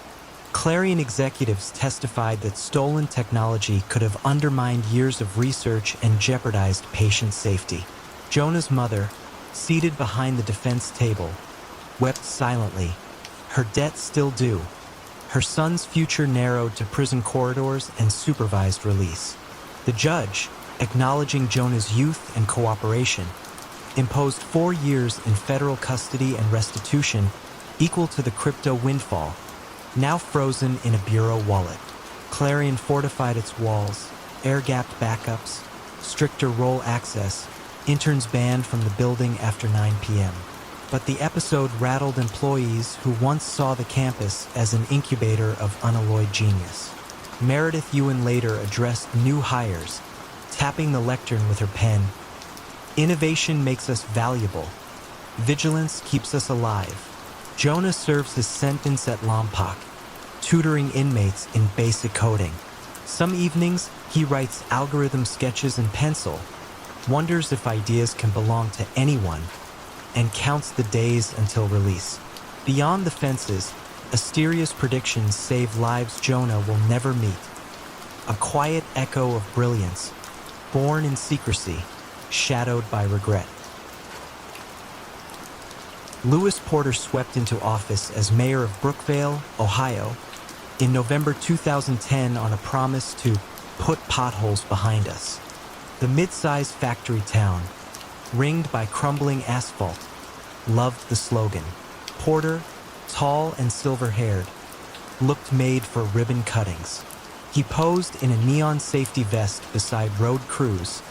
Clarion executives testified that stolen technology could have undermined years of research and jeopardized patient safety. Jonah's mother, seated behind the defense table, wept silently, her debt still due, her son's future narrowed to prison corridors and supervised release. The judge, acknowledging Jonah's youth and cooperation, imposed 4 years in federal custody and restitution equal to the crypto windfall, now frozen in a bureau wallet. Clarion fortified its walls, air-gapped backups, stricter role access, interns banned from the building after 9 p.m. But the episode rattled employees who once saw the campus as an incubator of unalloyed genius. Meredith Ewan later addressed new hires, tapping the lectern with her pen. "Innovation makes us valuable. Vigilance keeps us alive." Jonah serves his sentence at Lompoc, tutoring inmates in basic coding. Some evenings, he writes algorithm sketches in pencil, wonders if ideas can belong to anyone, and counts the days until release. Beyond the fences, Asteria's predictions save lives Jonah will never meet. A quiet echo of brilliance, born in secrecy, shadowed by regret. Lewis Porter swept into office as mayor of Brookvale, Ohio, in November 2010 on a promise to put potholes behind us. The mid-sized factory town, ringed by crumbling asphalt, loved the slogan. Porter, tall and silver-haired, looked made for ribbon cuttings. He posed in a neon safety vest beside road crews,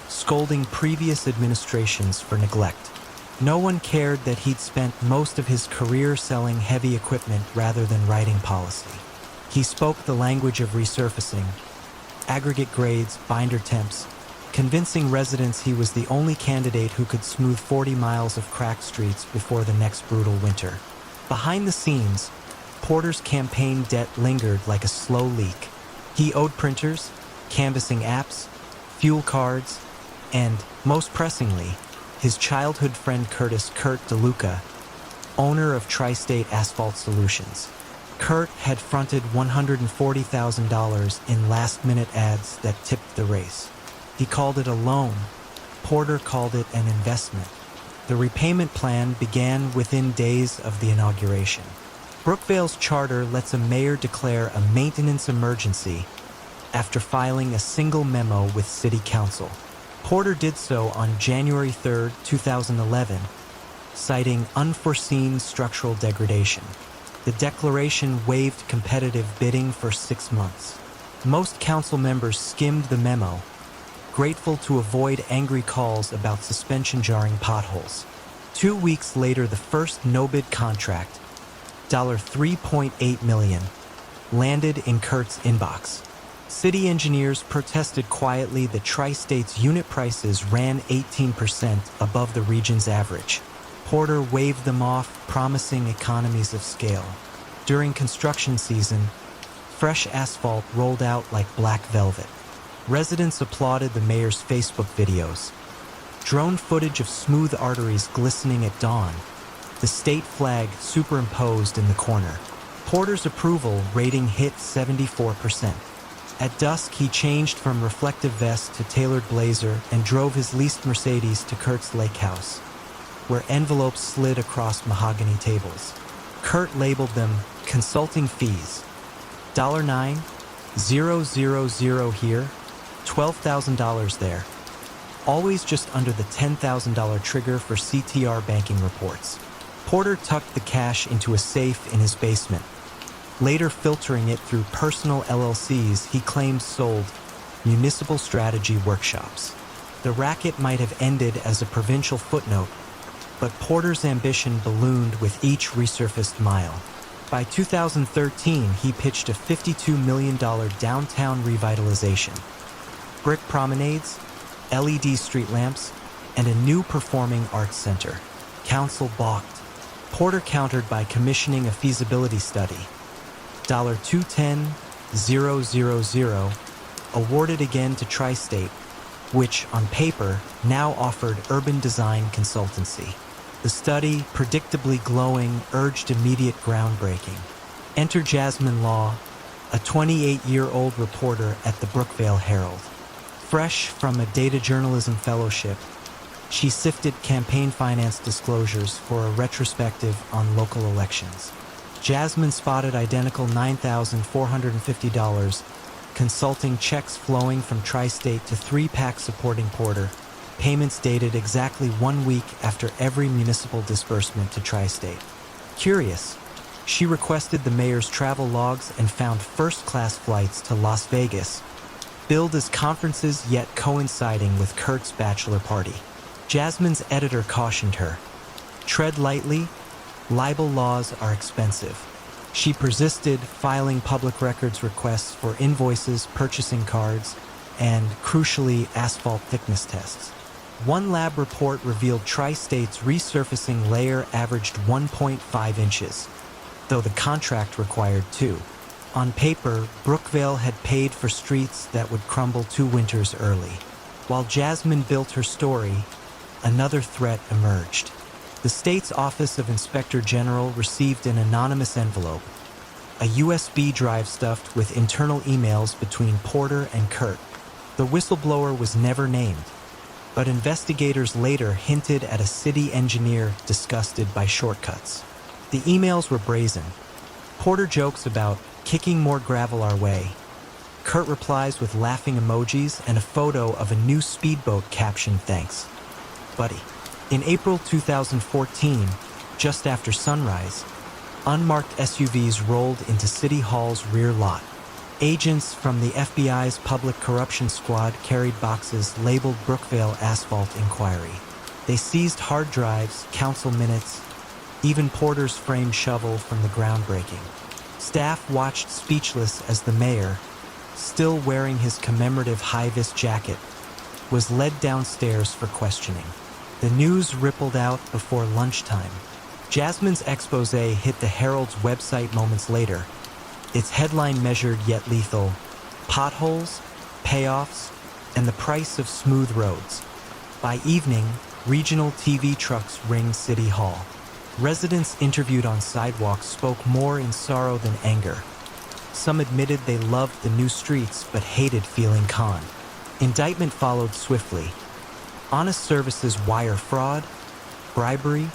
scolding previous administrations for neglect. No one cared that he'd spent most of his career selling heavy equipment rather than writing policy. He spoke the language of resurfacing, aggregate grades, binder temps, convincing residents he was the only candidate who could smooth 40 miles of cracked streets before the next brutal winter. Behind the scenes, Porter's campaign debt lingered like a slow leak. He owed printers, canvassing apps, fuel cards, and, most pressingly, his childhood friend Kurt DeLuca, owner of Tri-State Asphalt Solutions. Kurt had fronted $140,000 in last-minute ads that tipped the race. He called it a loan. Porter called it an investment. The repayment plan began within days of the inauguration. Brookvale's charter lets a mayor declare a maintenance emergency after filing a single memo with City Council. Porter did so on January 3, 2011, citing unforeseen structural degradation. The declaration waived competitive bidding for 6 months. Most council members skimmed the memo, grateful to avoid angry calls about suspension jarring potholes. 2 weeks later, the first no-bid contract, $3.8 million, landed in Kurt's inbox. City engineers protested quietly that Tri-State's unit prices ran 18% above the region's average. Porter waved them off, promising economies of scale. During construction season, fresh asphalt rolled out like black velvet. Residents applauded the mayor's Facebook videos, Drone footage of smooth arteries glistening at dawn, the state flag superimposed in the corner. Porter's approval rating hit 74%. At dusk, he changed from reflective vest to tailored blazer and drove his leased Mercedes to Kurt's lake house, where envelopes slid across mahogany tables. Kurt labeled them consulting fees. $9,000 here, $12,000 there. Always just under the $10,000 trigger for CTR banking reports. Porter tucked the cash into a safe in his basement, later filtering it through personal LLCs he claimed sold municipal strategy workshops. The racket might have ended as a provincial footnote, but Porter's ambition ballooned with each resurfaced mile. By 2013, he pitched a $52 million downtown revitalization. Brick promenades, LED street lamps, and a new performing arts center. Council balked. Porter countered by commissioning a feasibility study. $210,000, awarded again to Tri-State, which, on paper, now offered urban design consultancy. The study, predictably glowing, urged immediate groundbreaking. Enter Jasmine Law, a 28-year-old reporter at the Brookvale Herald. Fresh from a data journalism fellowship, she sifted campaign finance disclosures for a retrospective on local elections. Jasmine spotted identical $9,450 consulting checks flowing from Tri-State to 3-pack supporting Porter, payments dated exactly 1 week after every municipal disbursement to Tri-State. Curious, she requested the mayor's travel logs and found first-class flights to Las Vegas, billed as conferences yet coinciding with Kurt's bachelor party. Jasmine's editor cautioned her, "Tread lightly, libel laws are expensive." She persisted, filing public records requests for invoices, purchasing cards, and, crucially, asphalt thickness tests. One lab report revealed Tri-State's resurfacing layer averaged 1.5 inches, though the contract required 2. On paper, Brookvale had paid for streets that would crumble 2 winters early. While Jasmine built her story, another threat emerged. The state's Office of Inspector General received an anonymous envelope, a USB drive stuffed with internal emails between Porter and Kurt. The whistleblower was never named, but investigators later hinted at a city engineer disgusted by shortcuts. The emails were brazen. Porter jokes about kicking more gravel our way. Kurt replies with laughing emojis and a photo of a new speedboat captioned "Thanks, buddy." In April 2014, just after sunrise, unmarked SUVs rolled into City Hall's rear lot. Agents from the FBI's Public Corruption Squad carried boxes labeled Brookvale Asphalt Inquiry. They seized hard drives, council minutes, even Porter's framed shovel from the groundbreaking. Staff watched speechless as the mayor, still wearing his commemorative high-vis jacket, was led downstairs for questioning. The news rippled out before lunchtime. Jasmine's expose hit the Herald's website moments later. Its headline measured yet lethal: potholes, payoffs, and the price of smooth roads. By evening, regional TV trucks ringed City Hall. Residents interviewed on sidewalks spoke more in sorrow than anger. Some admitted they loved the new streets but hated feeling conned. Indictment followed swiftly. Honest Services wire fraud, bribery,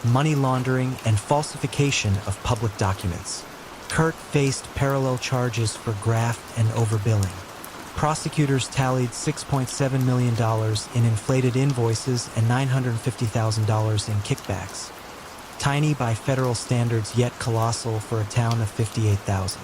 money laundering, and falsification of public documents. Kurt faced parallel charges for graft and overbilling. Prosecutors tallied $6.7 million in inflated invoices and $950,000 in kickbacks. Tiny by federal standards, yet colossal for a town of 58,000.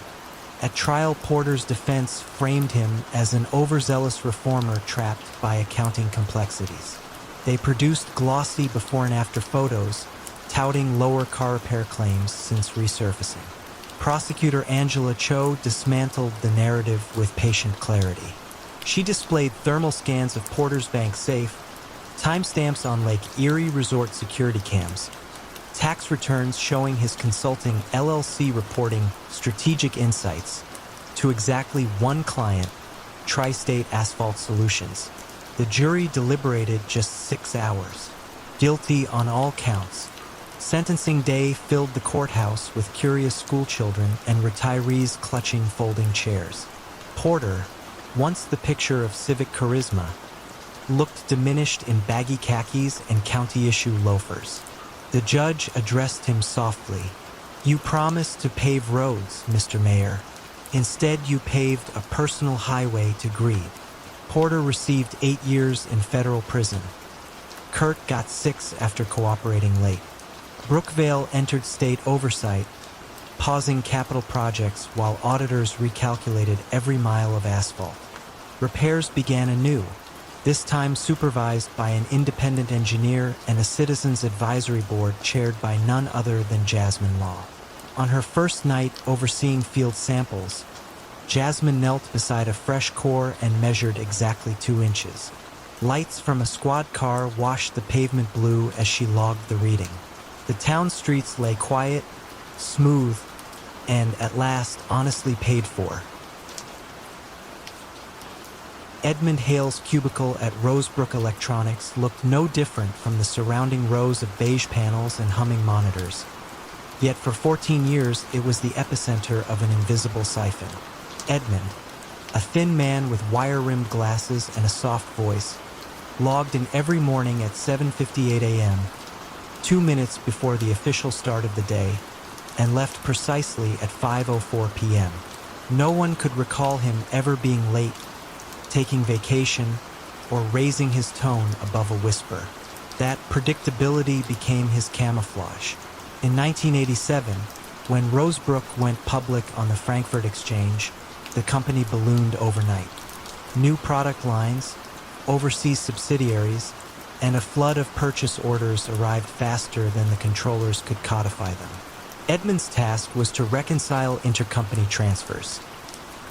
At trial, Porter's defense framed him as an overzealous reformer trapped by accounting complexities. They produced glossy before and after photos, touting lower car repair claims since resurfacing. Prosecutor Angela Cho dismantled the narrative with patient clarity. She displayed thermal scans of Porter's bank safe, timestamps on Lake Eerie resort security cams, tax returns showing his consulting LLC reporting strategic insights to exactly one client, Tri-State Asphalt Solutions. The jury deliberated just 6 hours. Guilty on all counts. Sentencing day filled the courthouse with curious schoolchildren and retirees clutching folding chairs. Porter, once the picture of civic charisma, looked diminished in baggy khakis and county-issue loafers. The judge addressed him softly. "You promised to pave roads, Mr. Mayor. Instead, you paved a personal highway to greed." Porter received 8 years in federal prison. Kurt got 6 after cooperating late. Brookvale entered state oversight, pausing capital projects while auditors recalculated every mile of asphalt. Repairs began anew, this time supervised by an independent engineer and a citizens advisory board chaired by none other than Jasmine Law. On her first night overseeing field samples, Jasmine knelt beside a fresh core and measured exactly 2 inches. Lights from a squad car washed the pavement blue as she logged the reading. The town streets lay quiet, smooth, and at last honestly paid for. Edmund Hale's cubicle at Rosebrook Electronics looked no different from the surrounding rows of beige panels and humming monitors. Yet for 14 years, it was the epicenter of an invisible siphon. Edmund, a thin man with wire-rimmed glasses and a soft voice, logged in every morning at 7:58 a.m., 2 minutes before the official start of the day, and left precisely at 5:04 p.m. No one could recall him ever being late, taking vacation, or raising his tone above a whisper. That predictability became his camouflage. In 1987, when Rosebrook went public on the Frankfurt Exchange, the company ballooned overnight. New product lines, overseas subsidiaries, and a flood of purchase orders arrived faster than the controllers could codify them. Edmund's task was to reconcile intercompany transfers,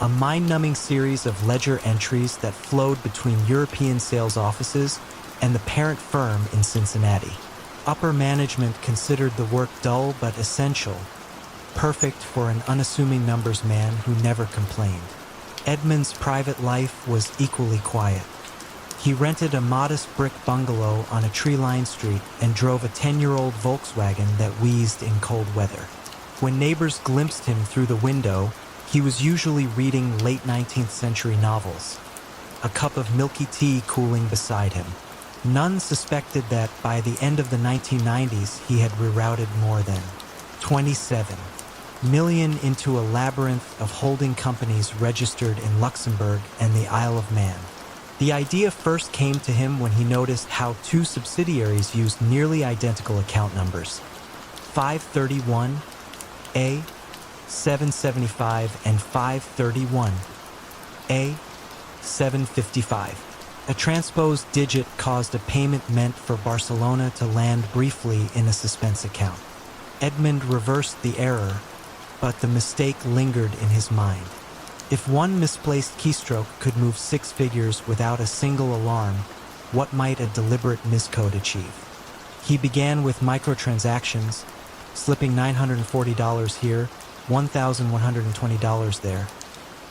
a mind-numbing series of ledger entries that flowed between European sales offices and the parent firm in Cincinnati. Upper management considered the work dull but essential, perfect for an unassuming numbers man who never complained. Edmund's private life was equally quiet. He rented a modest brick bungalow on a tree-lined street and drove a 10-year-old Volkswagen that wheezed in cold weather. When neighbors glimpsed him through the window, he was usually reading late 19th century novels, a cup of milky tea cooling beside him. None suspected that by the end of the 1990s he had rerouted more than 27 million into a labyrinth of holding companies registered in Luxembourg and the Isle of Man. The idea first came to him when he noticed how 2 subsidiaries used nearly identical account numbers, 531A, 775, and 531A, 755. A transposed digit caused a payment meant for Barcelona to land briefly in a suspense account. Edmund reversed the error, but the mistake lingered in his mind. If one misplaced keystroke could move 6 figures without a single alarm, what might a deliberate miscode achieve? He began with microtransactions, slipping $940 here, $1,120 there.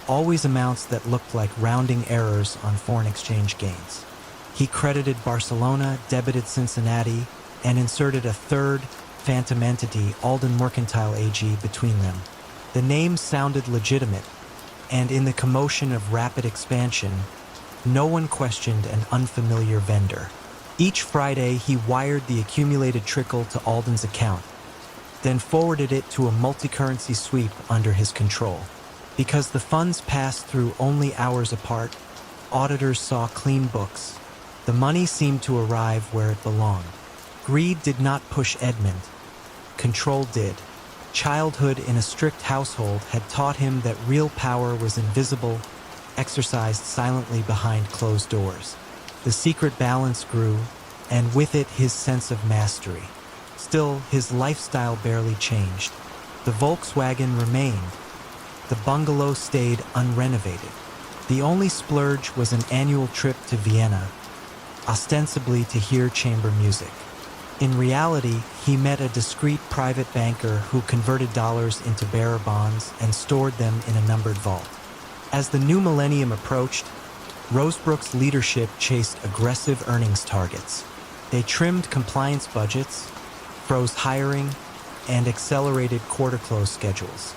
Always amounts that looked like rounding errors on foreign exchange gains. He credited Barcelona, debited Cincinnati, and inserted a third, phantom entity, Alden Mercantile AG, between them. The name sounded legitimate, and in the commotion of rapid expansion, no one questioned an unfamiliar vendor. Each Friday, he wired the accumulated trickle to Alden's account, then forwarded it to a multi-currency sweep under his control. Because the funds passed through only hours apart, auditors saw clean books. The money seemed to arrive where it belonged. Greed did not push Edmund. Control did. Childhood in a strict household had taught him that real power was invisible, exercised silently behind closed doors. The secret balance grew, and with it his sense of mastery. Still, his lifestyle barely changed. The Volkswagen remained. The bungalow stayed unrenovated. The only splurge was an annual trip to Vienna, ostensibly to hear chamber music. In reality, he met a discreet private banker who converted dollars into bearer bonds and stored them in a numbered vault. As the new millennium approached, Rosebrook's leadership chased aggressive earnings targets. They trimmed compliance budgets, froze hiring, and accelerated quarter-close schedules.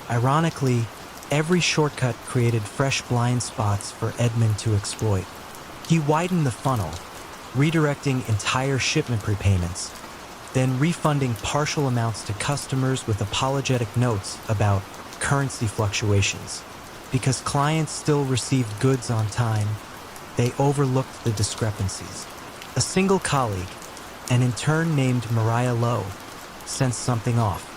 Ironically, every shortcut created fresh blind spots for Edmund to exploit. He widened the funnel, redirecting entire shipment prepayments, then refunding partial amounts to customers with apologetic notes about currency fluctuations. Because clients still received goods on time, they overlooked the discrepancies. A single colleague, an intern named Mariah Lowe, sensed something off.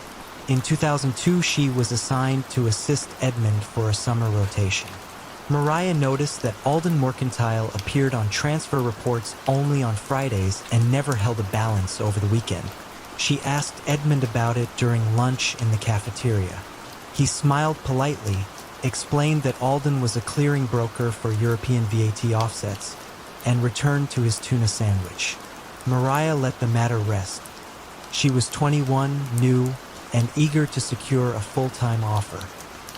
In 2002, she was assigned to assist Edmund for a summer rotation. Mariah noticed that Alden Mercantile appeared on transfer reports only on Fridays and never held a balance over the weekend. She asked Edmund about it during lunch in the cafeteria. He smiled politely, explained that Alden was a clearing broker for European VAT offsets, and returned to his tuna sandwich. Mariah let the matter rest. She was 21, new, and eager to secure a full-time offer.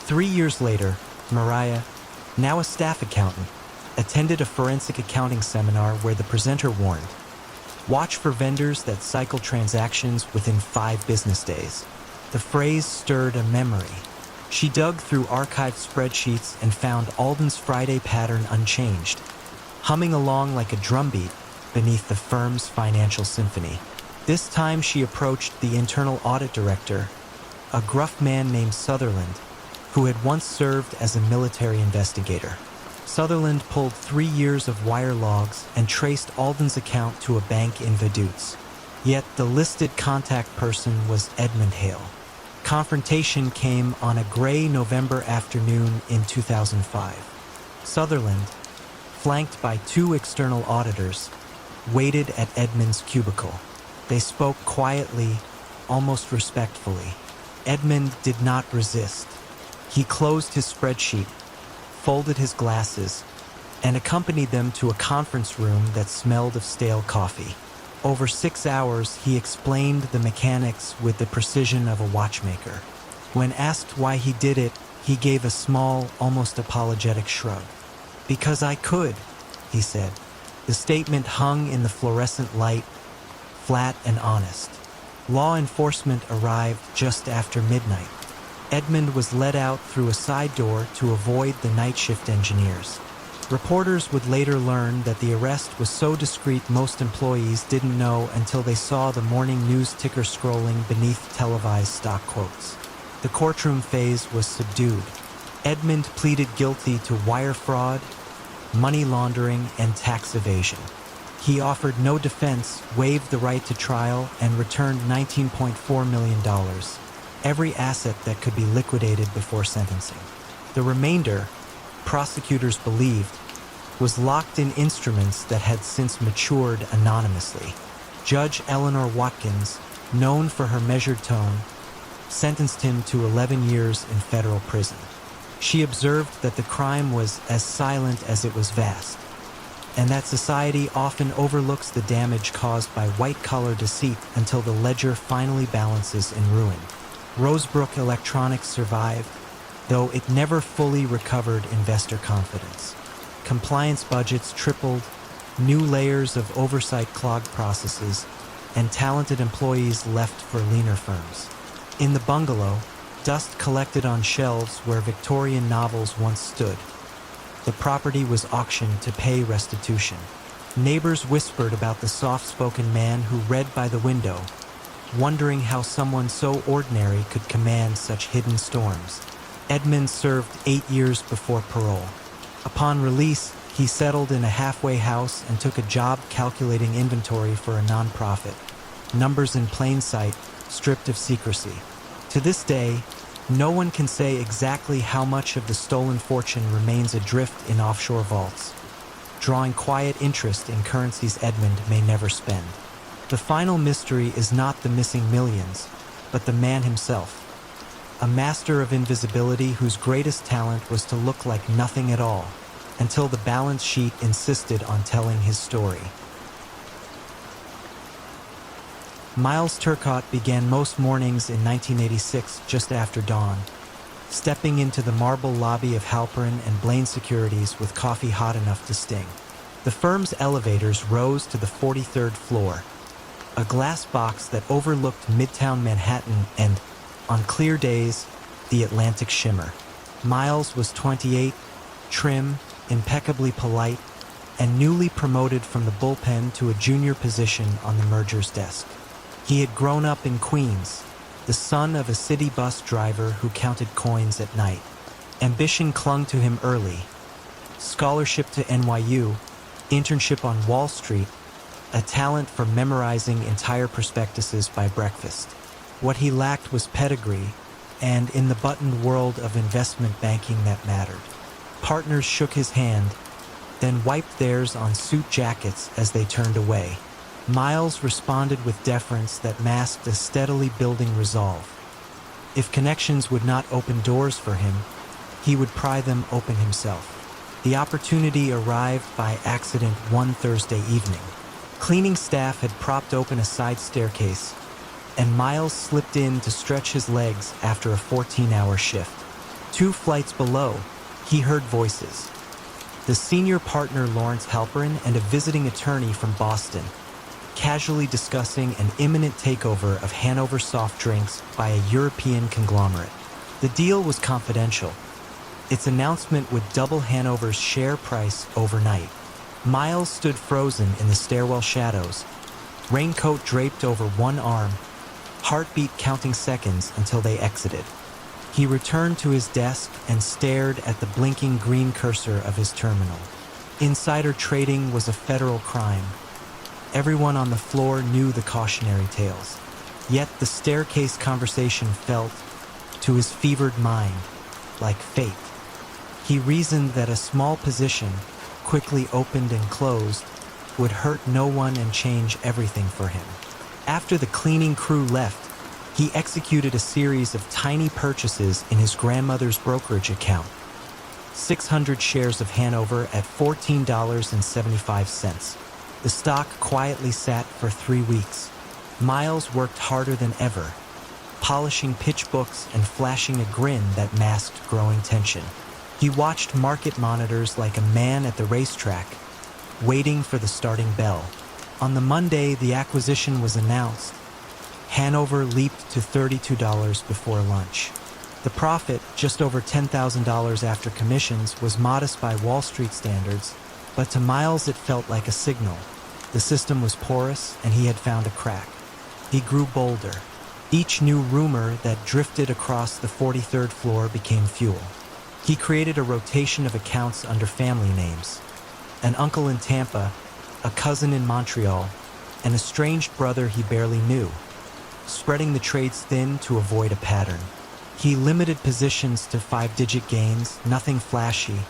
3 years later, Mariah, now a staff accountant, attended a forensic accounting seminar where the presenter warned, "Watch for vendors that cycle transactions within 5 business days." The phrase stirred a memory. She dug through archived spreadsheets and found Alden's Friday pattern unchanged, humming along like a drumbeat beneath the firm's financial symphony. This time she approached the internal audit director, a gruff man named Sutherland, who had once served as a military investigator. Sutherland pulled 3 years of wire logs and traced Alden's account to a bank in Vaduz. Yet the listed contact person was Edmund Hale. Confrontation came on a gray November afternoon in 2005. Sutherland, flanked by 2 external auditors, waited at Edmund's cubicle. They spoke quietly, almost respectfully. Edmund did not resist. He closed his spreadsheet, folded his glasses, and accompanied them to a conference room that smelled of stale coffee. Over 6 hours, he explained the mechanics with the precision of a watchmaker. When asked why he did it, he gave a small, almost apologetic shrug. "Because I could," he said. The statement hung in the fluorescent light, flat and honest. Law enforcement arrived just after midnight. Edmund was led out through a side door to avoid the night shift engineers. Reporters would later learn that the arrest was so discreet most employees didn't know until they saw the morning news ticker scrolling beneath televised stock quotes. The courtroom phase was subdued. Edmund pleaded guilty to wire fraud, money laundering, and tax evasion. He offered no defense, waived the right to trial, and returned $19.4 million, every asset that could be liquidated before sentencing. The remainder, prosecutors believed, was locked in instruments that had since matured anonymously. Judge Eleanor Watkins, known for her measured tone, sentenced him to 11 years in federal prison. She observed that the crime was as silent as it was vast, and that society often overlooks the damage caused by white-collar deceit until the ledger finally balances in ruin. Rosebrook Electronics survived, though it never fully recovered investor confidence. Compliance budgets tripled, new layers of oversight clogged processes, and talented employees left for leaner firms. In the bungalow, dust collected on shelves where Victorian novels once stood. The property was auctioned to pay restitution. Neighbors whispered about the soft-spoken man who read by the window, wondering how someone so ordinary could command such hidden storms. Edmund served 8 years before parole. Upon release, he settled in a halfway house and took a job calculating inventory for a nonprofit. Numbers in plain sight, stripped of secrecy. To this day, no one can say exactly how much of the stolen fortune remains adrift in offshore vaults, drawing quiet interest in currencies Edmund may never spend. The final mystery is not the missing millions, but the man himself. A master of invisibility whose greatest talent was to look like nothing at all, until the balance sheet insisted on telling his story. Miles Turcotte began most mornings in 1986 just after dawn. stepping into the marble lobby of Halperin and Blaine Securities with coffee hot enough to sting. The firm's elevators rose to the 43rd floor, a glass box that overlooked Midtown Manhattan and, on clear days, the Atlantic shimmer. Miles was 28, trim, impeccably polite, and newly promoted from the bullpen to a junior position on the merger's desk. He had grown up in Queens, the son of a city bus driver who counted coins at night. Ambition clung to him early. Scholarship to NYU, internship on Wall Street, a talent for memorizing entire prospectuses by breakfast. What he lacked was pedigree, and in the buttoned world of investment banking that mattered. Partners shook his hand, then wiped theirs on suit jackets as they turned away. Miles responded with deference that masked a steadily building resolve. If connections would not open doors for him, he would pry them open himself. The opportunity arrived by accident one Thursday evening. Cleaning staff had propped open a side staircase, and Miles slipped in to stretch his legs after a 14-hour shift. 2 flights below, he heard voices. The senior partner Lawrence Halperin and a visiting attorney from Boston, casually discussing an imminent takeover of Hanover soft drinks by a European conglomerate. The deal was confidential. Its announcement would double Hanover's share price overnight. Miles stood frozen in the stairwell shadows, raincoat draped over one arm, heartbeat counting seconds until they exited. He returned to his desk and stared at the blinking green cursor of his terminal. Insider trading was a federal crime. Everyone on the floor knew the cautionary tales. Yet the staircase conversation felt, to his fevered mind, like fate. He reasoned that a small position, quickly opened and closed, would hurt no one and change everything for him. After the cleaning crew left, he executed a series of tiny purchases in his grandmother's brokerage account. 600 shares of Hanover at $14.75. The stock quietly sat for 3 weeks. Miles worked harder than ever, polishing pitch books and flashing a grin that masked growing tension. He watched market monitors like a man at the racetrack, waiting for the starting bell. On the Monday the acquisition was announced, Hanover leaped to $32 before lunch. The profit, just over $10,000 after commissions, was modest by Wall Street standards, but to Miles it felt like a signal. The system was porous, and he had found a crack. He grew bolder. Each new rumor that drifted across the 43rd floor became fuel. He created a rotation of accounts under family names. An uncle in Tampa, a cousin in Montreal, an estranged brother he barely knew, spreading the trades thin to avoid a pattern. He limited positions to 5-digit gains, nothing flashy,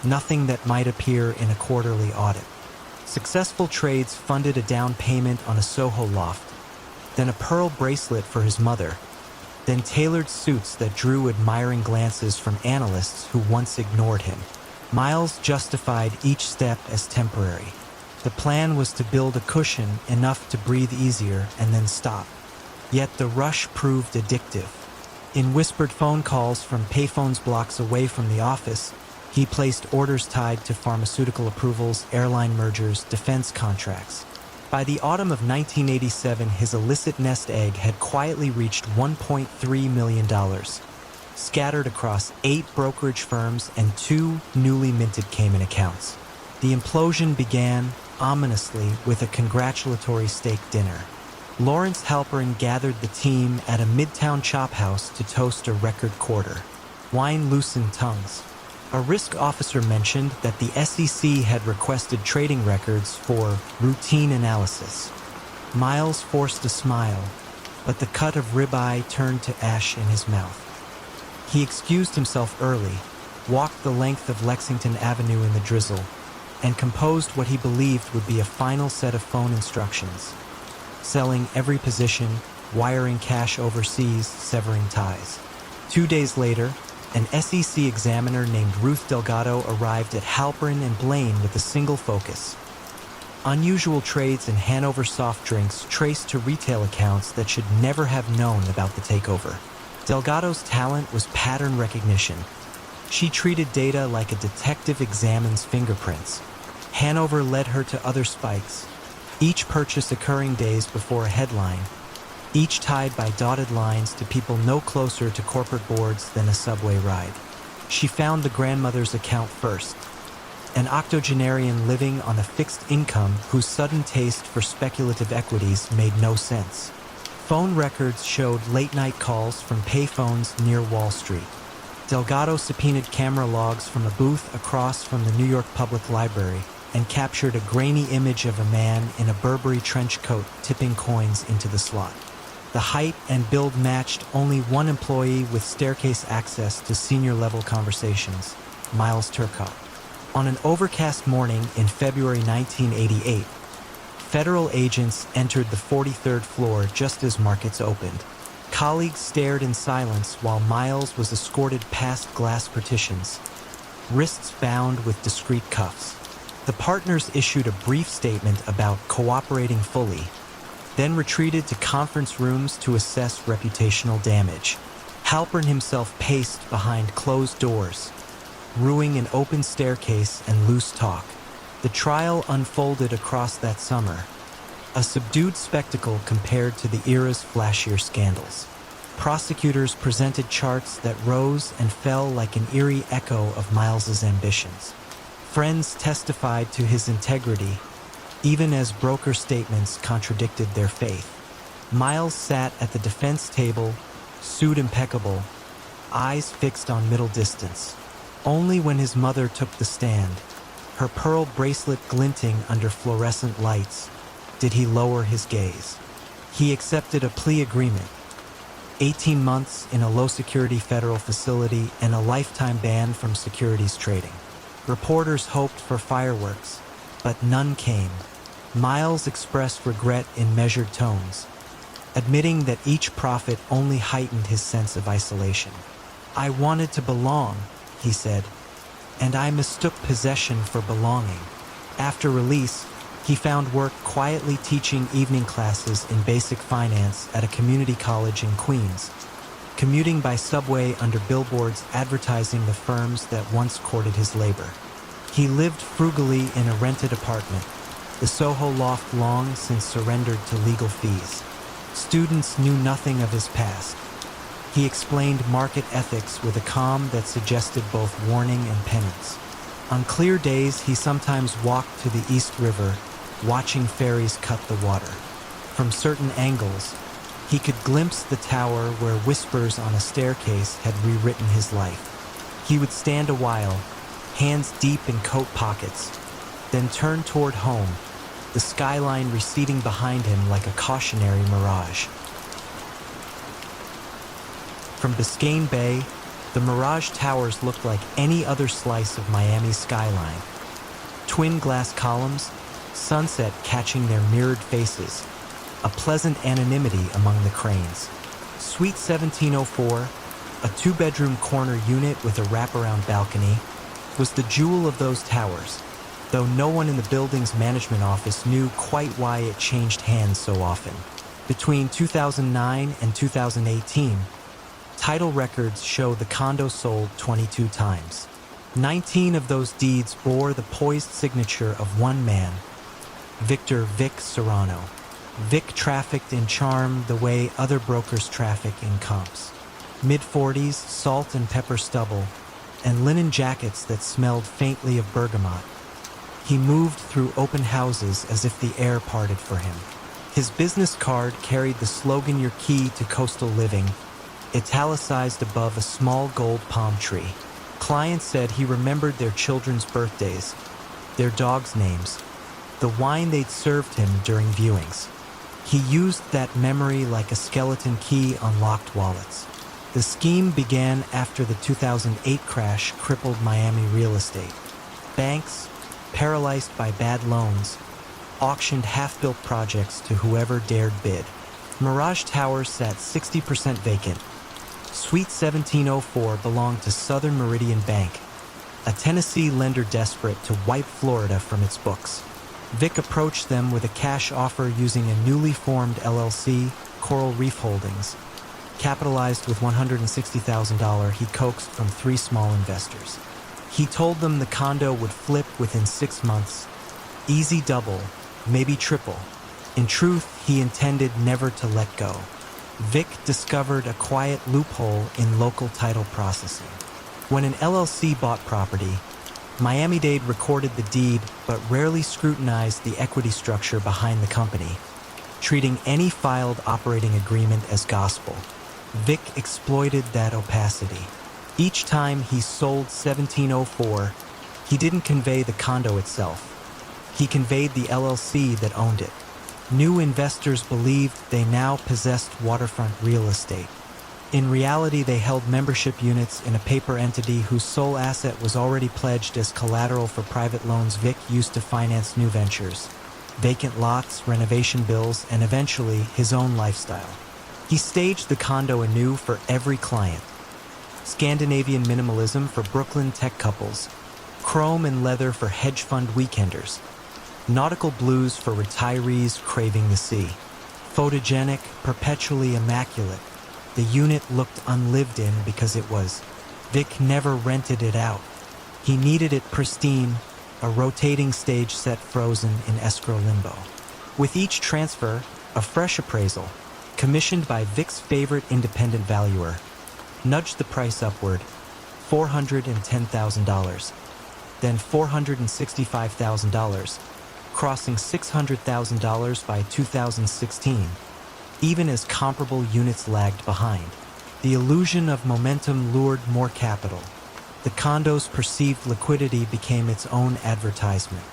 nothing that might appear in a quarterly audit. Successful trades funded a down payment on a Soho loft, then a pearl bracelet for his mother, then tailored suits that drew admiring glances from analysts who once ignored him. Miles justified each step as temporary. The plan was to build a cushion enough to breathe easier and then stop. Yet the rush proved addictive. In whispered phone calls from payphones blocks away from the office, he placed orders tied to pharmaceutical approvals, airline mergers, defense contracts. By the autumn of 1987, his illicit nest egg had quietly reached $1.3 million, scattered across 8 brokerage firms and 2 newly minted Cayman accounts. The implosion began, ominously, with a congratulatory steak dinner. Lawrence Halperin gathered the team at a Midtown chop house to toast a record quarter. Wine loosened tongues. A risk officer mentioned that the SEC had requested trading records for routine analysis. Miles forced a smile, but the cut of ribeye turned to ash in his mouth. He excused himself early, walked the length of Lexington Avenue in the drizzle, and composed what he believed would be a final set of phone instructions. Selling every position, wiring cash overseas, severing ties. 2 days later, an SEC examiner named Ruth Delgado arrived at Halperin and Blaine with a single focus. Unusual trades in Hanover soft drinks traced to retail accounts that should never have known about the takeover. Delgado's talent was pattern recognition. She treated data like a detective examines fingerprints. Hanover led her to other spikes, each purchase occurring days before a headline, each tied by dotted lines to people no closer to corporate boards than a subway ride. She found the grandmother's account first, an octogenarian living on a fixed income whose sudden taste for speculative equities made no sense. Phone records showed late-night calls from payphones near Wall Street. Delgado subpoenaed camera logs from a booth across from the New York Public Library and captured a grainy image of a man in a Burberry trench coat tipping coins into the slot. The height and build matched only one employee with staircase access to senior-level conversations, Miles Turcotte. On an overcast morning in February 1988, federal agents entered the 43rd floor just as markets opened. Colleagues stared in silence while Miles was escorted past glass partitions, wrists bound with discreet cuffs. The partners issued a brief statement about cooperating fully, then retreated to conference rooms to assess reputational damage. Halpern himself paced behind closed doors, ruing an open staircase and loose talk. The trial unfolded across that summer, a subdued spectacle compared to the era's flashier scandals. Prosecutors presented charts that rose and fell like an eerie echo of Miles's ambitions. Friends testified to his integrity, even as broker statements contradicted their faith. Miles sat at the defense table, suit impeccable, eyes fixed on middle distance. Only when his mother took the stand, her pearl bracelet glinting under fluorescent lights, did he lower his gaze. He accepted a plea agreement, 18 months in a low-security federal facility and a lifetime ban from securities trading. Reporters hoped for fireworks, but none came. Miles expressed regret in measured tones, admitting that each profit only heightened his sense of isolation. "I wanted to belong," he said, "and I mistook possession for belonging." After release, he found work quietly teaching evening classes in basic finance at a community college in Queens, commuting by subway under billboards advertising the firms that once courted his labor. He lived frugally in a rented apartment, the Soho loft long since surrendered to legal fees. Students knew nothing of his past. He explained market ethics with a calm that suggested both warning and penance. On clear days, he sometimes walked to the East River, watching ferries cut the water. From certain angles, he could glimpse the tower where whispers on a staircase had rewritten his life. He would stand a while, hands deep in coat pockets, then turn toward home, the skyline receding behind him like a cautionary mirage. From Biscayne Bay, the Mirage Towers looked like any other slice of Miami's skyline. Twin glass columns, sunset catching their mirrored faces, a pleasant anonymity among the cranes. Suite 1704, a two-bedroom corner unit with a wraparound balcony, was the jewel of those towers, though no one in the building's management office knew quite why it changed hands so often. Between 2009 and 2018, title records show the condo sold 22 times. 19 of those deeds bore the poised signature of one man, Victor Vic Serrano. Vic trafficked in charm the way other brokers traffic in comps. Mid-40s, salt and pepper stubble, and linen jackets that smelled faintly of bergamot. He moved through open houses as if the air parted for him. His business card carried the slogan "Your key to coastal living," italicized above a small gold palm tree. Clients said he remembered their children's birthdays, their dogs' names, the wine they'd served him during viewings. He used that memory like a skeleton key on locked wallets. The scheme began after the 2008 crash crippled Miami real estate. Banks, paralyzed by bad loans, auctioned half-built projects to whoever dared bid. Mirage Towers sat 60% vacant. Suite 1704 belonged to Southern Meridian Bank, a Tennessee lender desperate to wipe Florida from its books. Vic approached them with a cash offer using a newly formed LLC, Coral Reef Holdings. capitalized with $160,000 he coaxed from 3 small investors. He told them the condo would flip within 6 months. Easy double, maybe triple. In truth, he intended never to let go. Vic discovered a quiet loophole in local title processing. When an LLC bought property, Miami-Dade recorded the deed but rarely scrutinized the equity structure behind the company, treating any filed operating agreement as gospel. Vic exploited that opacity. Each time he sold 1704, he didn't convey the condo itself. He conveyed the LLC that owned it. New investors believed they now possessed waterfront real estate. In reality, they held membership units in a paper entity whose sole asset was already pledged as collateral for private loans Vic used to finance new ventures, vacant lots, renovation bills, and eventually his own lifestyle. He staged the condo anew for every client. Scandinavian minimalism for Brooklyn tech couples, chrome and leather for hedge fund weekenders, nautical blues for retirees craving the sea. Photogenic, perpetually immaculate, the unit looked unlived in because it was. Vic never rented it out. He needed it pristine, a rotating stage set frozen in escrow limbo. With each transfer, a fresh appraisal, commissioned by Vic's favorite independent valuer, nudged the price upward, $410,000, then $465,000, crossing $600,000 by 2016, even as comparable units lagged behind. The illusion of momentum lured more capital. The condo's perceived liquidity became its own advertisement.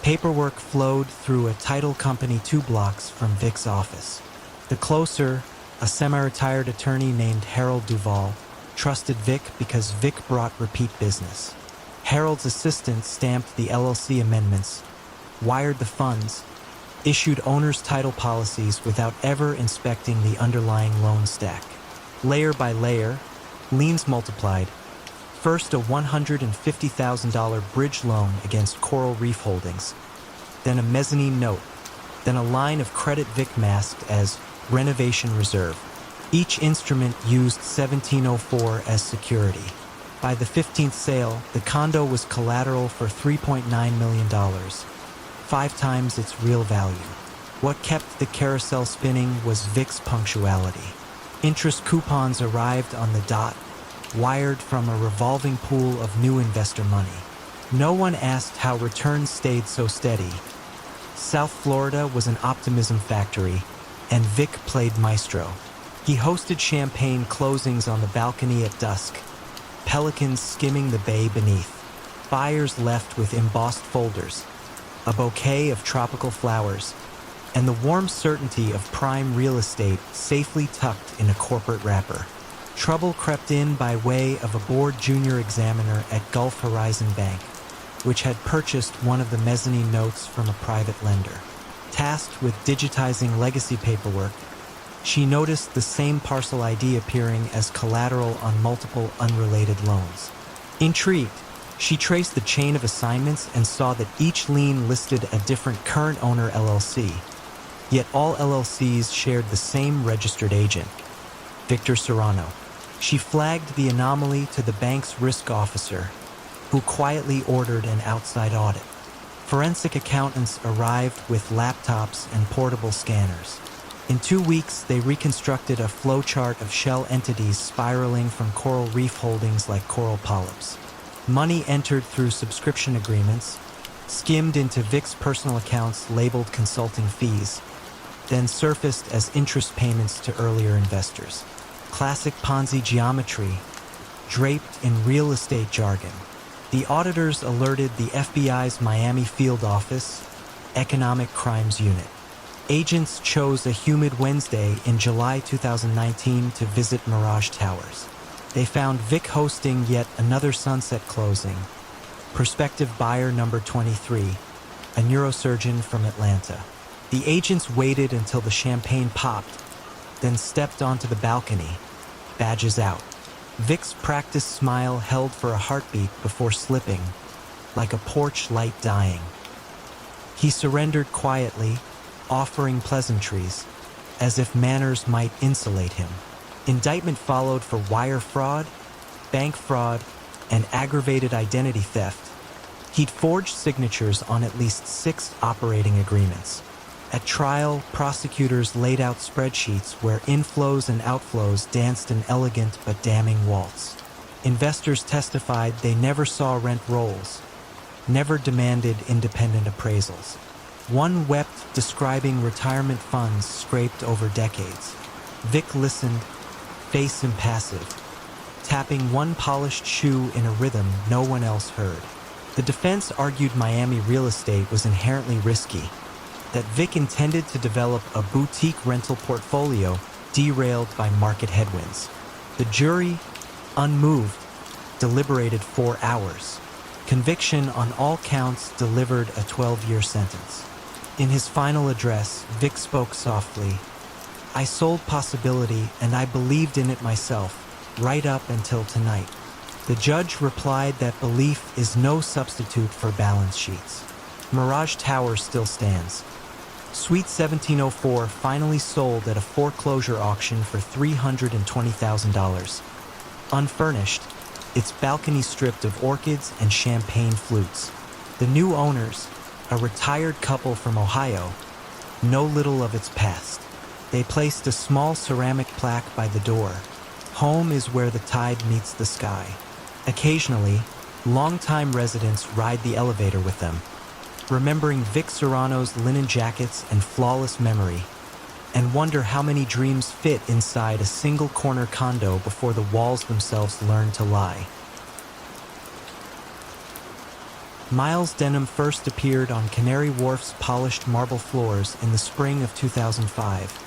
Paperwork flowed through a title company 2 blocks from Vic's office. The closer, a semi-retired attorney named Harold Duvall, trusted Vic because Vic brought repeat business. Harold's assistant stamped the LLC amendments, wired the funds, issued owner's title policies without ever inspecting the underlying loan stack. Layer by layer, liens multiplied. First a $150,000 bridge loan against Coral Reef Holdings, then a mezzanine note, then a line of credit Vic masked as renovation reserve. Each instrument used 1704 as security. By the 15th sale, the condo was collateral for $3.9 million, 5 times its real value. What kept the carousel spinning was Vic's punctuality. Interest coupons arrived on the dot, wired from a revolving pool of new investor money. No one asked how returns stayed so steady. South Florida was an optimism factory, and Vic played maestro. He hosted champagne closings on the balcony at dusk, pelicans skimming the bay beneath. Buyers left with embossed folders, a bouquet of tropical flowers, and the warm certainty of prime real estate safely tucked in a corporate wrapper. Trouble crept in by way of a bored junior examiner at Gulf Horizon Bank, which had purchased one of the mezzanine notes from a private lender. Tasked with digitizing legacy paperwork, she noticed the same parcel ID appearing as collateral on multiple unrelated loans. Intrigued, she traced the chain of assignments and saw that each lien listed a different current owner LLC, yet all LLCs shared the same registered agent, Victor Serrano. She flagged the anomaly to the bank's risk officer, who quietly ordered an outside audit. Forensic accountants arrived with laptops and portable scanners. In 2 weeks, they reconstructed a flowchart of shell entities spiraling from Coral Reef Holdings like coral polyps. Money entered through subscription agreements, skimmed into Vic's personal accounts labeled consulting fees, then surfaced as interest payments to earlier investors. Classic Ponzi geometry, draped in real estate jargon. The auditors alerted the FBI's Miami field office, Economic Crimes Unit. Agents chose a humid Wednesday in July 2019 to visit Mirage Towers. They found Vic hosting yet another sunset closing. Prospective buyer number 23, a neurosurgeon from Atlanta. The agents waited until the champagne popped, then stepped onto the balcony, badges out. Vic's practiced smile held for a heartbeat before slipping, like a porch light dying. He surrendered quietly, offering pleasantries, as if manners might insulate him. Indictment followed for wire fraud, bank fraud, and aggravated identity theft. He'd forged signatures on at least 6 operating agreements. At trial, prosecutors laid out spreadsheets where inflows and outflows danced an elegant but damning waltz. Investors testified they never saw rent rolls, never demanded independent appraisals. One wept, describing retirement funds scraped over decades. Vic listened, face impassive, tapping one polished shoe in a rhythm no one else heard. The defense argued Miami real estate was inherently risky, that Vic intended to develop a boutique rental portfolio derailed by market headwinds. The jury, unmoved, deliberated 4 hours. Conviction on all counts delivered a 12-year sentence. In his final address, Vic spoke softly. "I sold possibility and I believed in it myself, right up until tonight." The judge replied that belief is no substitute for balance sheets. Mirage Tower still stands. Suite 1704 finally sold at a foreclosure auction for $320,000. Unfurnished, its balcony stripped of orchids and champagne flutes. The new owners, a retired couple from Ohio, know little of its past. They placed a small ceramic plaque by the door. Home is where the tide meets the sky. Occasionally, longtime residents ride the elevator with them, remembering Vic Serrano's linen jackets and flawless memory, and wonder how many dreams fit inside a single corner condo before the walls themselves learn to lie. Miles Denham first appeared on Canary Wharf's polished marble floors in the spring of 2005,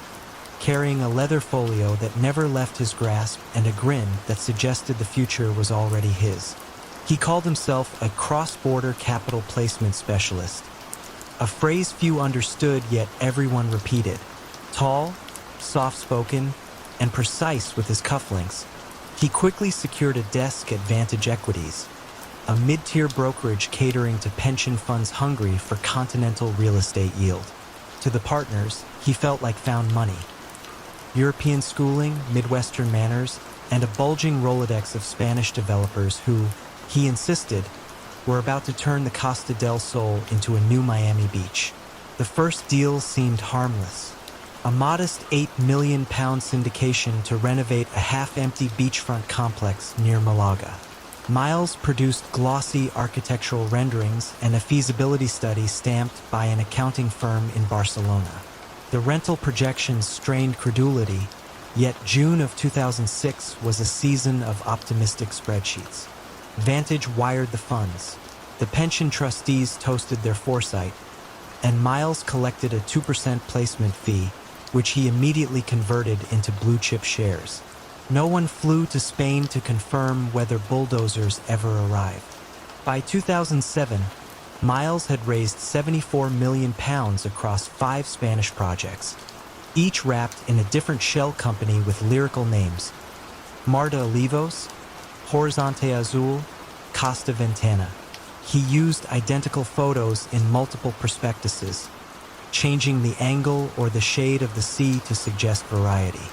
carrying a leather folio that never left his grasp and a grin that suggested the future was already his. He called himself a cross-border capital placement specialist, a phrase few understood yet everyone repeated. Tall, soft-spoken, and precise with his cufflinks, he quickly secured a desk at Vantage Equities, a mid-tier brokerage catering to pension funds hungry for continental real estate yield. To the partners, he felt like found money. European schooling, Midwestern manners, and a bulging Rolodex of Spanish developers who, he insisted, were about to turn the Costa del Sol into a new Miami Beach. The first deal seemed harmless. A modest £8 million syndication to renovate a half-empty beachfront complex near Malaga. Miles produced glossy architectural renderings and a feasibility study stamped by an accounting firm in Barcelona. The rental projections strained credulity, yet June of 2006 was a season of optimistic spreadsheets. Vantage wired the funds, the pension trustees toasted their foresight, and Miles collected a 2% placement fee, which he immediately converted into blue-chip shares. No one flew to Spain to confirm whether bulldozers ever arrived. By 2007, Miles had raised £74 million across 5 Spanish projects, each wrapped in a different shell company with lyrical names: Marta Olivos, Horizonte Azul, Costa Ventana. He used identical photos in multiple prospectuses, changing the angle or the shade of the sea to suggest variety.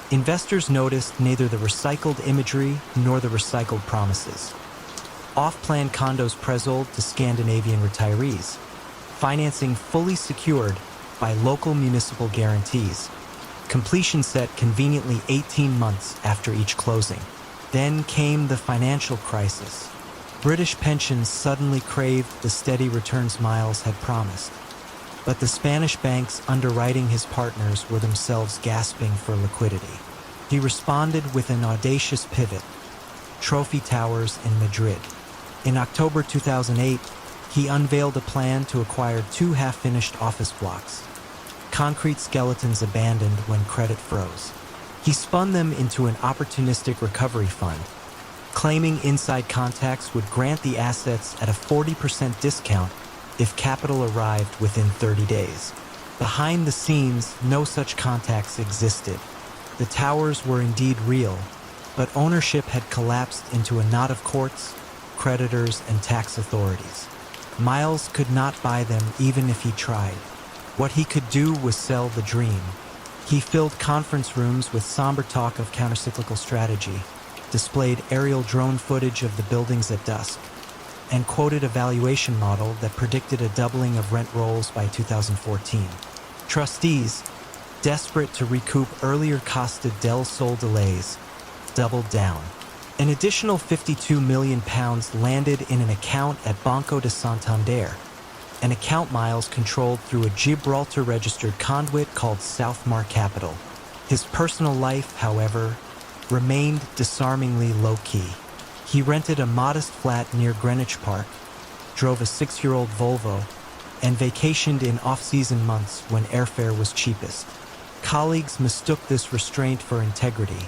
Investors noticed neither the recycled imagery nor the recycled promises. Off-plan condos prezzold to Scandinavian retirees, financing fully secured by local municipal guarantees. Completion set conveniently 18 months after each closing. Then came the financial crisis. British pensions suddenly craved the steady returns Miles had promised. But the Spanish banks underwriting his partners were themselves gasping for liquidity. He responded with an audacious pivot: trophy towers in Madrid. In October 2008, he unveiled a plan to acquire 2 half-finished office blocks, concrete skeletons abandoned when credit froze. He spun them into an opportunistic recovery fund, claiming inside contacts would grant the assets at a 40% discount if capital arrived within 30 days. Behind the scenes, no such contacts existed. The towers were indeed real, but ownership had collapsed into a knot of courts, creditors, and tax authorities. Miles could not buy them even if he tried. What he could do was sell the dream, He filled conference rooms with somber talk of countercyclical strategy, displayed aerial drone footage of the buildings at dusk, and quoted a valuation model that predicted a doubling of rent rolls by 2014. Trustees, desperate to recoup earlier costed Del Sol delays, doubled down. An additional £52 million landed in an account at Banco de Santander, an account Miles controlled through a Gibraltar-registered conduit called Southmar Capital. His personal life, however, remained disarmingly low-key. He rented a modest flat near Greenwich Park, drove a 6-year-old Volvo, and vacationed in off-season months when airfare was cheapest. Colleagues mistook this restraint for integrity,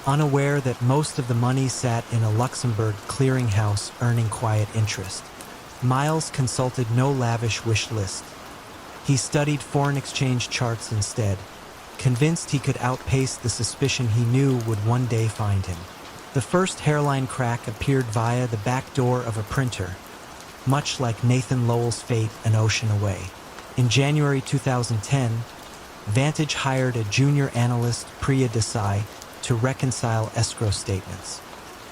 unaware that most of the money sat in a Luxembourg clearinghouse earning quiet interest. Miles consulted no lavish wish list. He studied foreign exchange charts instead, convinced he could outpace the suspicion he knew would one day find him. The first hairline crack appeared via the back door of a printer, much like Nathan Lowell's fate an ocean away. In January 2010, Vantage hired a junior analyst, Priya Desai, to reconcile escrow statements.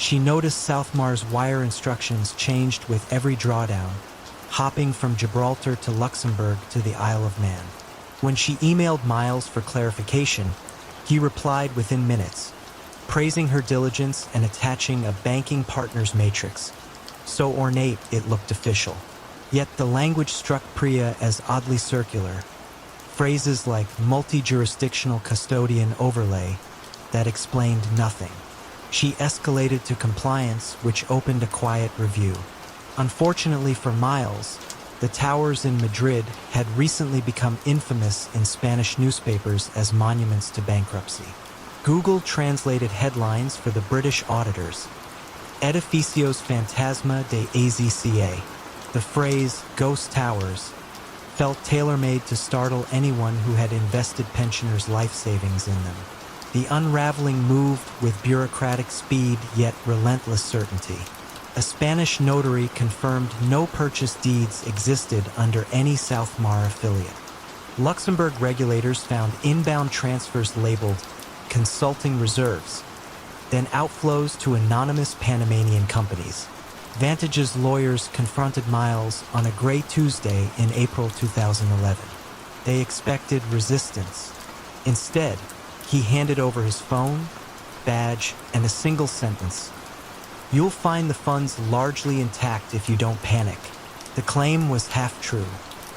She noticed Southmar's wire instructions changed with every drawdown, hopping from Gibraltar to Luxembourg to the Isle of Man. When she emailed Miles for clarification, he replied within minutes, praising her diligence and attaching a banking partners matrix. So ornate it looked official. Yet the language struck Priya as oddly circular. Phrases like multi-jurisdictional custodian overlay that explained nothing. She escalated to compliance, which opened a quiet review. Unfortunately for Miles, the towers in Madrid had recently become infamous in Spanish newspapers as monuments to bankruptcy. Google translated headlines for the British auditors. Edificios Fantasma de AZCA, the phrase ghost towers, felt tailor-made to startle anyone who had invested pensioners' life savings in them. The unraveling moved with bureaucratic speed yet relentless certainty. A Spanish notary confirmed no purchase deeds existed under any Southmar affiliate. Luxembourg regulators found inbound transfers labeled consulting reserves, then outflows to anonymous Panamanian companies. Vantage's lawyers confronted Miles on a gray Tuesday in April 2011. They expected resistance. Instead, he handed over his phone, badge, and a single sentence. "You'll find the funds largely intact if you don't panic." The claim was half true.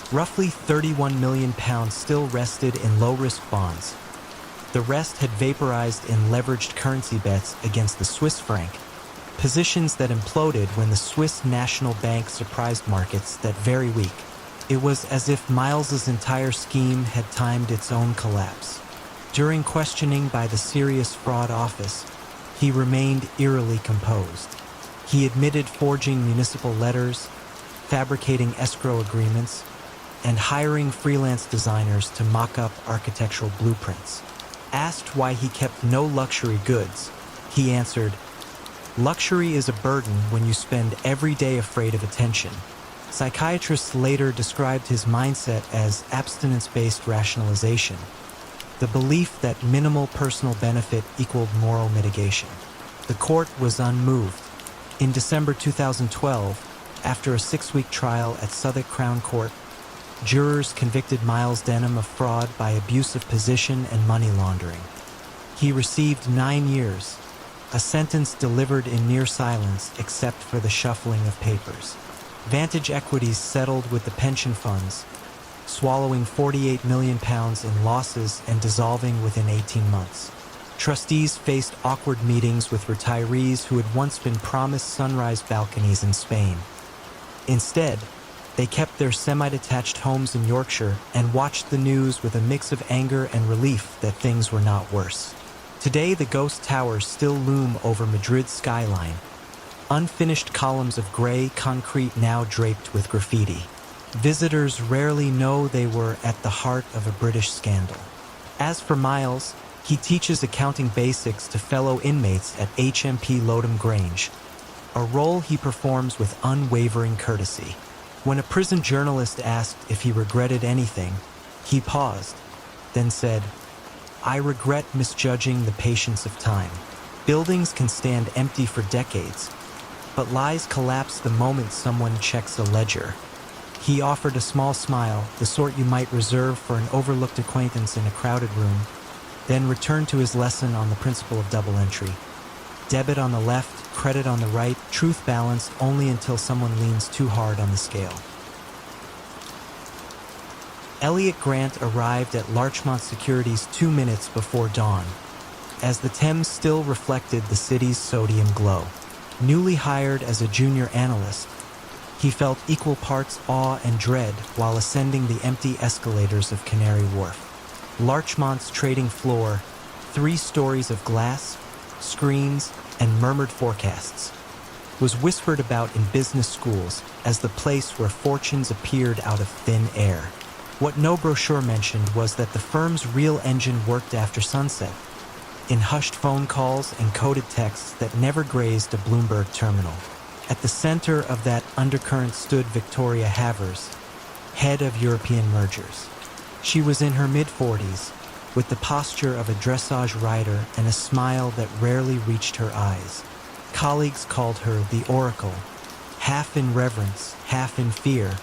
Roughly £31 million still rested in low-risk bonds. The rest had vaporized in leveraged currency bets against the Swiss franc, positions that imploded when the Swiss National Bank surprised markets that very week. It was as if Miles's entire scheme had timed its own collapse. During questioning by the Serious Fraud Office, he remained eerily composed. He admitted forging municipal letters, fabricating escrow agreements, and hiring freelance designers to mock up architectural blueprints. Asked why he kept no luxury goods, he answered, "Luxury is a burden when you spend every day afraid of attention." Psychiatrists later described his mindset as abstinence-based rationalization, the belief that minimal personal benefit equaled moral mitigation. The court was unmoved. In December 2012, after a 6-week trial at Southwark Crown Court, jurors convicted Miles Denham of fraud by abuse of position and money laundering. He received 9 years, a sentence delivered in near silence except for the shuffling of papers. Vantage Equities settled with the pension funds, swallowing £48 million in losses and dissolving within 18 months. Trustees faced awkward meetings with retirees who had once been promised sunrise balconies in Spain. Instead, they kept their semi-detached homes in Yorkshire and watched the news with a mix of anger and relief that things were not worse. Today, the ghost towers still loom over Madrid's skyline, unfinished columns of grey concrete now draped with graffiti. Visitors rarely know they were at the heart of a British scandal. As for Miles, he teaches accounting basics to fellow inmates at HMP Lodham Grange, a role he performs with unwavering courtesy. When a prison journalist asked if he regretted anything, he paused, then said, I regret misjudging the patience of time. Buildings can stand empty for decades, but lies collapse the moment someone checks a ledger. He offered a small smile, the sort you might reserve for an overlooked acquaintance in a crowded room, then returned to his lesson on the principle of double entry. Debit on the left, credit on the right, truth balanced only until someone leans too hard on the scale. Elliot Grant arrived at Larchmont Securities 2 minutes before dawn, as the Thames still reflected the city's sodium glow. Newly hired as a junior analyst, he felt equal parts awe and dread while ascending the empty escalators of Canary Wharf. Larchmont's trading floor, 3 stories of glass, screens, and murmured forecasts, was whispered about in business schools as the place where fortunes appeared out of thin air. What no brochure mentioned was that the firm's real engine worked after sunset, in hushed phone calls and coded texts that never grazed a Bloomberg terminal. At the center of that undercurrent stood Victoria Havers, head of European mergers. She was in her mid-40s, with the posture of a dressage rider and a smile that rarely reached her eyes. Colleagues called her the Oracle, half in reverence, half in fear,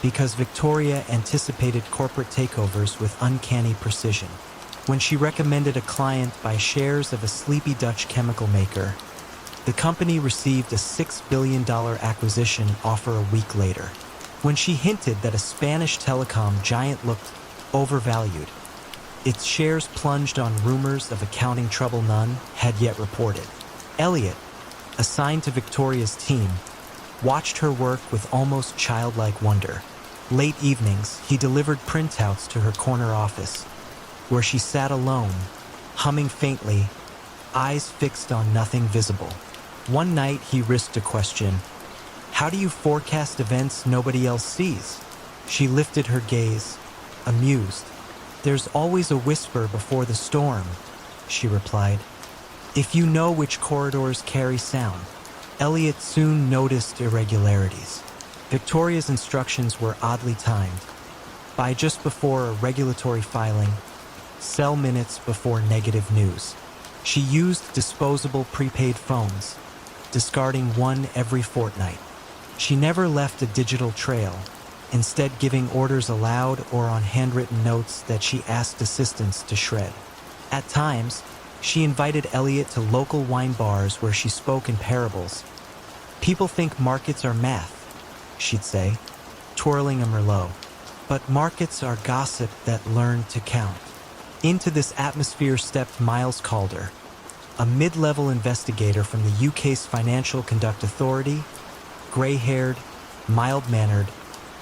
because Victoria anticipated corporate takeovers with uncanny precision. When she recommended a client buy shares of a sleepy Dutch chemical maker, the company received a $6 billion acquisition offer a week later. When she hinted that a Spanish telecom giant looked overvalued, its shares plunged on rumors of accounting trouble none had yet reported. Elliot, assigned to Victoria's team, watched her work with almost childlike wonder. Late evenings, he delivered printouts to her corner office, where she sat alone, humming faintly, eyes fixed on nothing visible. One night, he risked a question. "How do you forecast events nobody else sees?" She lifted her gaze, amused. "There's always a whisper before the storm," she replied. "If you know which corridors carry sound." Elliot soon noticed irregularities. Victoria's instructions were oddly timed. By just before a regulatory filing, sell minutes before negative news. She used disposable prepaid phones, discarding one every fortnight. She never left a digital trail, instead giving orders aloud or on handwritten notes that she asked assistants to shred. At times, she invited Elliot to local wine bars where she spoke in parables. "People think markets are math," she'd say, twirling a Merlot. "But markets are gossip that learn to count." Into this atmosphere stepped Miles Calder, a mid-level investigator from the UK's Financial Conduct Authority, gray-haired, mild-mannered,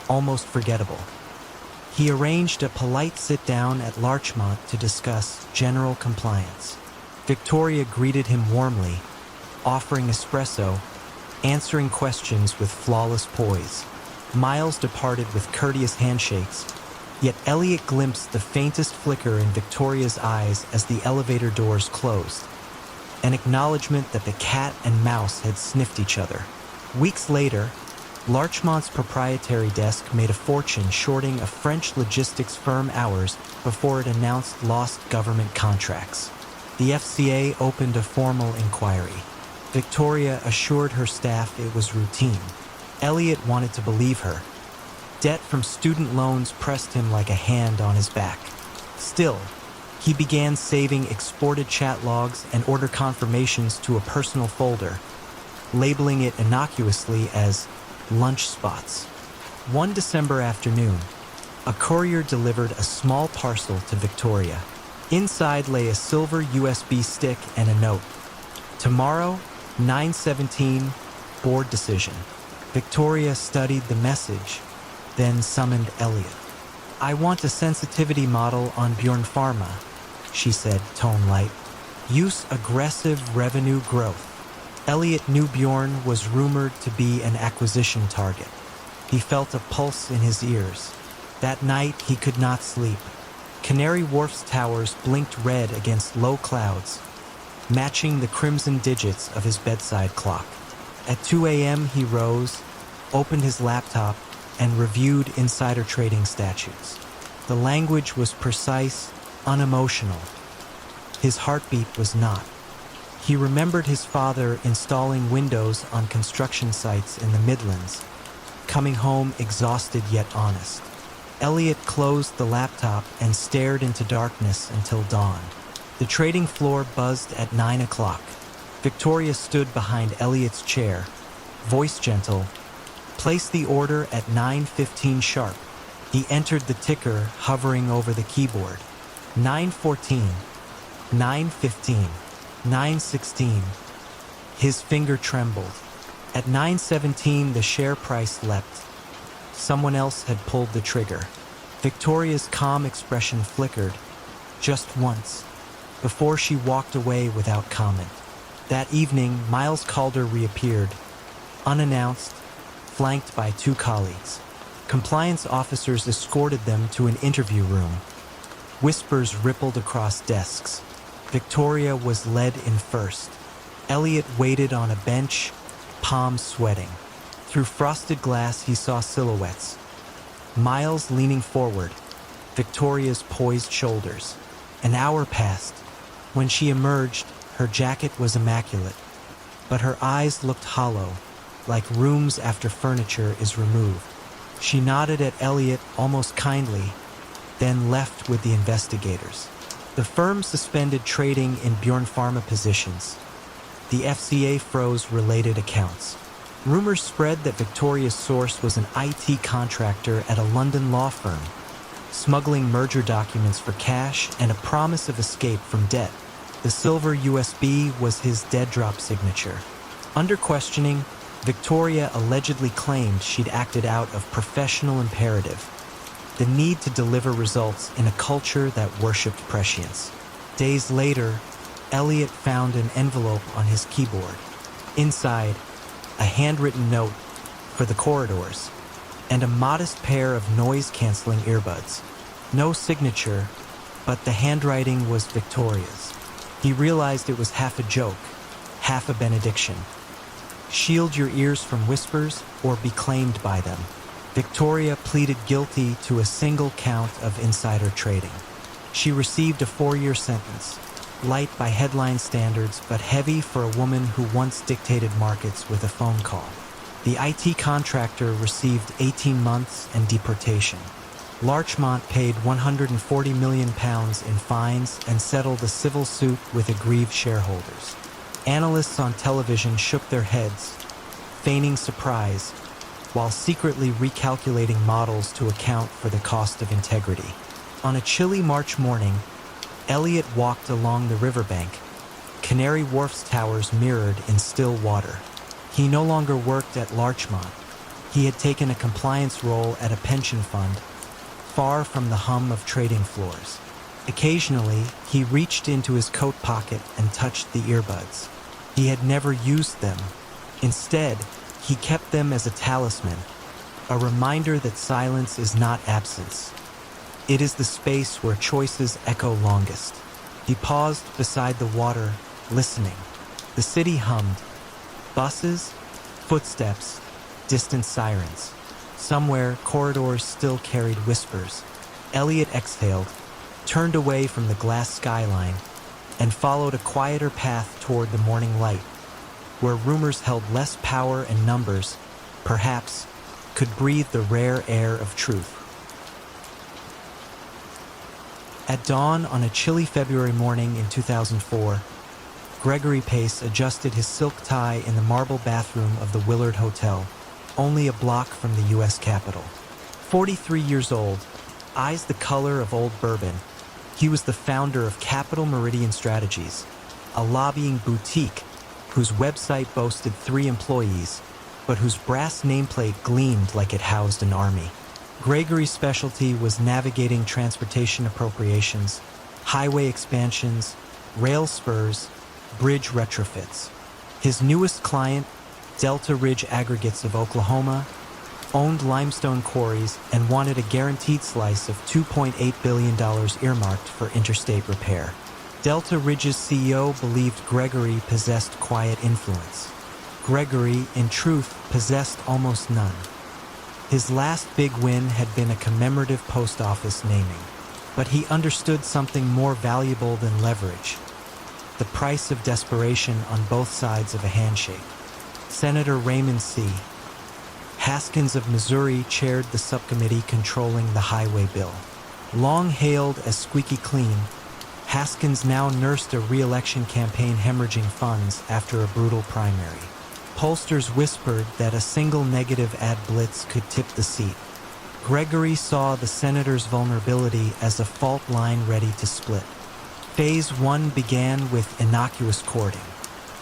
almost forgettable. He arranged a polite sit-down at Larchmont to discuss general compliance. Victoria greeted him warmly, offering espresso, answering questions with flawless poise. Miles departed with courteous handshakes, yet Elliot glimpsed the faintest flicker in Victoria's eyes as the elevator doors closed, an acknowledgement that the cat and mouse had sniffed each other. Weeks later, Larchmont's proprietary desk made a fortune shorting a French logistics firm hours before it announced lost government contracts. The FCA opened a formal inquiry. Victoria assured her staff it was routine. Elliot wanted to believe her. Debt from student loans pressed him like a hand on his back. Still, he began saving exported chat logs and order confirmations to a personal folder, labeling it innocuously as lunch spots. One December afternoon, a courier delivered a small parcel to Victoria. Inside lay a silver USB stick and a note. "Tomorrow, 9:17, board decision." Victoria studied the message, then summoned Elliot. "I want a sensitivity model on Bjorn Pharma," she said, tone light. "Use aggressive revenue growth." Elliot knew Bjorn was rumored to be an acquisition target. He felt a pulse in his ears. That night, he could not sleep. Canary Wharf's towers blinked red against low clouds, matching the crimson digits of his bedside clock. At 2 a.m., he rose, opened his laptop, and reviewed insider trading statutes. The language was precise, unemotional, His heartbeat was not. He remembered his father installing windows on construction sites in the Midlands, coming home exhausted yet honest. Elliot closed the laptop and stared into darkness until dawn. The trading floor buzzed at 9 o'clock. Victoria stood behind Elliot's chair, voice gentle. Place the order at 9:15 sharp. He entered the ticker, hovering over the keyboard. 9:14, 9:15, 9:16. His finger trembled. At 9:17, the share price leapt. Someone else had pulled the trigger. Victoria's calm expression flickered, just once, before she walked away without comment. That evening, Miles Calder reappeared, unannounced, flanked by two colleagues. Compliance officers escorted them to an interview room. Whispers rippled across desks. Victoria was led in first. Elliot waited on a bench, palms sweating. Through frosted glass, he saw silhouettes. Miles leaning forward, Victoria's poised shoulders. An hour passed. When she emerged, her jacket was immaculate, but her eyes looked hollow, like rooms after furniture is removed. She nodded at Elliot almost kindly, then left with the investigators. The firm suspended trading in Bjorn Pharma positions. The FCA froze related accounts. Rumors spread that Victoria's source was an IT contractor at a London law firm, smuggling merger documents for cash and a promise of escape from debt. The silver USB was his dead drop signature. Under questioning, Victoria allegedly claimed she'd acted out of professional imperative, the need to deliver results in a culture that worshipped prescience. Days later, Elliot found an envelope on his keyboard. Inside, a handwritten note for the corridors, and a modest pair of noise-canceling earbuds. No signature, but the handwriting was Victoria's. He realized it was half a joke, half a benediction. Shield your ears from whispers or be claimed by them. Victoria pleaded guilty to a single count of insider trading. She received a 4-year sentence, light by headline standards but heavy for a woman who once dictated markets with a phone call. The IT contractor received 18 months and deportation. Larchmont paid £140 million in fines and settled a civil suit with aggrieved shareholders. Analysts on television shook their heads, feigning surprise, while secretly recalculating models to account for the cost of integrity. On a chilly March morning, Elliot walked along the riverbank, Canary Wharf's towers mirrored in still water. He no longer worked at Larchmont. He had taken a compliance role at a pension fund, far from the hum of trading floors. Occasionally, he reached into his coat pocket and touched the earbuds. He had never used them. Instead, he kept them as a talisman, a reminder that silence is not absence. It is the space where choices echo longest. He paused beside the water, listening. The city hummed. Buses, footsteps, distant sirens. Somewhere, corridors still carried whispers. Elliot exhaled, turned away from the glass skyline, and followed a quieter path toward the morning light, where rumors held less power and numbers, perhaps, could breathe the rare air of truth. At dawn on a chilly February morning in 2004, Gregory Pace adjusted his silk tie in the marble bathroom of the Willard Hotel, only a block from the U.S. Capitol. 43 years old, eyes the color of old bourbon, he was the founder of Capital Meridian Strategies, a lobbying boutique whose website boasted 3 employees, but whose brass nameplate gleamed like it housed an army. Gregory's specialty was navigating transportation appropriations, highway expansions, rail spurs, bridge retrofits. His newest client, Delta Ridge Aggregates of Oklahoma, owned limestone quarries and wanted a guaranteed slice of $2.8 billion earmarked for interstate repair. Delta Ridge's CEO believed Gregory possessed quiet influence. Gregory, in truth, possessed almost none. His last big win had been a commemorative post office naming. But he understood something more valuable than leverage. the price of desperation on both sides of a handshake. Senator Raymond C. Haskins of Missouri chaired the subcommittee controlling the highway bill. Long hailed as squeaky clean, Haskins now nursed a re-election campaign hemorrhaging funds after a brutal primary. Pollsters whispered that a single negative ad blitz could tip the seat. Gregory saw the senator's vulnerability as a fault line ready to split. Phase 1 began with innocuous courting.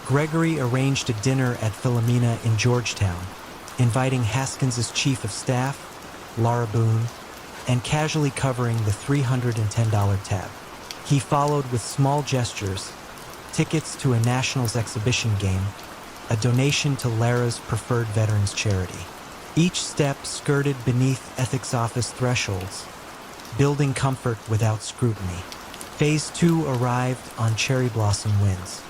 Gregory arranged a dinner at Philomena in Georgetown, inviting Haskins's chief of staff, Laura Boone, and casually covering the $310 tab. He followed with small gestures, tickets to a Nationals exhibition game, a donation to Lara's preferred veterans charity. Each step skirted beneath ethics office thresholds, building comfort without scrutiny. Phase 2 arrived on cherry blossom winds.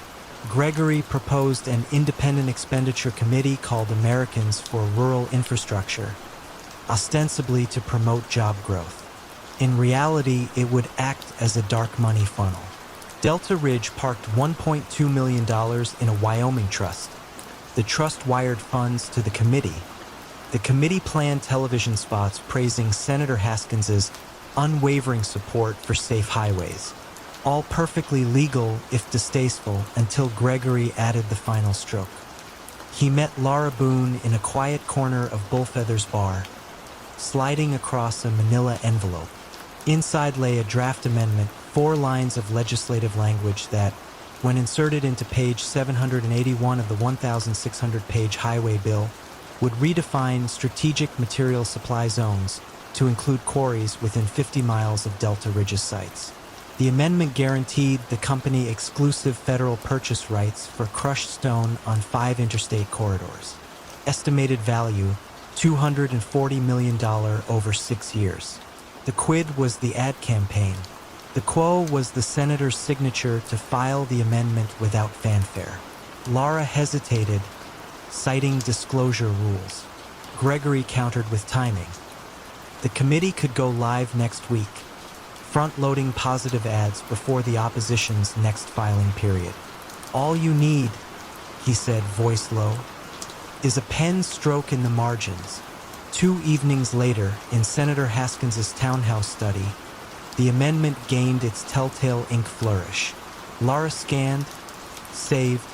Gregory proposed an independent expenditure committee called Americans for Rural Infrastructure, ostensibly to promote job growth. In reality, it would act as a dark money funnel. Delta Ridge parked $1.2 million in a Wyoming trust. The trust wired funds to the committee. The committee planned television spots praising Senator Haskins's unwavering support for safe highways. All perfectly legal, if distasteful, until Gregory added the final stroke. He met Laura Boone in a quiet corner of Bullfeather's bar, sliding across a manila envelope. Inside lay a draft amendment, 4 lines of legislative language that, when inserted into page 781 of the 1,600-page highway bill, would redefine strategic material supply zones to include quarries within 50 miles of Delta Ridge's sites. The amendment guaranteed the company exclusive federal purchase rights for crushed stone on 5 interstate corridors. Estimated value, $240 million over 6 years. The quid was the ad campaign. The quo was the senator's signature to file the amendment without fanfare. Laura hesitated, citing disclosure rules. Gregory countered with timing. The committee could go live next week, front-loading positive ads before the opposition's next filing period. All you need, he said, voice low, is a pen stroke in the margins. 2 evenings later, in Senator Haskins's townhouse study, the amendment gained its telltale ink flourish. Laura scanned, saved,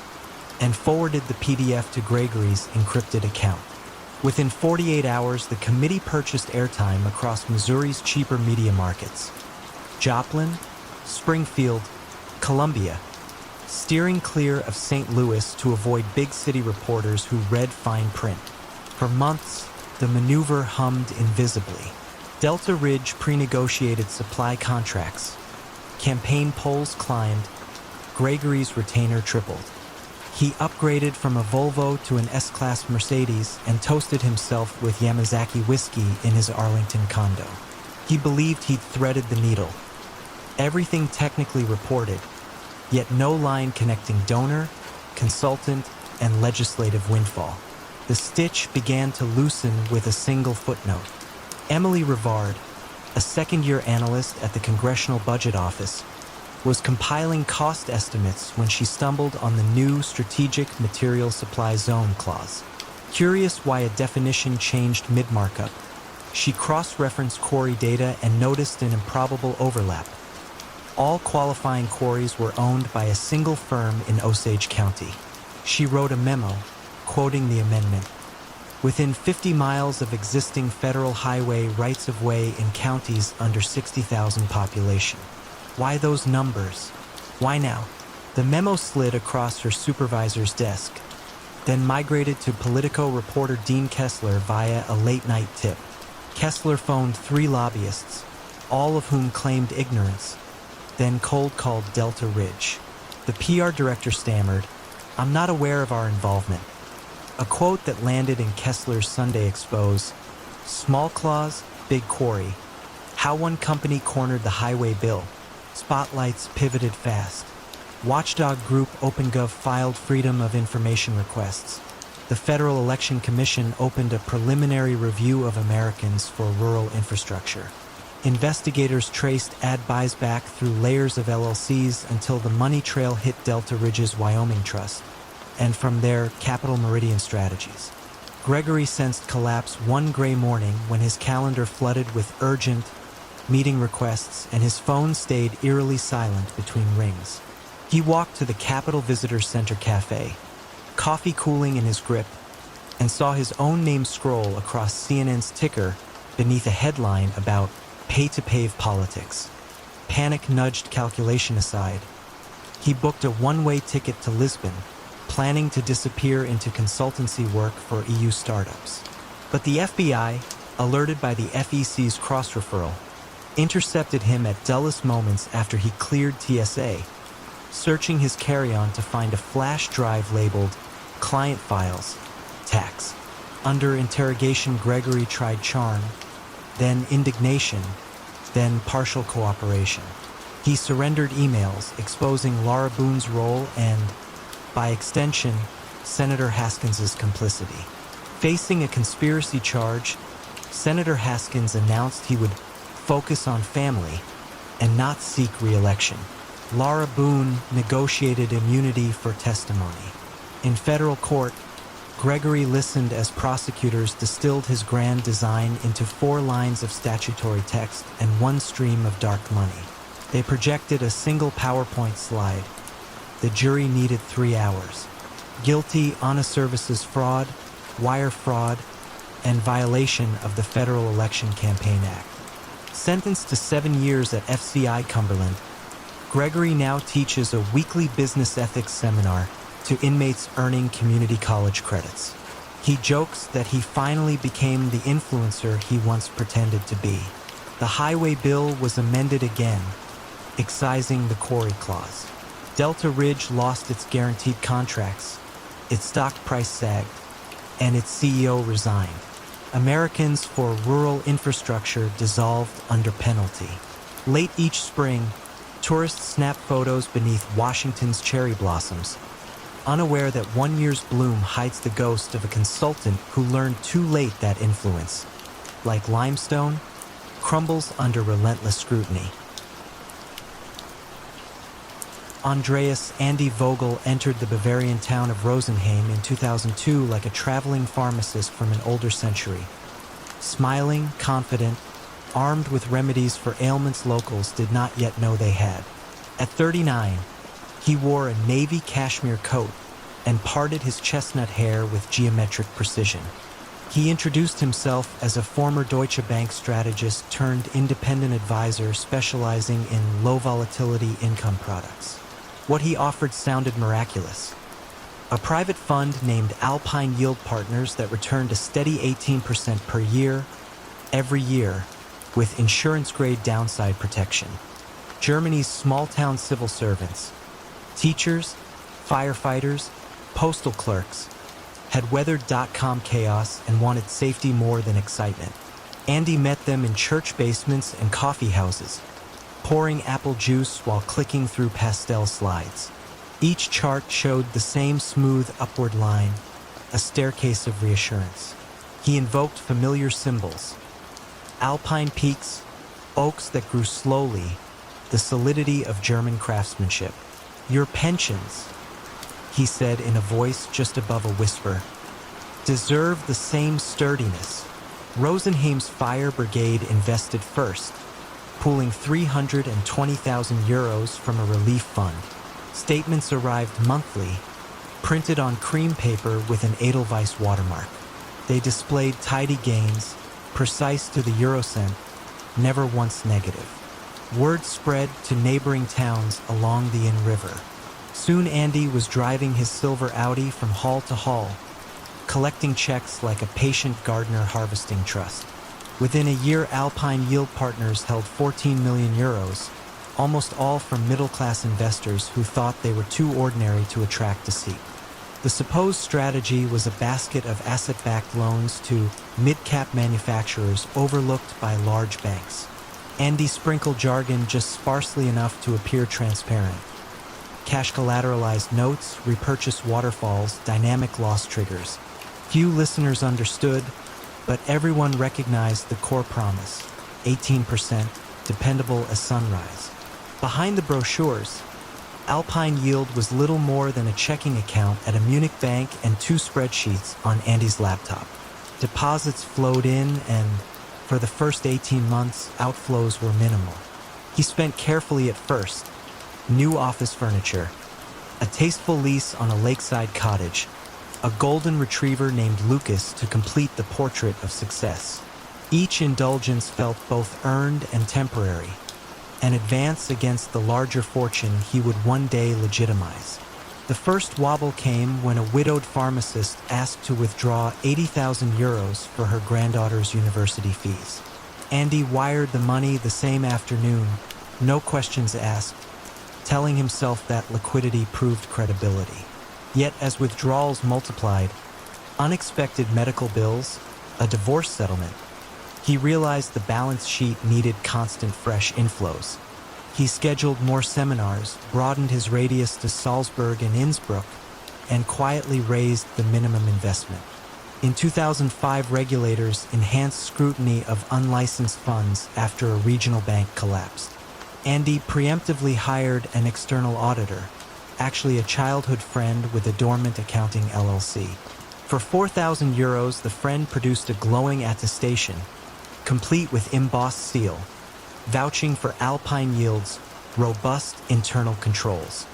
and forwarded the PDF to Gregory's encrypted account. Within 48 hours, the committee purchased airtime across Missouri's cheaper media markets: Joplin, Springfield, Columbia, steering clear of St. Louis to avoid big city reporters who read fine print. For months, the maneuver hummed invisibly. Delta Ridge pre-negotiated supply contracts. Campaign polls climbed. Gregory's retainer tripled. He upgraded from a Volvo to an S-Class Mercedes and toasted himself with Yamazaki whiskey in his Arlington condo. He believed he'd threaded the needle. Everything technically reported, yet no line connecting donor, consultant, and legislative windfall. The stitch began to loosen with a single footnote. Emily Rivard, a second-year analyst at the Congressional Budget Office, was compiling cost estimates when she stumbled on the new Strategic Material Supply Zone clause. Curious why a definition changed mid-markup, she cross-referenced quarry data and noticed an improbable overlap. All qualifying quarries were owned by a single firm in Osage County. She wrote a memo, quoting the amendment. Within 50 miles of existing federal highway rights-of-way in counties under 60,000 population. Why those numbers? Why now? The memo slid across her supervisor's desk, then migrated to Politico reporter Dean Kessler via a late-night tip. Kessler phoned 3 lobbyists, all of whom claimed ignorance, then cold-called Delta Ridge. The PR director stammered, "I'm not aware of our involvement." A quote that landed in Kessler's Sunday Expose: "Small clause, big quarry. How one company cornered the highway bill. Spotlights pivoted fast. Watchdog group OpenGov filed Freedom of Information requests. The Federal Election Commission opened a preliminary review of Americans for Rural Infrastructure. Investigators traced ad buys back through layers of LLCs until the money trail hit Delta Ridge's Wyoming Trust, and from there, Capital Meridian Strategies. Gregory sensed collapse one gray morning when his calendar flooded with urgent meeting requests and his phone stayed eerily silent between rings. He walked to the Capitol Visitor Center Cafe, coffee cooling in his grip, and saw his own name scroll across CNN's ticker beneath a headline about pay-to-pave politics. Panic nudged calculation aside. He booked a one-way ticket to Lisbon, planning to disappear into consultancy work for EU startups. But the FBI, alerted by the FEC's cross-referral, intercepted him at dullest moments after he cleared TSA, searching his carry-on to find a flash drive labeled Client Files, Tax. Under interrogation, Gregory tried charm, then indignation, then partial cooperation. He surrendered emails exposing Laura Boone's role and, by extension, Senator Haskins's complicity. Facing a conspiracy charge, Senator Haskins announced he would focus on family and not seek re-election. Laura Boone negotiated immunity for testimony. In federal court, Gregory listened as prosecutors distilled his grand design into 4 lines of statutory text and 1 stream of dark money. They projected a single PowerPoint slide. The jury needed 3 hours. Guilty honest services fraud, wire fraud, and violation of the Federal Election Campaign Act. Sentenced to 7 years at FCI Cumberland, Gregory now teaches a weekly business ethics seminar to inmates earning community college credits. He jokes that he finally became the influencer he once pretended to be. The highway bill was amended again, excising the quarry clause. Delta Ridge lost its guaranteed contracts, its stock price sagged, and its CEO resigned. Americans for Rural Infrastructure dissolved under penalty. Late each spring, tourists snap photos beneath Washington's cherry blossoms, unaware that 1 year's bloom hides the ghost of a consultant who learned too late that influence, like limestone, crumbles under relentless scrutiny. Andreas Andy Vogel entered the Bavarian town of Rosenheim in 2002 like a traveling pharmacist from an older century. Smiling, confident, armed with remedies for ailments locals did not yet know they had. At 39, he wore a navy cashmere coat and parted his chestnut hair with geometric precision. He introduced himself as a former Deutsche Bank strategist turned independent advisor specializing in low-volatility income products. What he offered sounded miraculous. A private fund named Alpine Yield Partners that returned a steady 18% per year, every year, with insurance-grade downside protection. Germany's small-town civil servants, teachers, firefighters, postal clerks, had weathered dot-com chaos and wanted safety more than excitement. Andy met them in church basements and coffee houses, pouring apple juice while clicking through pastel slides. Each chart showed the same smooth upward line, a staircase of reassurance. He invoked familiar symbols: alpine peaks, oaks that grew slowly, the solidity of German craftsmanship. Your pensions, he said in a voice just above a whisper, deserve the same sturdiness. Rosenheim's fire brigade invested first, pooling 320,000 euros from a relief fund. Statements arrived monthly, printed on cream paper with an Edelweiss watermark. They displayed tidy gains, precise to the eurocent, never once negative. Word spread to neighboring towns along the Inn River. Soon Andy was driving his silver Audi from hall to hall, collecting checks like a patient gardener harvesting trust. Within a year, Alpine Yield Partners held 14 million euros, almost all from middle-class investors who thought they were too ordinary to attract a seat. The supposed strategy was a basket of asset-backed loans to mid-cap manufacturers overlooked by large banks. Andy sprinkled jargon just sparsely enough to appear transparent. Cash collateralized notes, repurchase waterfalls, dynamic loss triggers. Few listeners understood, but everyone recognized the core promise. 18%, dependable as sunrise. Behind the brochures, Alpine Yield was little more than a checking account at a Munich bank and 2 spreadsheets on Andy's laptop. Deposits flowed in, and for the first 18 months, outflows were minimal. He spent carefully at first: new office furniture, a tasteful lease on a lakeside cottage, a golden retriever named Lucas to complete the portrait of success. Each indulgence felt both earned and temporary, an advance against the larger fortune he would one day legitimize. The first wobble came when a widowed pharmacist asked to withdraw 80,000 euros for her granddaughter's university fees. Andy wired the money the same afternoon, no questions asked, telling himself that liquidity proved credibility. Yet as withdrawals multiplied, unexpected medical bills, a divorce settlement, he realized the balance sheet needed constant fresh inflows. He scheduled more seminars, broadened his radius to Salzburg and Innsbruck, and quietly raised the minimum investment. In 2005, regulators enhanced scrutiny of unlicensed funds after a regional bank collapsed. Andy preemptively hired an external auditor, actually a childhood friend with a dormant accounting LLC. For 4,000 euros, the friend produced a glowing attestation, complete with embossed seal, vouching for Alpine Yield's robust internal controls.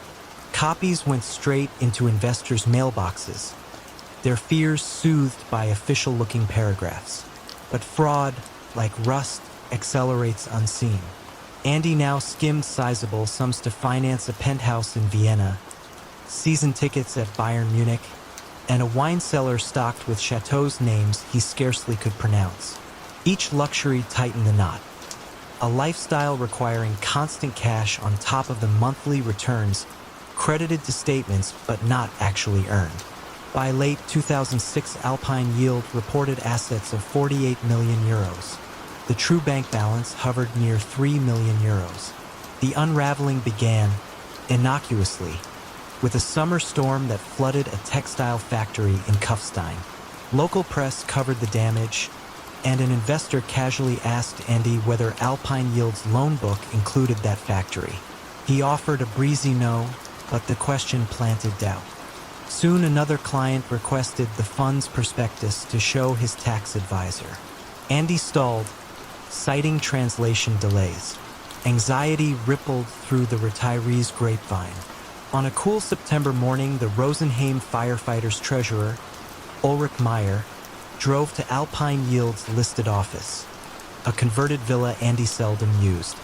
Copies went straight into investors' mailboxes, their fears soothed by official-looking paragraphs. But fraud, like rust, accelerates unseen. Andy now skimmed sizable sums to finance a penthouse in Vienna, season tickets at Bayern Munich, and a wine cellar stocked with chateaux names he scarcely could pronounce. Each luxury tightened the knot. A lifestyle requiring constant cash on top of the monthly returns, credited to statements but not actually earned. By late 2006, Alpine Yield reported assets of 48 million euros. The true bank balance hovered near 3 million euros. The unraveling began, innocuously, with a summer storm that flooded a textile factory in Kufstein. Local press covered the damage, and an investor casually asked Andy whether Alpine Yield's loan book included that factory. He offered a breezy no, but the question planted doubt. Soon another client requested the fund's prospectus to show his tax advisor. Andy stalled, citing translation delays. Anxiety rippled through the retiree's grapevine. On a cool September morning, the Rosenheim firefighters' treasurer, Ulrich Meyer, drove to Alpine Yield's listed office, a converted villa Andy seldom used.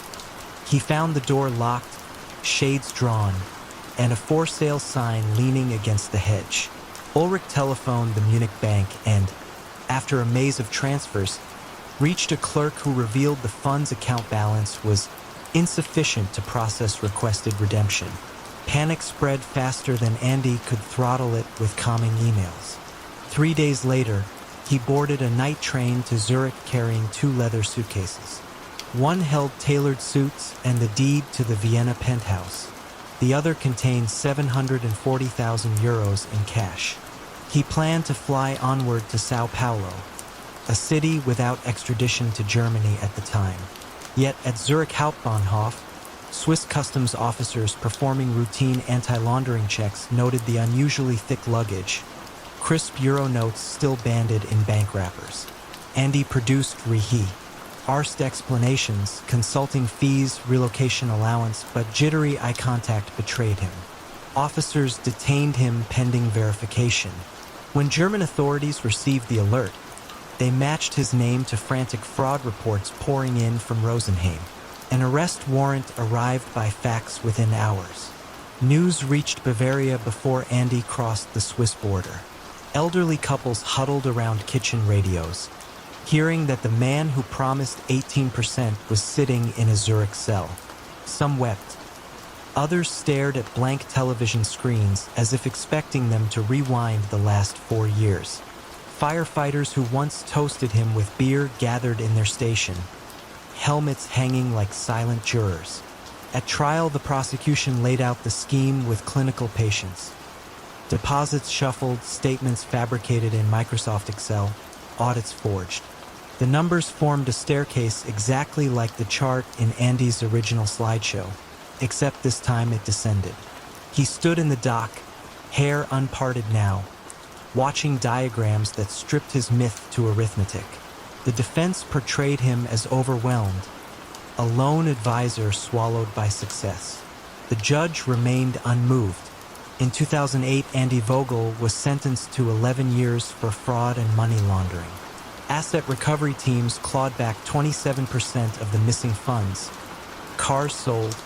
He found the door locked, shades drawn, and a for sale sign leaning against the hedge. Ulrich telephoned the Munich bank and, after a maze of transfers, reached a clerk who revealed the fund's account balance was insufficient to process requested redemption. Panic spread faster than Andy could throttle it with calming emails. 3 days later, he boarded a night train to Zurich carrying 2 leather suitcases. One held tailored suits and the deed to the Vienna penthouse. The other contained 740,000 euros in cash. He planned to fly onward to Sao Paulo, a city without extradition to Germany at the time. Yet at Zurich Hauptbahnhof, Swiss customs officers performing routine anti-laundering checks noted the unusually thick luggage, crisp euro notes still banded in bank wrappers. Andy produced Rihi, arsed explanations, consulting fees, relocation allowance, but jittery eye contact betrayed him. Officers detained him pending verification. When German authorities received the alert, they matched his name to frantic fraud reports pouring in from Rosenheim. An arrest warrant arrived by fax within hours. News reached Bavaria before Andy crossed the Swiss border. Elderly couples huddled around kitchen radios, hearing that the man who promised 18% was sitting in a Zurich cell. Some wept. Others stared at blank television screens as if expecting them to rewind the last 4 years. Firefighters who once toasted him with beer gathered in their station, helmets hanging like silent jurors. At trial, the prosecution laid out the scheme with clinical patience. Deposits shuffled, statements fabricated in Microsoft Excel, audits forged. The numbers formed a staircase exactly like the chart in Andy's original slideshow, except this time it descended. He stood in the dock, hair unparted now, watching diagrams that stripped his myth to arithmetic. The defense portrayed him as overwhelmed, a lone advisor swallowed by success. The judge remained unmoved. In 2008, Andy Vogel was sentenced to 11 years for fraud and money laundering. Asset recovery teams clawed back 27% of the missing funds. Cars sold,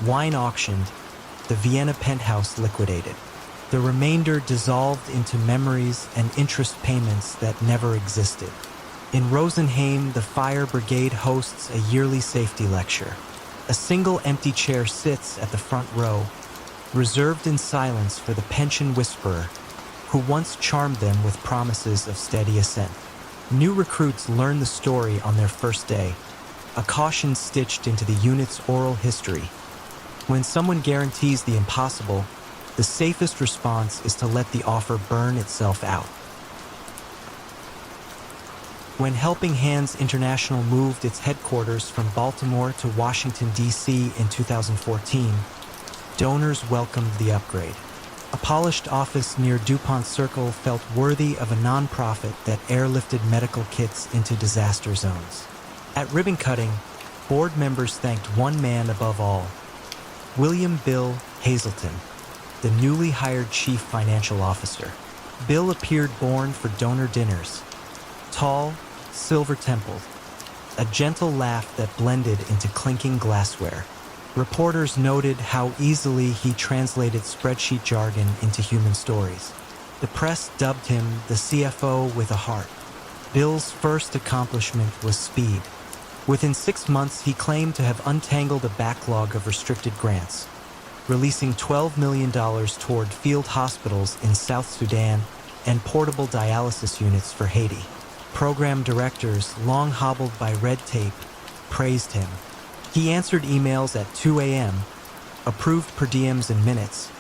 wine auctioned, the Vienna penthouse liquidated. The remainder dissolved into memories and interest payments that never existed. In Rosenheim, the fire brigade hosts a yearly safety lecture. A single empty chair sits at the front row, reserved in silence for the pension whisperer, who once charmed them with promises of steady ascent. New recruits learn the story on their first day, a caution stitched into the unit's oral history. When someone guarantees the impossible, the safest response is to let the offer burn itself out. When Helping Hands International moved its headquarters from Baltimore to Washington, D.C. in 2014, donors welcomed the upgrade. A polished office near DuPont Circle felt worthy of a nonprofit that airlifted medical kits into disaster zones. At ribbon cutting, board members thanked one man above all, William Bill Hazelton, the newly hired chief financial officer. Bill appeared born for donor dinners, tall, silver-templed, a gentle laugh that blended into clinking glassware. Reporters noted how easily he translated spreadsheet jargon into human stories. The press dubbed him the CFO with a heart. Bill's first accomplishment was speed. Within 6 months, he claimed to have untangled a backlog of restricted grants, releasing $12 million toward field hospitals in South Sudan and portable dialysis units for Haiti. Program directors, long hobbled by red tape, praised him. He answered emails at 2 a.m., approved per diems in minutes,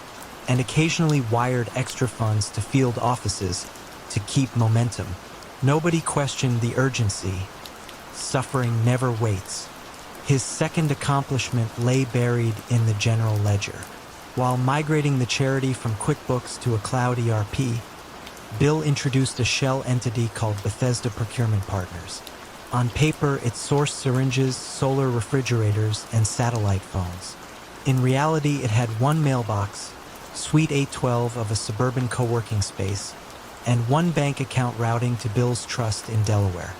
and occasionally wired extra funds to field offices to keep momentum. Nobody questioned the urgency. Suffering never waits. His second accomplishment lay buried in the general ledger. While migrating the charity from QuickBooks to a cloud ERP, Bill introduced a shell entity called Bethesda Procurement Partners. On paper, it sourced syringes, solar refrigerators, and satellite phones. In reality, it had one mailbox, Suite 812 of a suburban co-working space, and one bank account routing to Bill's trust in Delaware.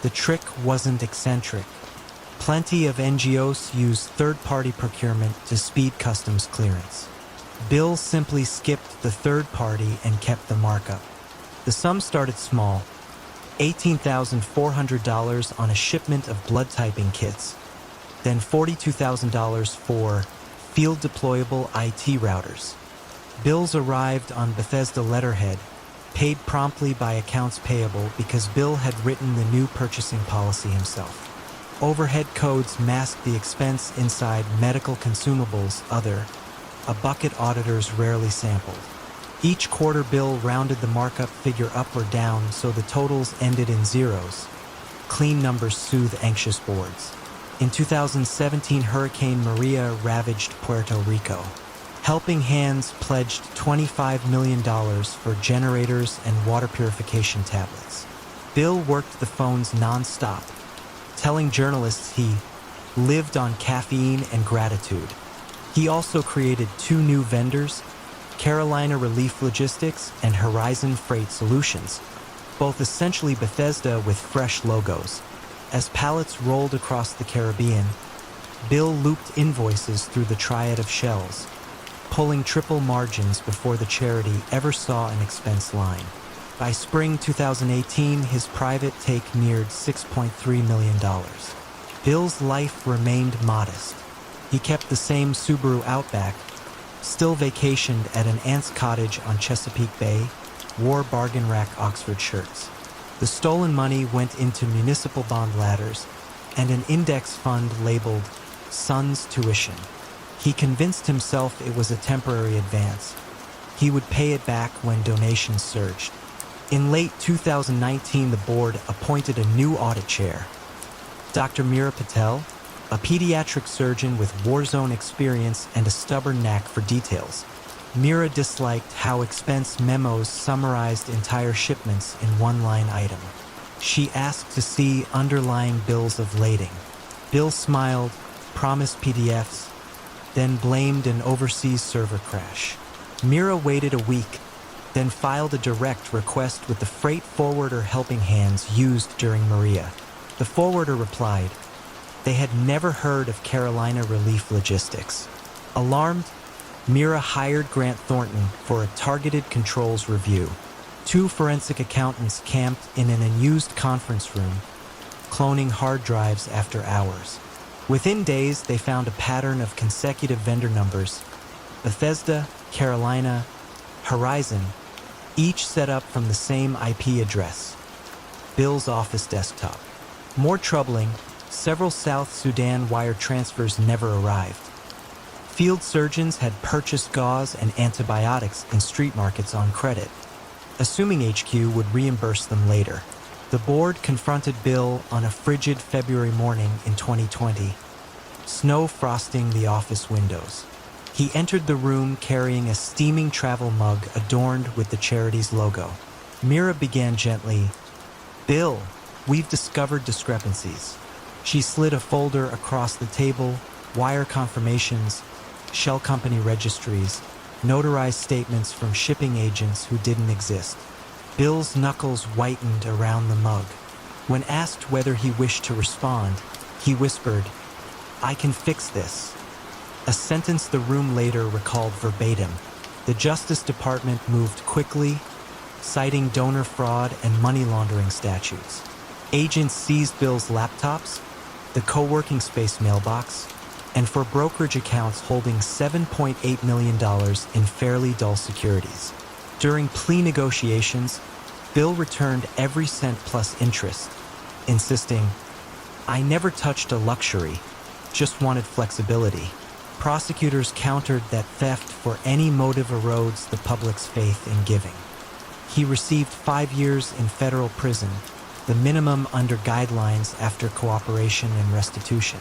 The trick wasn't eccentric. Plenty of NGOs used third-party procurement to speed customs clearance. Bill simply skipped the third party and kept the markup. The sum started small, $18,400 on a shipment of blood typing kits, then $42,000 for field deployable IT routers. Bills arrived on Bethesda letterhead, paid promptly by accounts payable because Bill had written the new purchasing policy himself. Overhead codes masked the expense inside medical consumables other, a bucket auditors rarely sampled. Each quarter bill rounded the markup figure up or down so the totals ended in zeros. Clean numbers soothe anxious boards. In 2017, Hurricane Maria ravaged Puerto Rico. Helping Hands pledged $25 million for generators and water purification tablets. Bill worked the phones non-stop, telling journalists he lived on caffeine and gratitude. He also created 2 new vendors, Carolina Relief Logistics and Horizon Freight Solutions, both essentially Bethesda with fresh logos. As pallets rolled across the Caribbean, Bill looped invoices through the triad of shells, pulling triple margins before the charity ever saw an expense line. By spring 2018, his private take neared $6.3 million. Bill's life remained modest. He kept the same Subaru Outback, still vacationed at an aunt's cottage on Chesapeake Bay, wore bargain rack Oxford shirts. The stolen money went into municipal bond ladders and an index fund labeled Son's Tuition. He convinced himself it was a temporary advance. He would pay it back when donations surged. In late 2019, the board appointed a new audit chair, Dr. Meera Patel, a pediatric surgeon with war zone experience and a stubborn knack for details. Meera disliked how expense memos summarized entire shipments in one-line item. She asked to see underlying bills of lading. Bill smiled, promised PDFs, then blamed an overseas server crash. Meera waited a week, then filed a direct request with the freight forwarder helping hands used during Maria. The forwarder replied, they had never heard of Carolina Relief Logistics. Alarmed, Meera hired Grant Thornton for a targeted controls review. 2 forensic accountants camped in an unused conference room, cloning hard drives after hours. Within days, they found a pattern of consecutive vendor numbers, Bethesda, Carolina, Horizon, each set up from the same IP address, Bill's office desktop. More troubling, several South Sudan wire transfers never arrived. Field surgeons had purchased gauze and antibiotics in street markets on credit, assuming HQ would reimburse them later. The board confronted Bill on a frigid February morning in 2020, snow frosting the office windows. He entered the room carrying a steaming travel mug adorned with the charity's logo. Meera began gently, "Bill, we've discovered discrepancies." She slid a folder across the table, wire confirmations, shell company registries, notarized statements from shipping agents who didn't exist. Bill's knuckles whitened around the mug. When asked whether he wished to respond, he whispered, "I can fix this." A sentence the room later recalled verbatim. The Justice Department moved quickly, citing donor fraud and money laundering statutes. Agents seized Bill's laptops, the co-working space mailbox, and for brokerage accounts holding $7.8 million in fairly dull securities. During plea negotiations, Bill returned every cent plus interest, insisting, "I never touched a luxury, just wanted flexibility." Prosecutors countered that theft for any motive erodes the public's faith in giving. He received 5 years in federal prison, the minimum under guidelines after cooperation and restitution.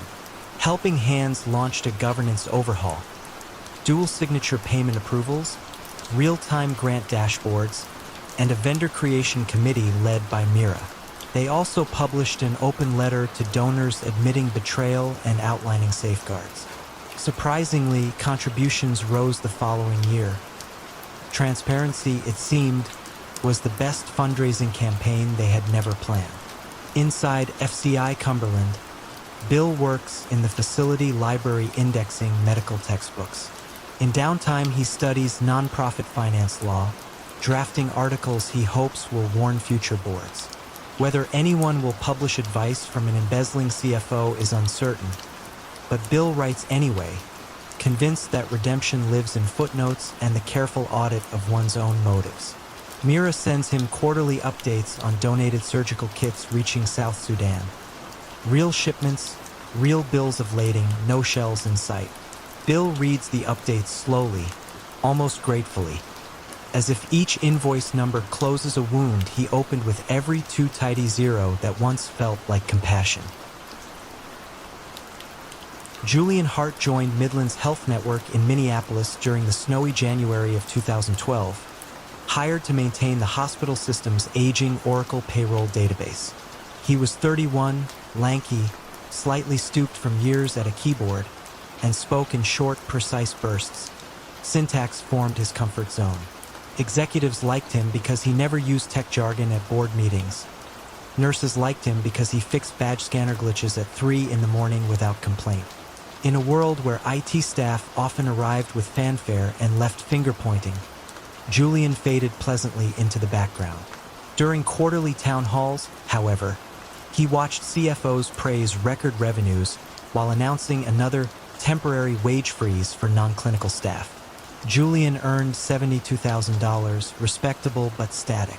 Helping Hands launched a governance overhaul, dual signature payment approvals, real-time grant dashboards, and a vendor creation committee led by Meera. They also published an open letter to donors admitting betrayal and outlining safeguards. Surprisingly, contributions rose the following year. Transparency, it seemed, was the best fundraising campaign they had never planned. Inside FCI Cumberland, Bill works in the facility library indexing medical textbooks. In downtime, he studies nonprofit finance law, drafting articles he hopes will warn future boards. Whether anyone will publish advice from an embezzling CFO is uncertain, but Bill writes anyway, convinced that redemption lives in footnotes and the careful audit of one's own motives. Meera sends him quarterly updates on donated surgical kits reaching South Sudan. Real shipments, real bills of lading, no shells in sight. Bill reads the updates slowly, almost gratefully. As if each invoice number closes a wound he opened with every too tidy zero that once felt like compassion. Julian Hart joined Midland's Health Network in Minneapolis during the snowy January of 2012, hired to maintain the hospital system's aging Oracle payroll database. He was 31, lanky, slightly stooped from years at a keyboard, and spoke in short, precise bursts. Syntax formed his comfort zone. Executives liked him because he never used tech jargon at board meetings. Nurses liked him because he fixed badge scanner glitches at 3 in the morning without complaint. In a world where IT staff often arrived with fanfare and left finger-pointing, Julian faded pleasantly into the background. During quarterly town halls, however, he watched CFOs praise record revenues while announcing another temporary wage freeze for non-clinical staff. Julian earned $72,000, respectable but static.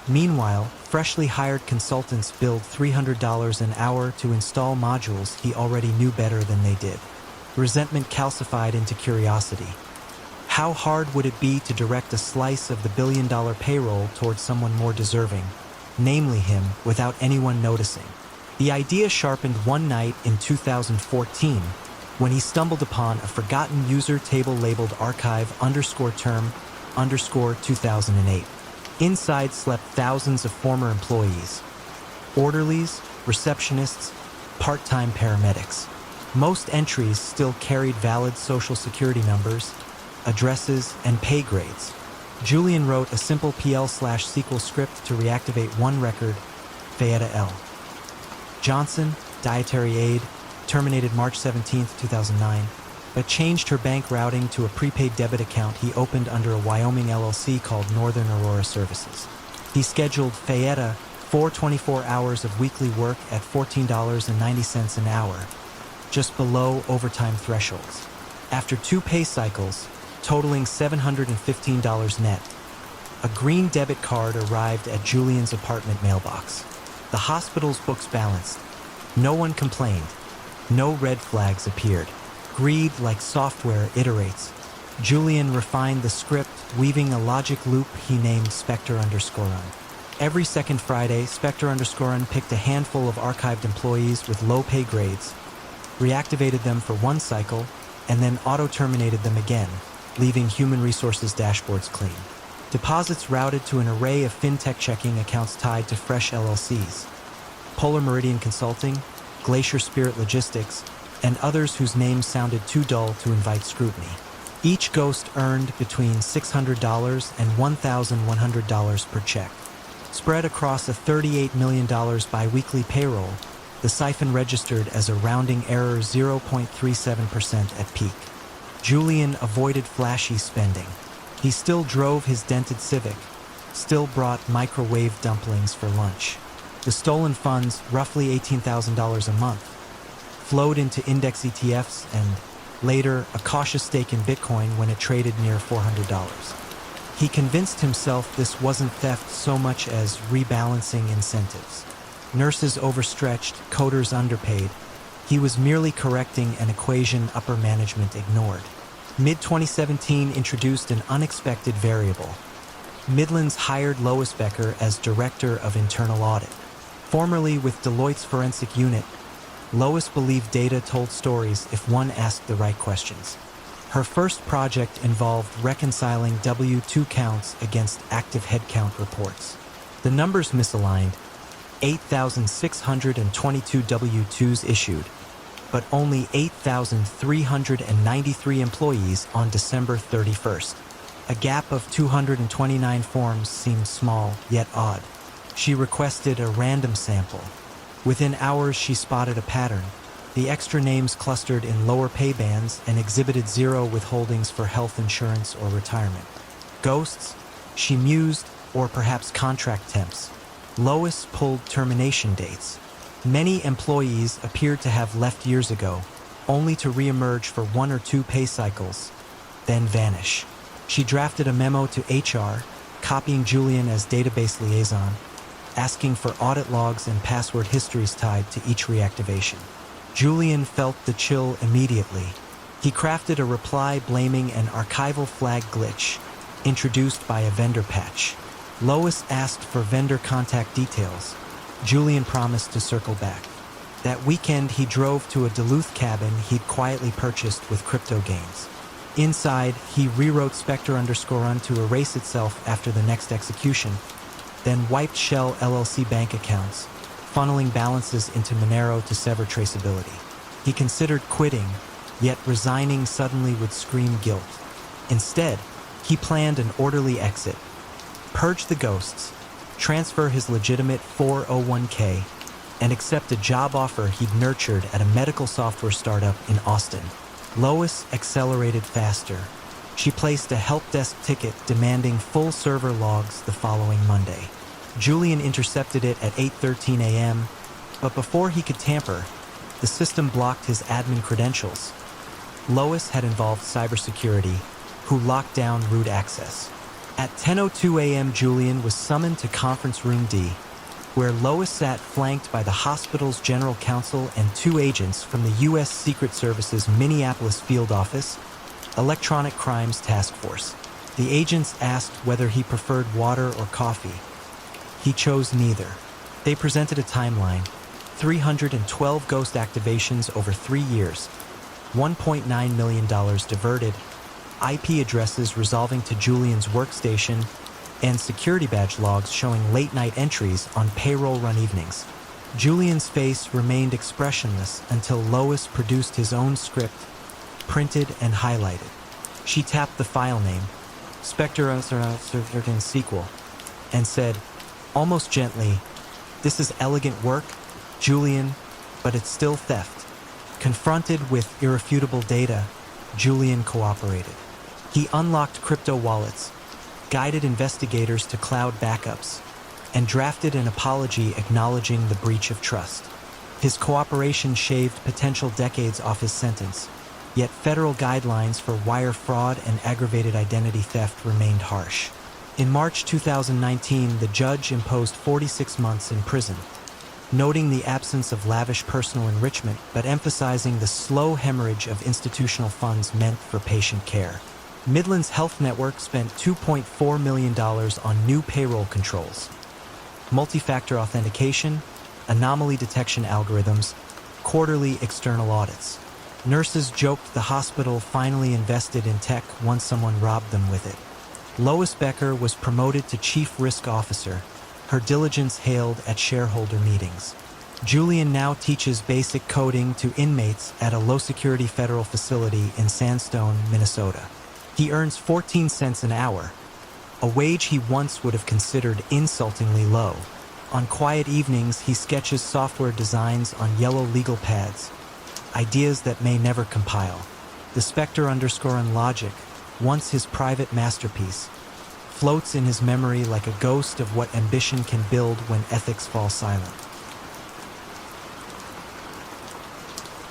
Meanwhile, freshly hired consultants billed $300 an hour to install modules he already knew better than they did. Resentment calcified into curiosity. How hard would it be to direct a slice of the billion-dollar payroll towards someone more deserving, namely him, without anyone noticing? The idea sharpened one night in 2014 when he stumbled upon a forgotten user table labeled archive_term_2008. Inside slept thousands of former employees, orderlies, receptionists, part-time paramedics. Most entries still carried valid social security numbers, addresses, and pay grades. Julian wrote a simple PL/SQL script to reactivate one record, Fayetta L. Johnson, dietary aide, terminated March 17, 2009, but changed her bank routing to a prepaid debit account he opened under a Wyoming LLC called Northern Aurora Services. He scheduled Fayetta for 24 hours of weekly work at $14.90 an hour, just below overtime thresholds. After 2 pay cycles, totaling $715 net, a green debit card arrived at Julian's apartment mailbox. The hospital's books balanced. No one complained. No red flags appeared. Greed, like software, iterates. Julian refined the script, weaving a logic loop he named Spectre_Run. Every second Friday, Spectre_Run picked a handful of archived employees with low pay grades, reactivated them for one cycle, and then auto-terminated them again, leaving human resources dashboards clean. Deposits routed to an array of fintech checking accounts tied to fresh LLCs, Polar Meridian Consulting, Glacier Spirit Logistics, and others whose names sounded too dull to invite scrutiny. Each ghost earned between $600 and $1,100 per check. Spread across a $38 million biweekly payroll, the siphon registered as a rounding error 0.37% at peak. Julian avoided flashy spending. He still drove his dented Civic, still brought microwave dumplings for lunch. The stolen funds, roughly $18,000 a month, flowed into index ETFs and, later, a cautious stake in Bitcoin when it traded near $400. He convinced himself this wasn't theft so much as rebalancing incentives. Nurses overstretched, coders underpaid. He was merely correcting an equation upper management ignored. Mid-2017 introduced an unexpected variable. Midlands hired Lois Becker as Director of Internal Audit. Formerly with Deloitte's Forensic Unit, Lois believed data told stories if one asked the right questions. Her first project involved reconciling W-2 counts against active headcount reports. The numbers misaligned, 8,622 W-2s issued, but only 8,393 employees on December 31st. A gap of 229 forms seemed small, yet odd. She requested a random sample. Within hours, she spotted a pattern. The extra names clustered in lower pay bands and exhibited zero withholdings for health insurance or retirement. Ghosts? She mused, or perhaps contract temps. Lois pulled termination dates. Many employees appeared to have left years ago, only to reemerge for 1 or 2 pay cycles, then vanish. She drafted a memo to HR, copying Julian as database liaison, asking for audit logs and password histories tied to each reactivation. Julian felt the chill immediately. He crafted a reply blaming an archival flag glitch, introduced by a vendor patch. Lois asked for vendor contact details. Julian promised to circle back. That weekend, he drove to a Duluth cabin he'd quietly purchased with crypto gains. Inside, he rewrote Spectre_Run to erase itself after the next execution, then wiped Shell LLC bank accounts, funneling balances into Monero to sever traceability. He considered quitting, yet resigning suddenly would scream guilt. Instead, he planned an orderly exit, purge the ghosts, transfer his legitimate 401k, and accept a job offer he'd nurtured at a medical software startup in Austin. Lois accelerated faster. She placed a help desk ticket demanding full server logs the following Monday. Julian intercepted it at 8:13 a.m., but before he could tamper, the system blocked his admin credentials. Lois had involved cybersecurity, who locked down root access. At 10:02 a.m., Julian was summoned to Conference Room D, where Lois sat flanked by the hospital's general counsel and 2 agents from the U.S. Secret Service's Minneapolis field office, Electronic Crimes Task Force. The agents asked whether he preferred water or coffee. He chose neither. They presented a timeline: 312 ghost activations over 3 years, $1.9 million diverted, IP addresses resolving to Julian's workstation, and security badge logs showing late-night entries on payroll-run evenings. Julian's face remained expressionless until Lois produced his own script, printed and highlighted. She tapped the file name, Spectre sequel, and said, almost gently, "This is elegant work, Julian, but it's still theft." Confronted with irrefutable data, Julian cooperated. He unlocked crypto wallets, guided investigators to cloud backups, and drafted an apology acknowledging the breach of trust. His cooperation shaved potential decades off his sentence, yet federal guidelines for wire fraud and aggravated identity theft remained harsh. In March 2019, the judge imposed 46 months in prison, noting the absence of lavish personal enrichment but emphasizing the slow hemorrhage of institutional funds meant for patient care. Midland's Health Network spent $2.4 million on new payroll controls, multi-factor authentication, anomaly detection algorithms, quarterly external audits. Nurses joked the hospital finally invested in tech once someone robbed them with it. Lois Becker was promoted to Chief Risk Officer, her diligence hailed at shareholder meetings. Julian now teaches basic coding to inmates at a low-security federal facility in Sandstone, Minnesota. He earns 14 cents an hour, a wage he once would have considered insultingly low. On quiet evenings, he sketches software designs on yellow legal pads, ideas that may never compile. The Spectre _ Logic, once his private masterpiece, floats in his memory like a ghost of what ambition can build when ethics fall silent.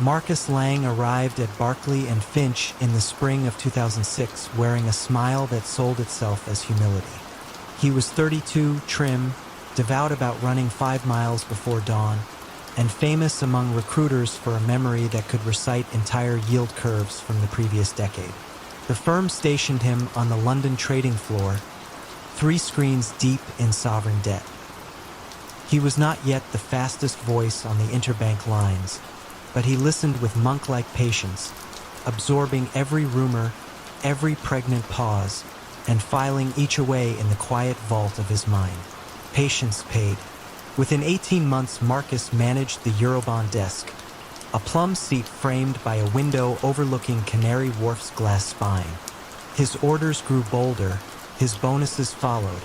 Marcus Lang arrived at Barclay and Finch in the spring of 2006 wearing a smile that sold itself as humility. He was 32, trim, devout about running 5 miles before dawn, and famous among recruiters for a memory that could recite entire yield curves from the previous decade. The firm stationed him on the London trading floor, 3 screens deep in sovereign debt. He was not yet the fastest voice on the interbank lines, but he listened with monk-like patience, absorbing every rumor, every pregnant pause, and filing each away in the quiet vault of his mind. Patience paid. Within 18 months, Marcus managed the Eurobond desk, a plum seat framed by a window overlooking Canary Wharf's glass spine. His orders grew bolder, his bonuses followed,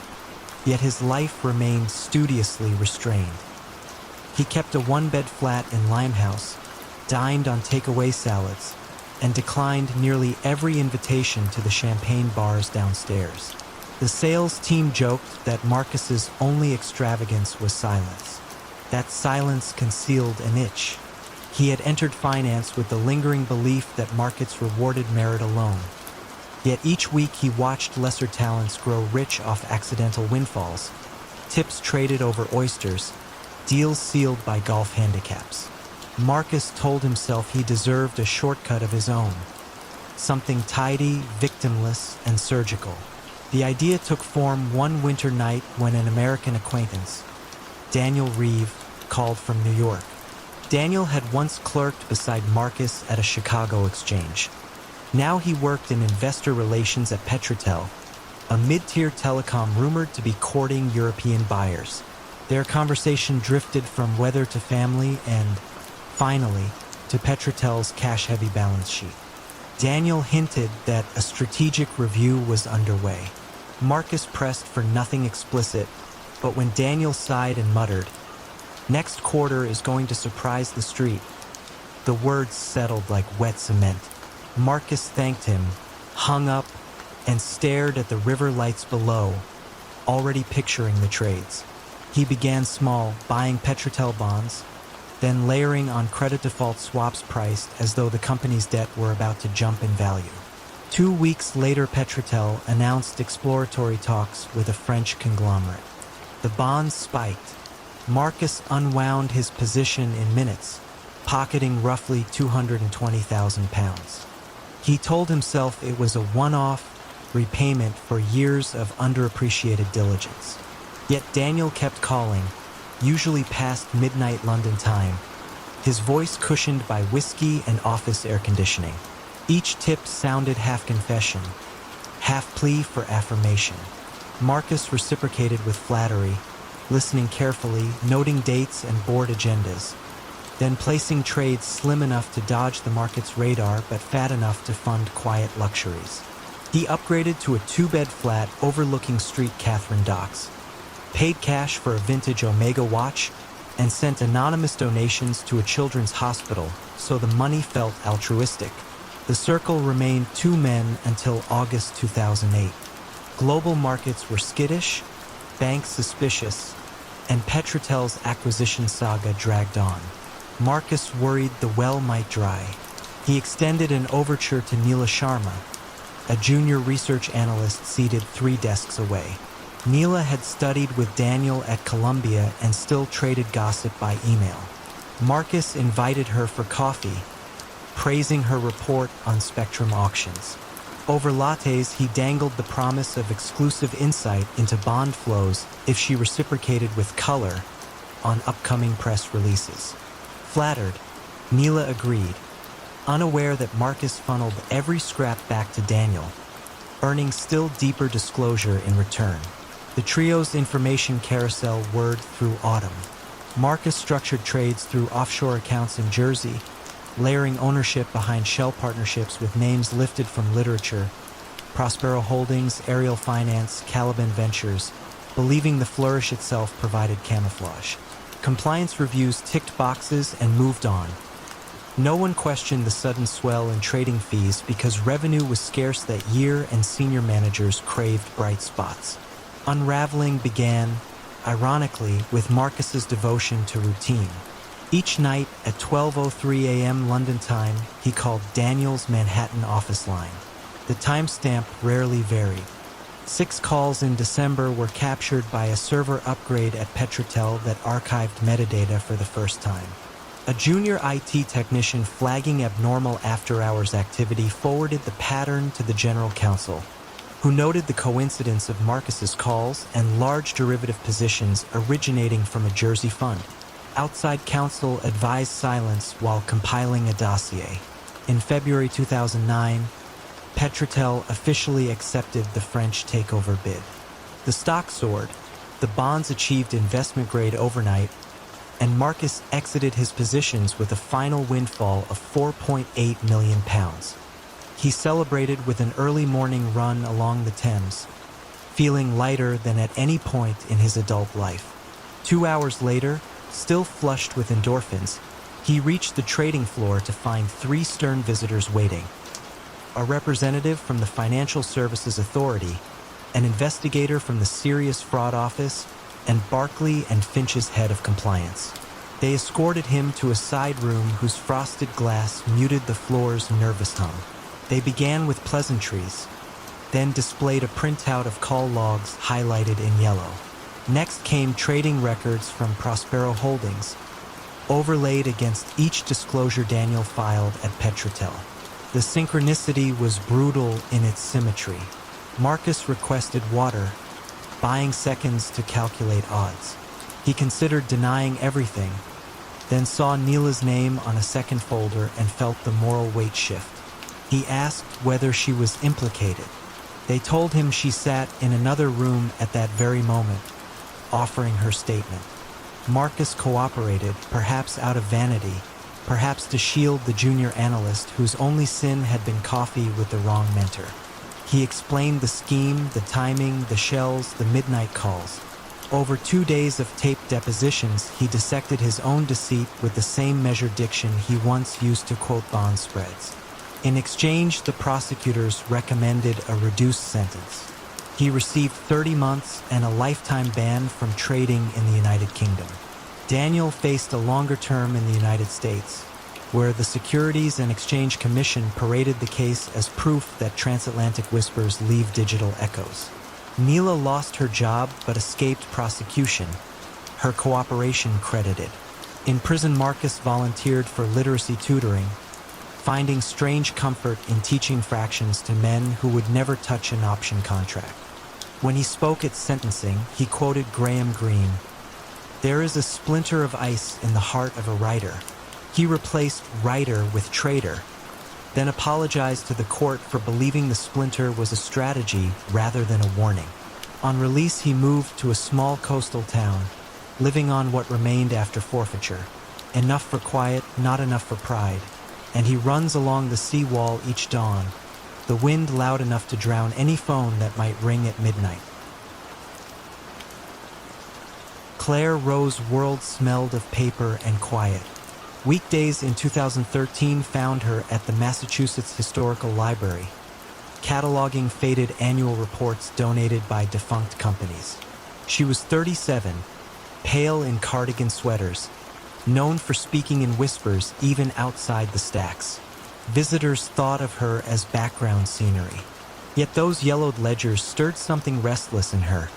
yet his life remained studiously restrained. He kept a 1-bed flat in Limehouse, dined on takeaway salads, and declined nearly every invitation to the champagne bars downstairs. The sales team joked that Marcus's only extravagance was silence. That silence concealed an itch. He had entered finance with the lingering belief that markets rewarded merit alone. Yet each week he watched lesser talents grow rich off accidental windfalls, tips traded over oysters, deals sealed by golf handicaps. Marcus told himself he deserved a shortcut of his own, something tidy, victimless, and surgical. The idea took form one winter night when an American acquaintance, Daniel Reeve, called from New York. Daniel had once clerked beside Marcus at a Chicago exchange. Now he worked in investor relations at Petrotel, a mid-tier telecom rumored to be courting European buyers. Their conversation drifted from weather to family and, finally, to Petrotel's cash-heavy balance sheet. Daniel hinted that a strategic review was underway. Marcus pressed for nothing explicit, but when Daniel sighed and muttered, "Next quarter is going to surprise the street," the words settled like wet cement. Marcus thanked him, hung up, and stared at the river lights below, already picturing the trades. He began small, buying Petrotel bonds, then layering on credit default swaps priced as though the company's debt were about to jump in value. 2 weeks later, Petrotel announced exploratory talks with a French conglomerate. The bonds spiked. Marcus unwound his position in minutes, pocketing roughly £220,000. He told himself it was a one-off repayment for years of underappreciated diligence. Yet Daniel kept calling, usually past midnight London time, his voice cushioned by whiskey and office air conditioning. Each tip sounded half confession, half plea for affirmation. Marcus reciprocated with flattery, listening carefully, noting dates and board agendas, then placing trades slim enough to dodge the market's radar but fat enough to fund quiet luxuries. He upgraded to a two-bed flat overlooking Street Catherine Docks, paid cash for a vintage Omega watch, and sent anonymous donations to a children's hospital, so the money felt altruistic. The circle remained two men until August 2008. Global markets were skittish, banks suspicious, and Petrotel's acquisition saga dragged on. Marcus worried the well might dry. He extended an overture to Neela Sharma, a junior research analyst seated 3 desks away. Neela had studied with Daniel at Columbia and still traded gossip by email. Marcus invited her for coffee, praising her report on Spectrum auctions. Over lattes, he dangled the promise of exclusive insight into bond flows if she reciprocated with color on upcoming press releases. Flattered, Neela agreed, unaware that Marcus funneled every scrap back to Daniel, earning still deeper disclosure in return. The trio's information carousel whirred through autumn. Marcus structured trades through offshore accounts in Jersey, layering ownership behind shell partnerships with names lifted from literature, Prospero Holdings, Ariel Finance, Caliban Ventures, believing the flourish itself provided camouflage. Compliance reviews ticked boxes and moved on. No one questioned the sudden swell in trading fees because revenue was scarce that year and senior managers craved bright spots. Unraveling began, ironically, with Marcus's devotion to routine. Each night at 12:03 a.m. London time, he called Daniel's Manhattan office line. The timestamp rarely varied. 6 calls in December were captured by a server upgrade at Petrotel that archived metadata for the first time. A junior IT technician flagging abnormal after-hours activity forwarded the pattern to the general counsel, who noted the coincidence of Marcus's calls and large derivative positions originating from a Jersey fund. Outside counsel advised silence while compiling a dossier. In February 2009, Petrotel officially accepted the French takeover bid. The stock soared, the bonds achieved investment grade overnight, and Marcus exited his positions with a final windfall of £4.8 million. He celebrated with an early morning run along the Thames, feeling lighter than at any point in his adult life. 2 hours later, still flushed with endorphins, he reached the trading floor to find 3 stern visitors waiting: a representative from the Financial Services Authority, an investigator from the Serious Fraud Office, and Barclay and Finch's head of compliance. They escorted him to a side room whose frosted glass muted the floor's nervous hum. They began with pleasantries, then displayed a printout of call logs highlighted in yellow. Next came trading records from Prospero Holdings, overlaid against each disclosure Daniel filed at Petrotel. The synchronicity was brutal in its symmetry. Marcus requested water, buying seconds to calculate odds. He considered denying everything, then saw Neela's name on a second folder and felt the moral weight shift. He asked whether she was implicated. They told him she sat in another room at that very moment, offering her statement. Marcus cooperated, perhaps out of vanity, perhaps to shield the junior analyst whose only sin had been coffee with the wrong mentor. He explained the scheme, the timing, the shells, the midnight calls. Over 2 days of taped depositions, he dissected his own deceit with the same measured diction he once used to quote bond spreads. In exchange, the prosecutors recommended a reduced sentence. He received 30 months and a lifetime ban from trading in the United Kingdom. Daniel faced a longer term in the United States, where the Securities and Exchange Commission paraded the case as proof that transatlantic whispers leave digital echoes. Neela lost her job but escaped prosecution, her cooperation credited. In prison, Marcus volunteered for literacy tutoring, finding strange comfort in teaching fractions to men who would never touch an option contract. When he spoke at sentencing, he quoted Graham Greene, "There is a splinter of ice in the heart of a writer." He replaced writer with traitor, then apologized to the court for believing the splinter was a strategy rather than a warning. On release, he moved to a small coastal town, living on what remained after forfeiture. Enough for quiet, not enough for pride. And he runs along the seawall each dawn, the wind loud enough to drown any phone that might ring at midnight. Claire Rowe's world smelled of paper and quiet. Weekdays in 2013 found her at the Massachusetts Historical Library, cataloging faded annual reports donated by defunct companies. She was 37, pale in cardigan sweaters, known for speaking in whispers even outside the stacks. Visitors thought of her as background scenery. Yet those yellowed ledgers stirred something restless in her.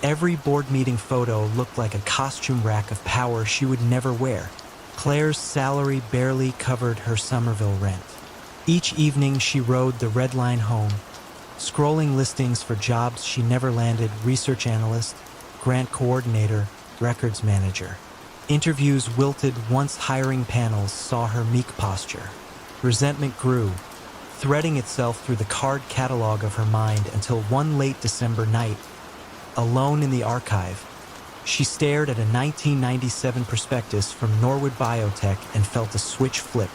Every board meeting photo looked like a costume rack of power she would never wear. Claire's salary barely covered her Somerville rent. Each evening she rode the Red Line home, scrolling listings for jobs she never landed: research analyst, grant coordinator, records manager. Interviews wilted once hiring panels saw her meek posture. Resentment grew, threading itself through the card catalog of her mind until one late December night, alone in the archive, she stared at a 1997 prospectus from Norwood Biotech and felt a switch flip.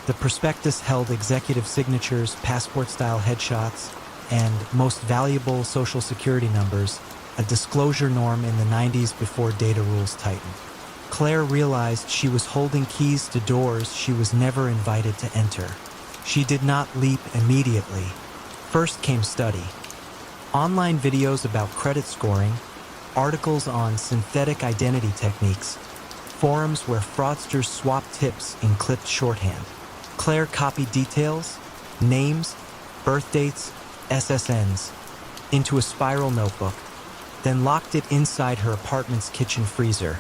The prospectus held executive signatures, passport-style headshots, and, most valuable, social security numbers, a disclosure norm in the 90s before data rules tightened. Claire realized she was holding keys to doors she was never invited to enter. She did not leap immediately. First came study. Online videos about credit scoring, articles on synthetic identity techniques, forums where fraudsters swapped tips in clipped shorthand. Claire copied details, names, birth dates, SSNs, into a spiral notebook, then locked it inside her apartment's kitchen freezer,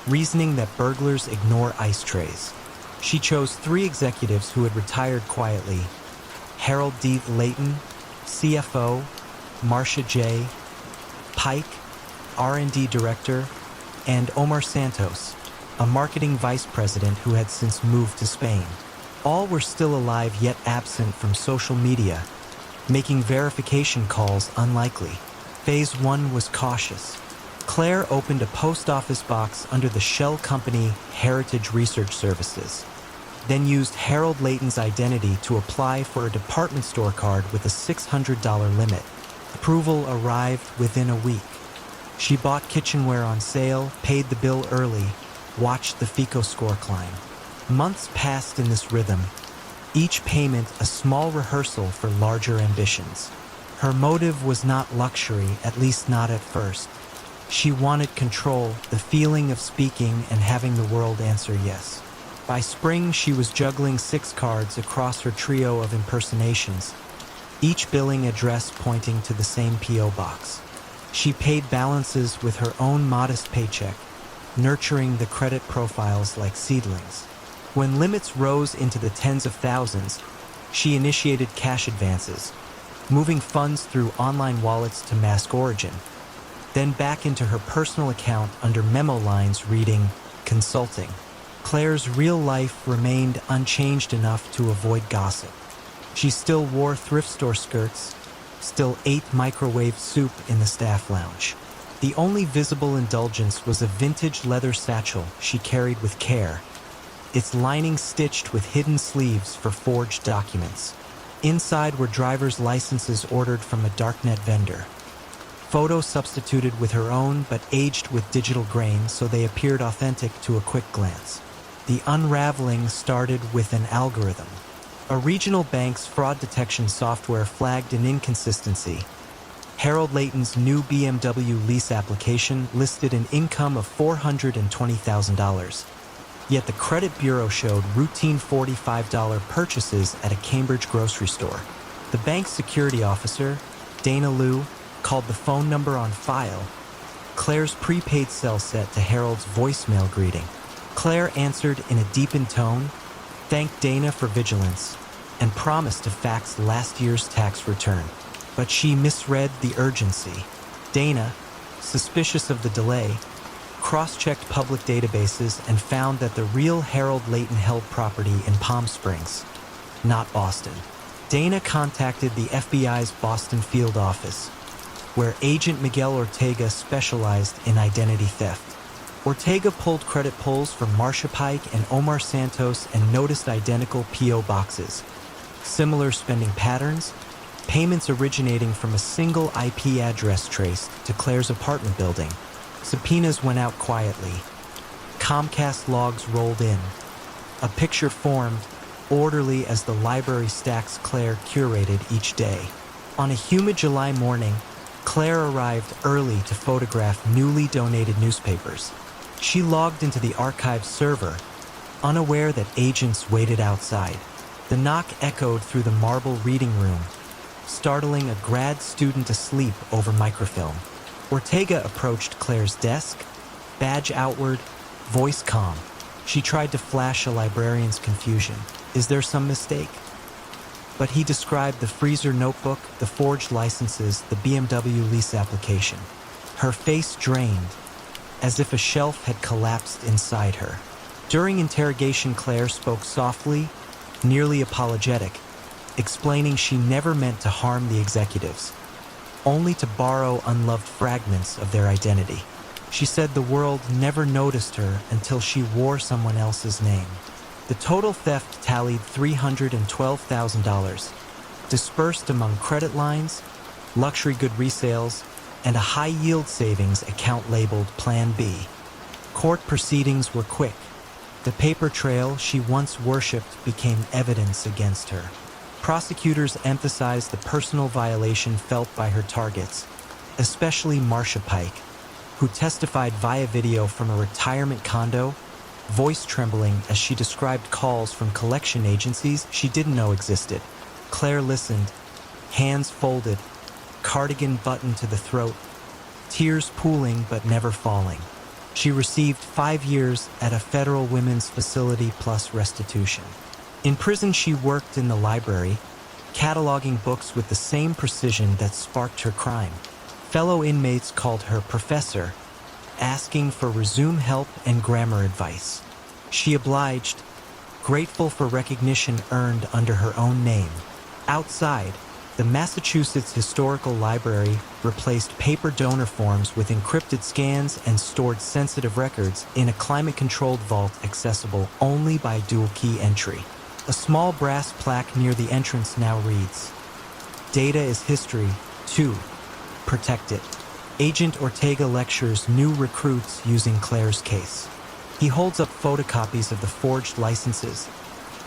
reasoning that burglars ignore ice trays. She chose 3 executives who had retired quietly: Harold D. Layton, CFO, Marcia J. Pike, R&D director, and Omar Santos, a marketing vice president who had since moved to Spain. All were still alive yet absent from social media, making verification calls unlikely. Phase 1 was cautious. Claire opened a post office box under the shell company Heritage Research Services, then used Harold Layton's identity to apply for a department store card with a $600 limit. Approval arrived within a week. She bought kitchenware on sale, paid the bill early, watched the FICO score climb. Months passed in this rhythm, each payment a small rehearsal for larger ambitions. Her motive was not luxury, at least not at first. She wanted control, the feeling of speaking and having the world answer yes. By spring, she was juggling 6 cards across her trio of impersonations, each billing address pointing to the same P.O. box. She paid balances with her own modest paycheck, nurturing the credit profiles like seedlings. When limits rose into the tens of thousands, she initiated cash advances, moving funds through online wallets to mask origin, then back into her personal account under memo lines reading, "Consulting." Claire's real life remained unchanged enough to avoid gossip. She still wore thrift store skirts, still ate microwave soup in the staff lounge. The only visible indulgence was a vintage leather satchel she carried with care, its lining stitched with hidden sleeves for forged documents. Inside were driver's licenses ordered from a darknet vendor. Photos substituted with her own but aged with digital grain so they appeared authentic to a quick glance. The unraveling started with an algorithm. A regional bank's fraud detection software flagged an inconsistency. Harold Layton's new BMW lease application listed an income of $420,000. Yet the credit bureau showed routine $45 purchases at a Cambridge grocery store. The bank's security officer, Dana Liu, called the phone number on file. Claire's prepaid cell set to Harold's voicemail greeting. Claire answered in a deepened tone, thanked Dana for vigilance, and promised to fax last year's tax return. But she misread the urgency. Dana, suspicious of the delay, cross-checked public databases and found that the real Harold Layton held property in Palm Springs, not Boston. Dana contacted the FBI's Boston field office, where Agent Miguel Ortega specialized in identity theft. Ortega pulled credit pulls from Marcia Pike and Omar Santos and noticed identical P.O. boxes, similar spending patterns, payments originating from a single IP address traced to Claire's apartment building. Subpoenas went out quietly. Comcast logs rolled in. A picture formed, orderly as the library stacks Claire curated each day. On a humid July morning, Claire arrived early to photograph newly donated newspapers. She logged into the archive server, unaware that agents waited outside. The knock echoed through the marble reading room, startling a grad student asleep over microfilm. Ortega approached Claire's desk, badge outward, voice calm. She tried to flash a librarian's confusion. Is there some mistake? But he described the freezer notebook, the forged licenses, the BMW lease application. Her face drained, as if a shelf had collapsed inside her. During interrogation, Claire spoke softly, nearly apologetic, explaining she never meant to harm the executives, only to borrow unloved fragments of their identity. She said the world never noticed her until she wore someone else's name. The total theft tallied $312,000, dispersed among credit lines, luxury good resales, and a high-yield savings account labeled Plan B. Court proceedings were quick. The paper trail she once worshipped became evidence against her. Prosecutors emphasized the personal violation felt by her targets, especially Marcia Pike, who testified via video from a retirement condo, voice trembling as she described calls from collection agencies she didn't know existed. Claire listened, hands folded, cardigan buttoned to the throat, tears pooling but never falling. She received 5 years at a federal women's facility plus restitution. In prison, she worked in the library, cataloging books with the same precision that sparked her crime. Fellow inmates called her professor, asking for resume help and grammar advice. She obliged, grateful for recognition earned under her own name. Outside, the Massachusetts Historical Library replaced paper donor forms with encrypted scans and stored sensitive records in a climate-controlled vault accessible only by dual-key entry. A small brass plaque near the entrance now reads, "Data is history, too. Protect it." Agent Ortega lectures new recruits using Claire's case. He holds up photocopies of the forged licenses,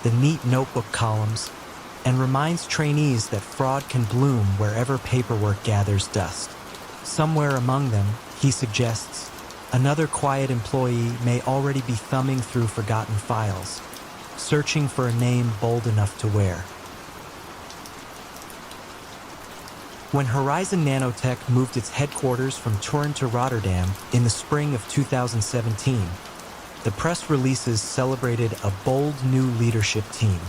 the neat notebook columns, and reminds trainees that fraud can bloom wherever paperwork gathers dust. Somewhere among them, he suggests, another quiet employee may already be thumbing through forgotten files, searching for a name bold enough to wear. When Horizon Nanotech moved its headquarters from Turin to Rotterdam in the spring of 2017, the press releases celebrated a bold new leadership team.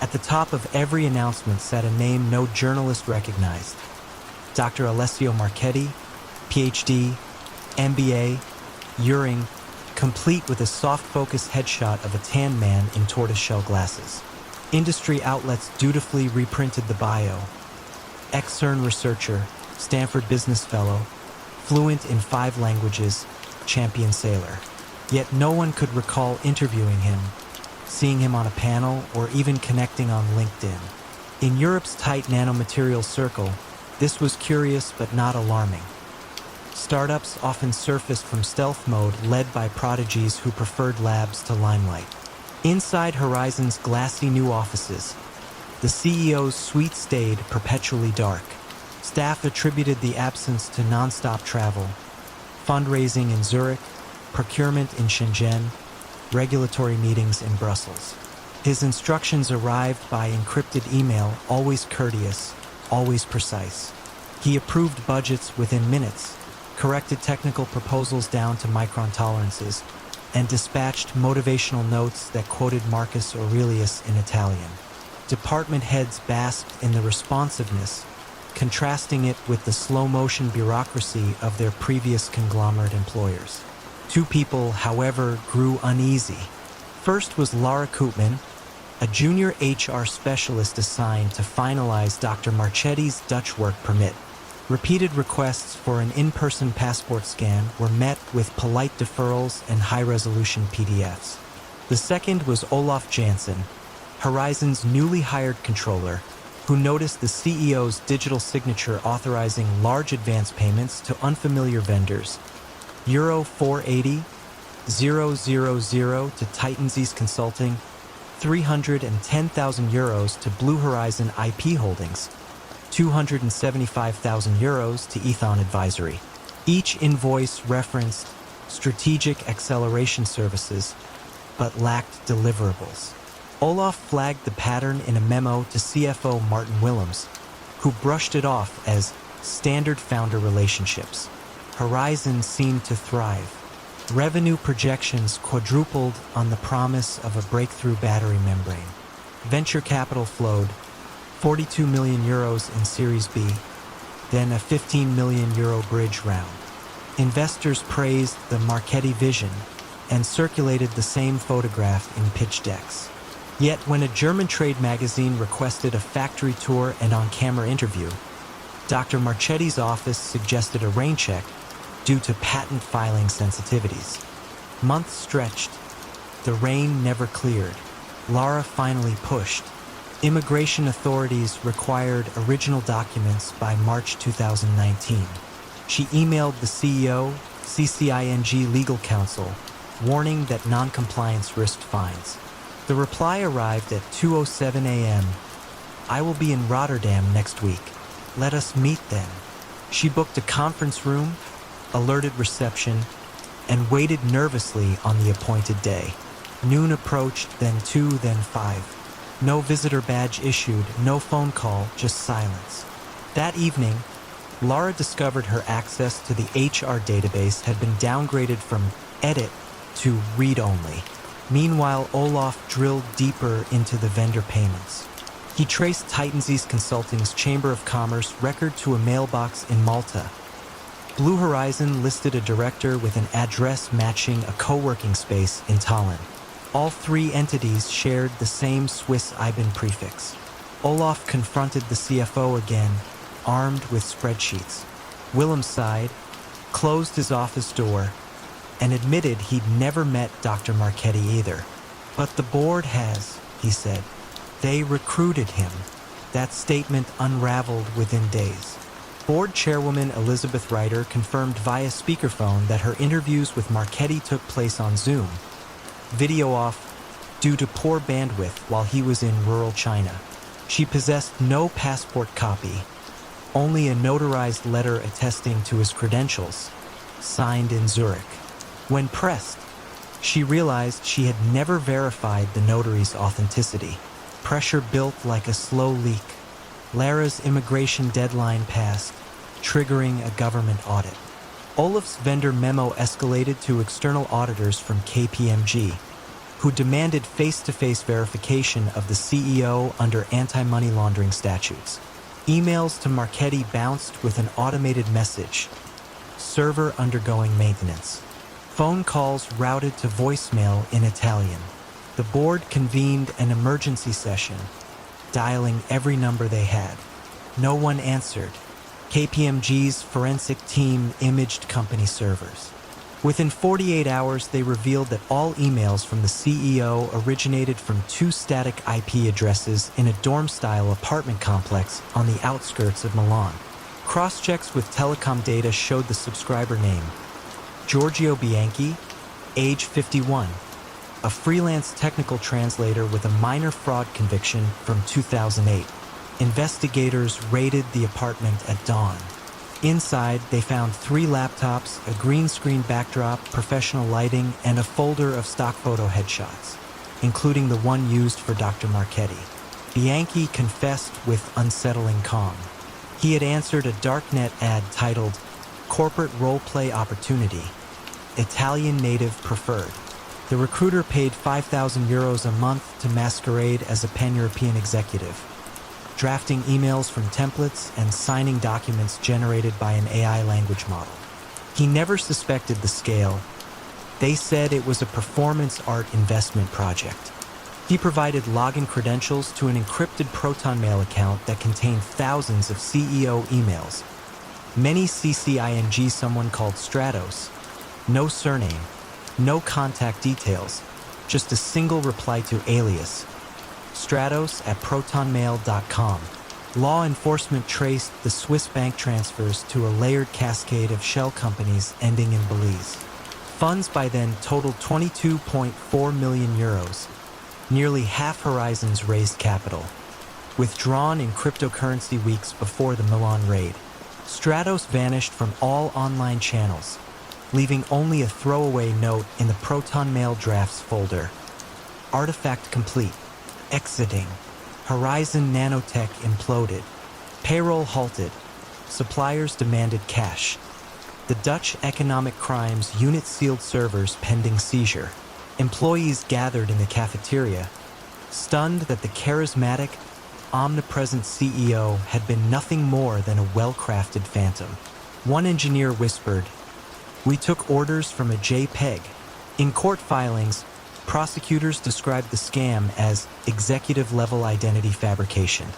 At the top of every announcement sat a name no journalist recognized. Dr. Alessio Marchetti, PhD, MBA, Uring, complete with a soft-focus headshot of a tan man in tortoiseshell glasses. Industry outlets dutifully reprinted the bio. Ex-CERN researcher, Stanford Business Fellow, fluent in 5 languages, champion sailor. Yet no one could recall interviewing him, seeing him on a panel, or even connecting on LinkedIn. In Europe's tight nanomaterial circle, this was curious but not alarming. Startups often surfaced from stealth mode, led by prodigies who preferred labs to limelight. Inside Horizon's glassy new offices, the CEO's suite stayed perpetually dark. Staff attributed the absence to nonstop travel, fundraising in Zurich, procurement in Shenzhen, regulatory meetings in Brussels. His instructions arrived by encrypted email, always courteous, always precise. He approved budgets within minutes, corrected technical proposals down to micron tolerances, and dispatched motivational notes that quoted Marcus Aurelius in Italian. Department heads basked in the responsiveness, contrasting it with the slow-motion bureaucracy of their previous conglomerate employers. Two people, however, grew uneasy. First was Laura Koopman, a junior HR specialist assigned to finalize Dr. Marchetti's Dutch work permit. Repeated requests for an in-person passport scan were met with polite deferrals and high-resolution PDFs. The second was Olaf Janssen, Horizon's newly hired controller, who noticed the CEO's digital signature authorizing large advance payments to unfamiliar vendors. Euro 480,000 to Titansies Consulting, 310,000 euros to Blue Horizon IP Holdings, 275,000 euros to Ethon Advisory. Each invoice referenced strategic acceleration services, but lacked deliverables. Olaf flagged the pattern in a memo to CFO Martin Willems, who brushed it off as standard founder relationships. Horizon seemed to thrive. Revenue projections quadrupled on the promise of a breakthrough battery membrane. Venture capital flowed, 42 million euros in Series B, then a 15 million euro bridge round. Investors praised the Marchetti vision and circulated the same photograph in pitch decks. Yet when a German trade magazine requested a factory tour and on-camera interview, Dr. Marchetti's office suggested a rain check due to patent filing sensitivities. Months stretched. The rain never cleared. Lara finally pushed. Immigration authorities required original documents by March 2019. She emailed the CEO, CCING legal counsel, warning that non-compliance risked fines. The reply arrived at 2:07 a.m. "I will be in Rotterdam next week. Let us meet then." She booked a conference room, alerted reception, and waited nervously on the appointed day. Noon approached, then 2, then 5. No visitor badge issued, no phone call, just silence. That evening, Lara discovered her access to the HR database had been downgraded from edit to read-only. Meanwhile, Olaf drilled deeper into the vendor payments. He traced Titansies Consulting's Chamber of Commerce record to a mailbox in Malta. Blue Horizon listed a director with an address matching a co-working space in Tallinn. All three entities shared the same Swiss IBAN prefix. Olaf confronted the CFO again, armed with spreadsheets. Willem sighed, closed his office door, and admitted he'd never met Dr. Marchetti either. "But the board has," he said. "They recruited him." That statement unraveled within days. Board chairwoman Elizabeth Ryder confirmed via speakerphone that her interviews with Marchetti took place on Zoom, video off, due to poor bandwidth while he was in rural China. She possessed no passport copy, only a notarized letter attesting to his credentials, signed in Zurich. When pressed, she realized she had never verified the notary's authenticity. Pressure built like a slow leak. Lara's immigration deadline passed, triggering a government audit. Olaf's vendor memo escalated to external auditors from KPMG, who demanded face-to-face verification of the CEO under anti-money laundering statutes. Emails to Marchetti bounced with an automated message: "Server undergoing maintenance." Phone calls routed to voicemail in Italian. The board convened an emergency session, dialing every number they had. No one answered. KPMG's forensic team imaged company servers. Within 48 hours, they revealed that all emails from the CEO originated from 2 static IP addresses in a dorm-style apartment complex on the outskirts of Milan. Cross-checks with telecom data showed the subscriber name: Giorgio Bianchi, age 51, a freelance technical translator with a minor fraud conviction from 2008. Investigators raided the apartment at dawn. Inside, they found 3 laptops, a green screen backdrop, professional lighting, and a folder of stock photo headshots, including the one used for Dr. Marchetti. Bianchi confessed with unsettling calm. He had answered a darknet ad titled "Corporate Roleplay Opportunity, Italian Native Preferred." The recruiter paid €5,000 a month to masquerade as a pan-European executive, drafting emails from templates and signing documents generated by an AI language model. He never suspected the scale. They said it was a performance art investment project. He provided login credentials to an encrypted Proton Mail account that contained thousands of CEO emails. Many CCING someone called Stratos. No surname, no contact details, just a single reply to alias. Stratos at protonmail.com. Law enforcement traced the Swiss bank transfers to a layered cascade of shell companies ending in Belize. Funds by then totaled €22.4 million, nearly half Horizon's raised capital. Withdrawn in cryptocurrency weeks before the Milan raid, Stratos vanished from all online channels, leaving only a throwaway note in the Proton Mail drafts folder. Artifact complete. Exiting. Horizon Nanotech imploded. Payroll halted. Suppliers demanded cash. The Dutch Economic Crimes Unit sealed servers pending seizure. Employees gathered in the cafeteria, stunned that the charismatic, omnipresent CEO had been nothing more than a well-crafted phantom. One engineer whispered, "We took orders from a JPEG." In court filings, prosecutors described the scam as executive-level identity fabrication,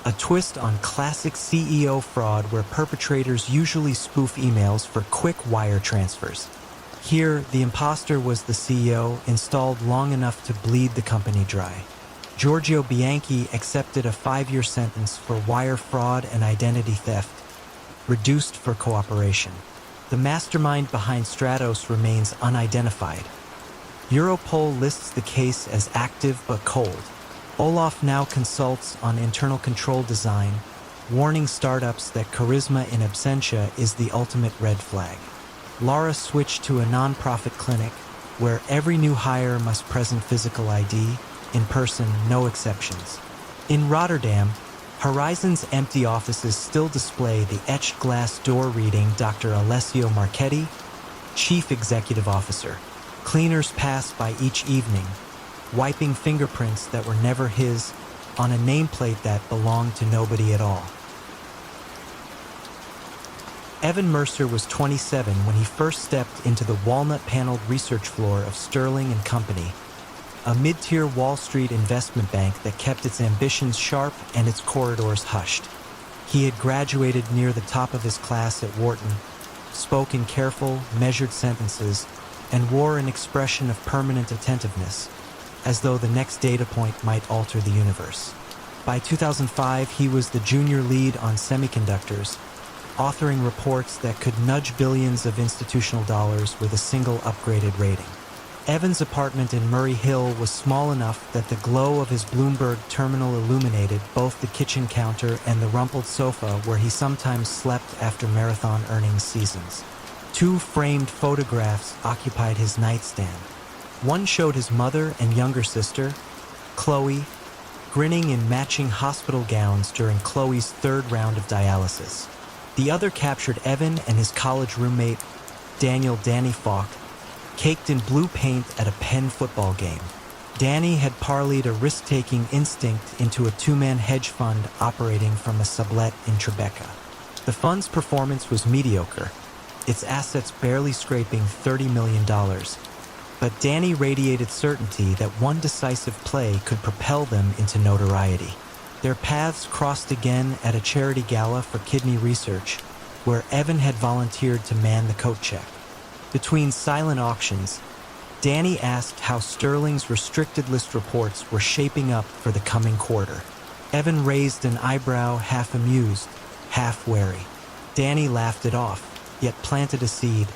a twist on classic CEO fraud where perpetrators usually spoof emails for quick wire transfers. Here, the imposter was the CEO, installed long enough to bleed the company dry. Giorgio Bianchi accepted a 5-year sentence for wire fraud and identity theft, reduced for cooperation. The mastermind behind Stratos remains unidentified. Europol lists the case as active but cold. Olaf now consults on internal control design, warning startups that charisma in absentia is the ultimate red flag. Lara switched to a non-profit clinic where every new hire must present physical ID, in person, no exceptions. In Rotterdam, Horizon's empty offices still display the etched glass door reading Dr. Alessio Marchetti, Chief Executive Officer. Cleaners pass by each evening, wiping fingerprints that were never his on a nameplate that belonged to nobody at all. Evan Mercer was 27 when he first stepped into the walnut-paneled research floor of Sterling and Company, a mid-tier Wall Street investment bank that kept its ambitions sharp and its corridors hushed. He had graduated near the top of his class at Wharton, spoke in careful, measured sentences, and wore an expression of permanent attentiveness, as though the next data point might alter the universe. By 2005, he was the junior lead on semiconductors, authoring reports that could nudge billions of institutional dollars with a single upgraded rating. Evan's apartment in Murray Hill was small enough that the glow of his Bloomberg terminal illuminated both the kitchen counter and the rumpled sofa where he sometimes slept after marathon earnings seasons. 2 framed photographs occupied his nightstand. One showed his mother and younger sister, Chloe, grinning in matching hospital gowns during Chloe's 3rd round of dialysis. The other captured Evan and his college roommate, Daniel "Danny" Falk, caked in blue paint at a Penn football game. Danny had parlayed a risk-taking instinct into a 2-man hedge fund operating from a sublet in Tribeca. The fund's performance was mediocre, its assets barely scraping $30 million. But Danny radiated certainty that one decisive play could propel them into notoriety. Their paths crossed again at a charity gala for kidney research, where Evan had volunteered to man the coat check. Between silent auctions, Danny asked how Sterling's restricted list reports were shaping up for the coming quarter. Evan raised an eyebrow, half amused, half wary. Danny laughed it off, yet planted a seed.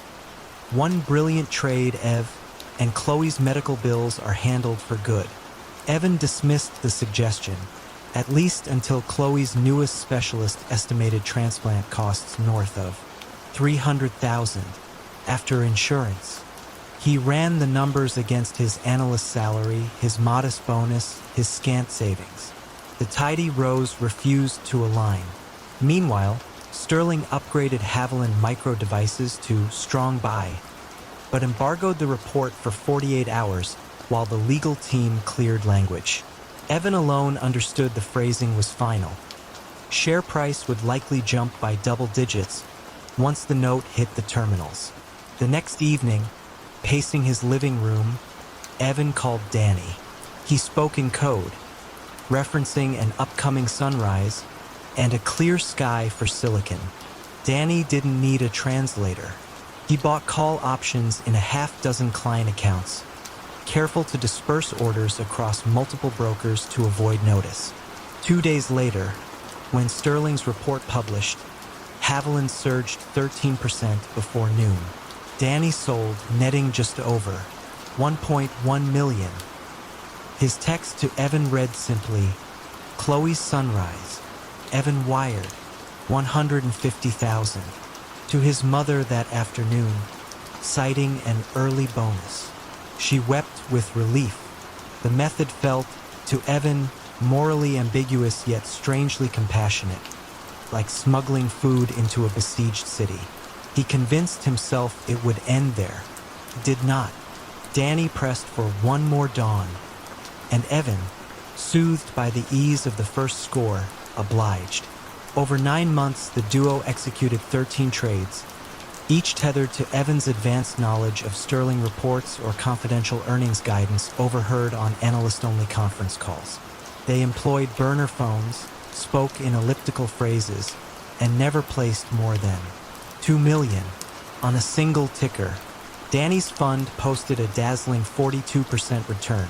"One brilliant trade, Ev, and Chloe's medical bills are handled for good." Evan dismissed the suggestion, at least until Chloe's newest specialist estimated transplant costs north of $300,000 after insurance. He ran the numbers against his analyst salary, his modest bonus, his scant savings. The tidy rows refused to align. Meanwhile, Sterling upgraded Haviland Micro Devices to strong buy, but embargoed the report for 48 hours while the legal team cleared language. Evan alone understood the phrasing was final. Share price would likely jump by double digits once the note hit the terminals. The next evening, pacing his living room, Evan called Danny. He spoke in code, referencing an upcoming sunrise and a clear sky for Silicon. Danny didn't need a translator. He bought call options in a half-dozen client accounts, careful to disperse orders across multiple brokers to avoid notice. 2 days later, when Sterling's report published, Haviland surged 13% before noon. Danny sold, netting just over $1.1 million. His text to Evan read simply, "Chloe's sunrise." Evan wired $150,000 to his mother that afternoon, citing an early bonus. She wept with relief. The method felt, to Evan, morally ambiguous yet strangely compassionate, like smuggling food into a besieged city. He convinced himself it would end there. It did not. Danny pressed for one more dawn, and Evan, soothed by the ease of the first score, obliged. Over 9 months, the duo executed 13 trades, each tethered to Evan's advanced knowledge of Sterling reports or confidential earnings guidance overheard on analyst-only conference calls. They employed burner phones, spoke in elliptical phrases, and never placed more than $2 million on a single ticker. Danny's fund posted a dazzling 42% return,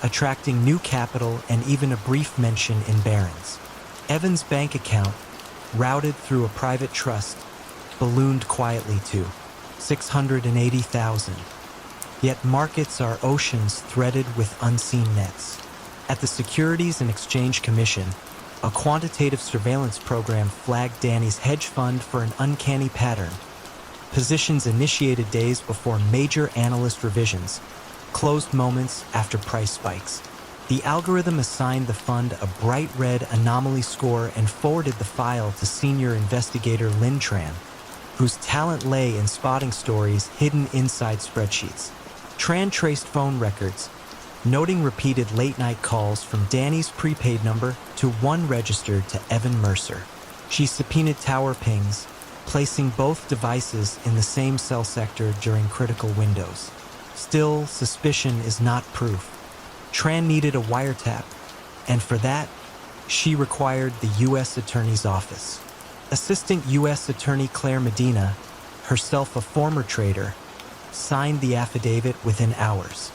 attracting new capital and even a brief mention in Barron's. Evan's bank account, routed through a private trust, ballooned quietly to $680,000. Yet markets are oceans threaded with unseen nets. At the Securities and Exchange Commission, a quantitative surveillance program flagged Danny's hedge fund for an uncanny pattern. Positions initiated days before major analyst revisions, closed moments after price spikes. The algorithm assigned the fund a bright red anomaly score and forwarded the file to senior investigator Lynn Tran, whose talent lay in spotting stories hidden inside spreadsheets. Tran traced phone records, noting repeated late-night calls from Danny's prepaid number to one registered to Evan Mercer. She subpoenaed tower pings, placing both devices in the same cell sector during critical windows. Still, suspicion is not proof. Tran needed a wiretap, and for that, she required the U.S. Attorney's Office. Assistant U.S. Attorney Claire Medina, herself a former trader, signed the affidavit within hours.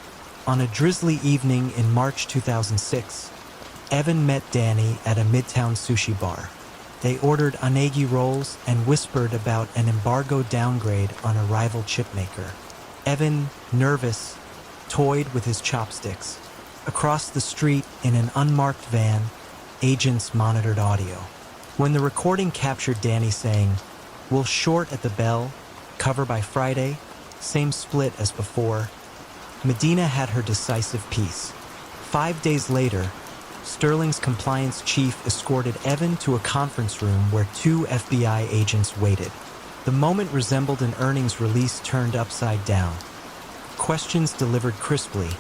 On a drizzly evening in March 2006, Evan met Danny at a midtown sushi bar. They ordered unagi rolls and whispered about an embargo downgrade on a rival chipmaker. Evan, nervous, toyed with his chopsticks. Across the street, in an unmarked van, agents monitored audio. When the recording captured Danny saying, "We'll short at the bell, cover by Friday, same split as before," Medina had her decisive piece. 5 days later, Sterling's compliance chief escorted Evan to a conference room where 2 FBI agents waited. The moment resembled an earnings release turned upside down. Questions delivered crisply,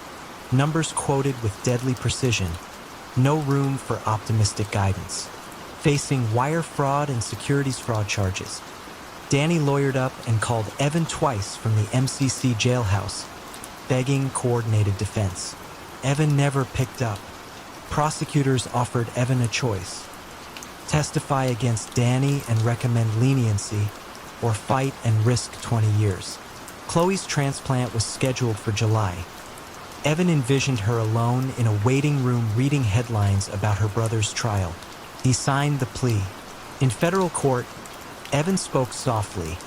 numbers quoted with deadly precision, no room for optimistic guidance. Facing wire fraud and securities fraud charges, Danny lawyered up and called Evan twice from the MCC jailhouse, begging coordinated defense. Evan never picked up. Prosecutors offered Evan a choice: testify against Danny and recommend leniency, or fight and risk 20 years. Chloe's transplant was scheduled for July. Evan envisioned her alone in a waiting room reading headlines about her brother's trial. He signed the plea. In federal court, Evan spoke softly,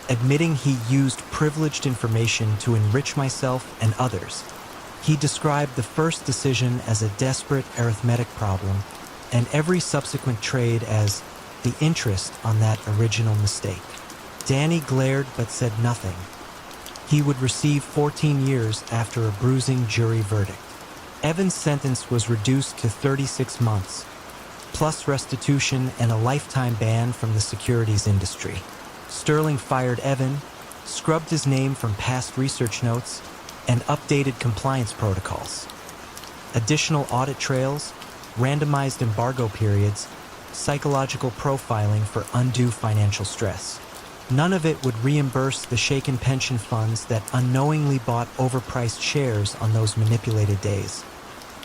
admitting he used privileged information to enrich myself and others. He described the first decision as a desperate arithmetic problem and every subsequent trade as the interest on that original mistake. Danny glared but said nothing. He would receive 14 years after a bruising jury verdict. Evan's sentence was reduced to 36 months, plus restitution and a lifetime ban from the securities industry. Sterling fired Evan, scrubbed his name from past research notes, and updated compliance protocols. Additional audit trails, randomized embargo periods, psychological profiling for undue financial stress. None of it would reimburse the shaken pension funds that unknowingly bought overpriced shares on those manipulated days.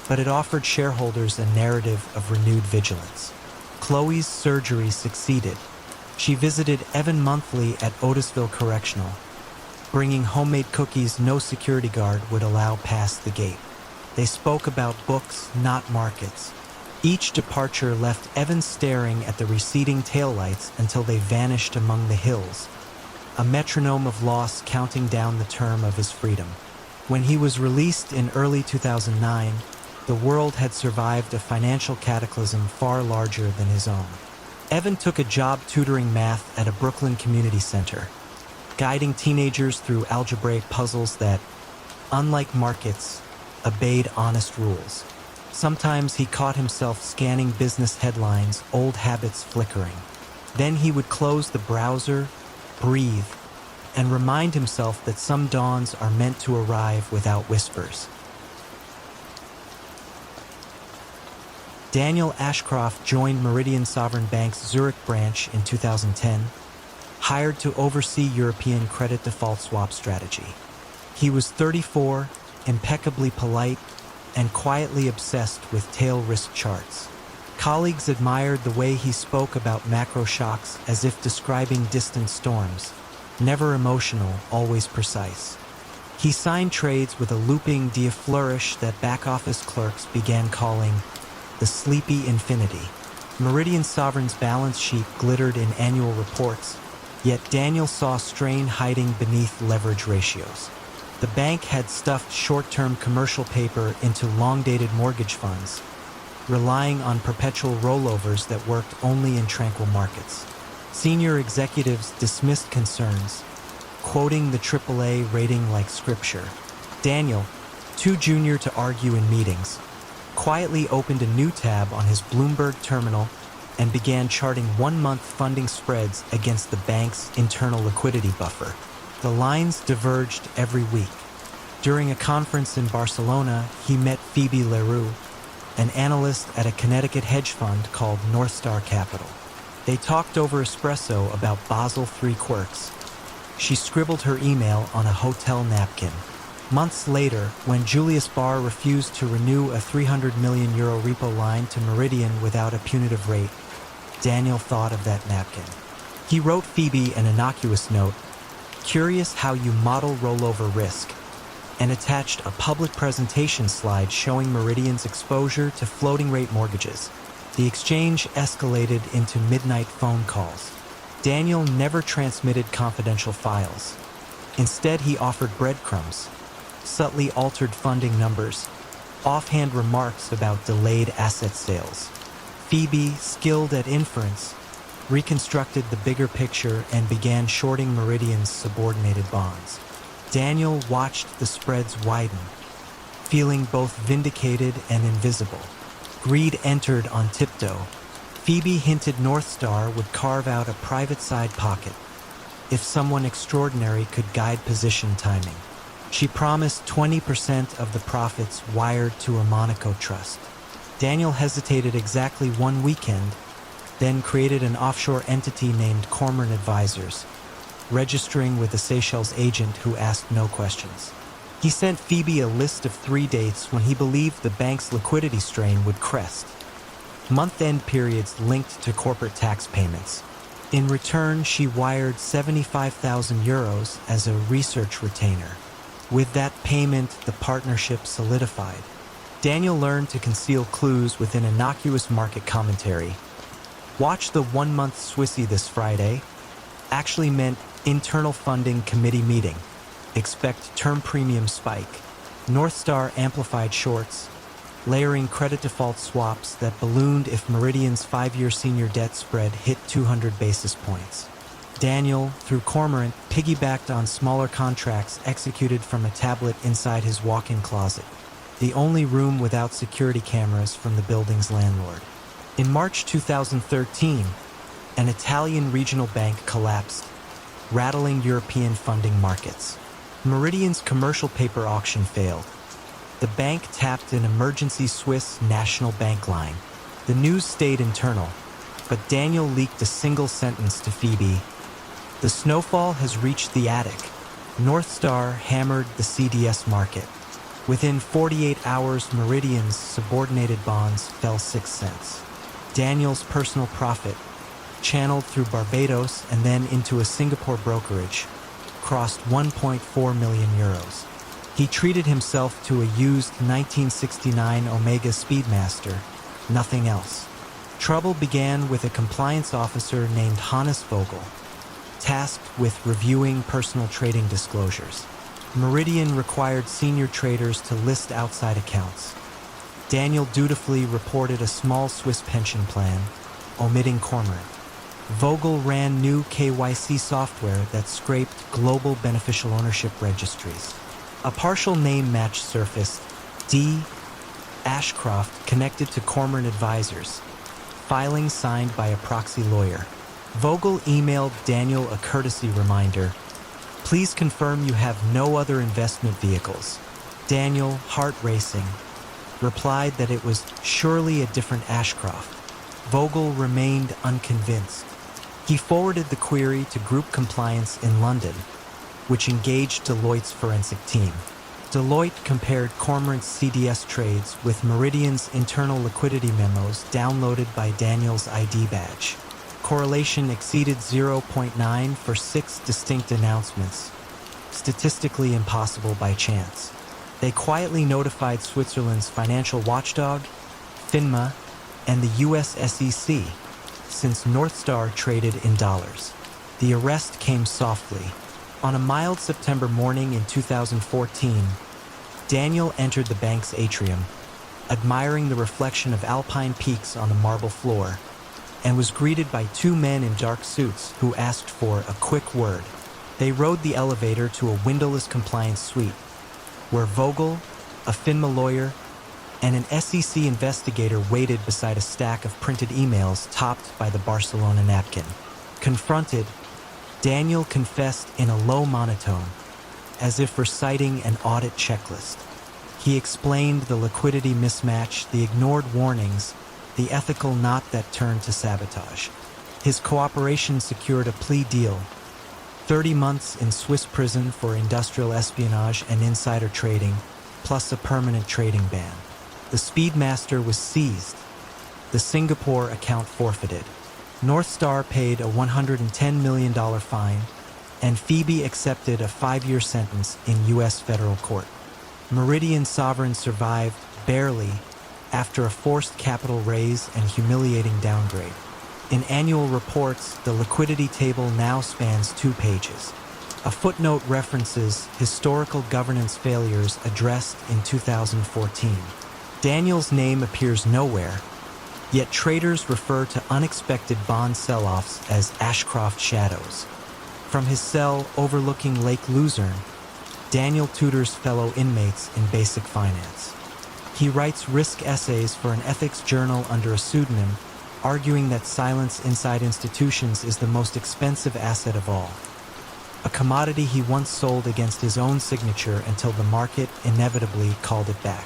But it offered shareholders a narrative of renewed vigilance. Chloe's surgery succeeded. She visited Evan monthly at Otisville Correctional. Bringing homemade cookies no security guard would allow past the gate. They spoke about books, not markets. Each departure left Evan staring at the receding taillights until they vanished among the hills, a metronome of loss counting down the term of his freedom. When he was released in early 2009, the world had survived a financial cataclysm far larger than his own. Evan took a job tutoring math at a Brooklyn community center, guiding teenagers through algebraic puzzles that, unlike markets, obeyed honest rules. Sometimes he caught himself scanning business headlines, old habits flickering. Then he would close the browser, breathe, and remind himself that some dawns are meant to arrive without whispers. Daniel Ashcroft joined Meridian Sovereign Bank's Zurich branch in 2010, hired to oversee European credit default swap strategy. He was 34, impeccably polite, and quietly obsessed with tail risk charts. Colleagues admired the way he spoke about macro shocks as if describing distant storms, never emotional, always precise. He signed trades with a looping flourish that back-office clerks began calling the sleepy infinity. Meridian Sovereign's balance sheet glittered in annual reports, yet Daniel saw strain hiding beneath leverage ratios. The bank had stuffed short-term commercial paper into long-dated mortgage funds, relying on perpetual rollovers that worked only in tranquil markets. Senior executives dismissed concerns, quoting the AAA rating like scripture. Daniel, too junior to argue in meetings, quietly opened a new tab on his Bloomberg terminal and began charting one-month funding spreads against the bank's internal liquidity buffer. The lines diverged every week. During a conference in Barcelona, he met Phoebe Leroux, an analyst at a Connecticut hedge fund called North Star Capital. They talked over espresso about Basel III quirks. She scribbled her email on a hotel napkin. Months later, when Julius Baer refused to renew a €300 million repo line to Meridian without a punitive rate, Daniel thought of that napkin. He wrote Phoebe an innocuous note, curious how you model rollover risk, and attached a public presentation slide showing Meridian's exposure to floating rate mortgages. The exchange escalated into midnight phone calls. Daniel never transmitted confidential files. Instead, he offered breadcrumbs, subtly altered funding numbers, offhand remarks about delayed asset sales. Phoebe, skilled at inference, reconstructed the bigger picture and began shorting Meridian's subordinated bonds. Daniel watched the spreads widen, feeling both vindicated and invisible. Greed entered on tiptoe. Phoebe hinted North Star would carve out a private side pocket if someone extraordinary could guide position timing. She promised 20% of the profits wired to a Monaco trust. Daniel hesitated exactly one weekend, then created an offshore entity named Cormoran Advisors, registering with a Seychelles agent who asked no questions. He sent Phoebe a list of 3 dates when he believed the bank's liquidity strain would crest. Month-end periods linked to corporate tax payments. In return, she wired €75,000 as a research retainer. With that payment, the partnership solidified. Daniel learned to conceal clues within innocuous market commentary. Watch the 1-month Swissy this Friday actually meant internal funding committee meeting. Expect term premium spike. North Star amplified shorts, layering credit default swaps that ballooned if Meridian's 5-year senior debt spread hit 200 basis points. Daniel, through Cormorant, piggybacked on smaller contracts executed from a tablet inside his walk-in closet, the only room without security cameras from the building's landlord. In March 2013, an Italian regional bank collapsed. rattling European funding markets. Meridian's commercial paper auction failed. The bank tapped an emergency Swiss national bank line. The news stayed internal, but Daniel leaked a single sentence to Phoebe. "The snowfall has reached the attic." North Star hammered the CDS market. Within 48 hours, Meridian's subordinated bonds fell 6 cents. Daniel's personal profit, channeled through Barbados and then into a Singapore brokerage, crossed 1.4 million euros. He treated himself to a used 1969 Omega Speedmaster, nothing else. Trouble began with a compliance officer named Hannes Vogel, tasked with reviewing personal trading disclosures. Meridian required senior traders to list outside accounts. Daniel dutifully reported a small Swiss pension plan, omitting Cormorant. Vogel ran new KYC software that scraped global beneficial ownership registries. A partial name match surfaced: D. Ashcroft, connected to Cormorant Advisors. Filing signed by a proxy lawyer. Vogel emailed Daniel a courtesy reminder: "Please confirm you have no other investment vehicles." Daniel, heart racing, replied that it was surely a different Ashcroft. Vogel remained unconvinced. He forwarded the query to Group Compliance in London, which engaged Deloitte's forensic team. Deloitte compared Cormorant's CDS trades with Meridian's internal liquidity memos downloaded by Daniel's ID badge. Correlation exceeded 0.9 for 6 distinct announcements, statistically impossible by chance. They quietly notified Switzerland's financial watchdog, FINMA, and the US SEC, since North Star traded in dollars. The arrest came softly. On a mild September morning in 2014, Daniel entered the bank's atrium, admiring the reflection of alpine peaks on the marble floor, and was greeted by 2 men in dark suits who asked for a quick word. They rode the elevator to a windowless compliance suite, where Vogel, a FINMA lawyer, and an SEC investigator waited beside a stack of printed emails topped by the Barcelona napkin. Confronted, Daniel confessed in a low monotone, as if reciting an audit checklist. He explained the liquidity mismatch, the ignored warnings, the ethical knot that turned to sabotage. His cooperation secured a plea deal: 30 months in Swiss prison for industrial espionage and insider trading, plus a permanent trading ban. The Speedmaster was seized. The Singapore account forfeited. North Star paid a $110 million fine, and Phoebe accepted a 5-year sentence in U.S. federal court. Meridian Sovereign survived, barely, after a forced capital raise and humiliating downgrade. In annual reports, the liquidity table now spans 2 pages. A footnote references historical governance failures addressed in 2014. Daniel's name appears nowhere, yet traders refer to unexpected bond sell-offs as Ashcroft shadows. From his cell overlooking Lake Luzerne, Daniel tutors fellow inmates in basic finance. He writes risk essays for an ethics journal under a pseudonym, arguing that silence inside institutions is the most expensive asset of all, a commodity he once sold against his own signature until the market inevitably called it back.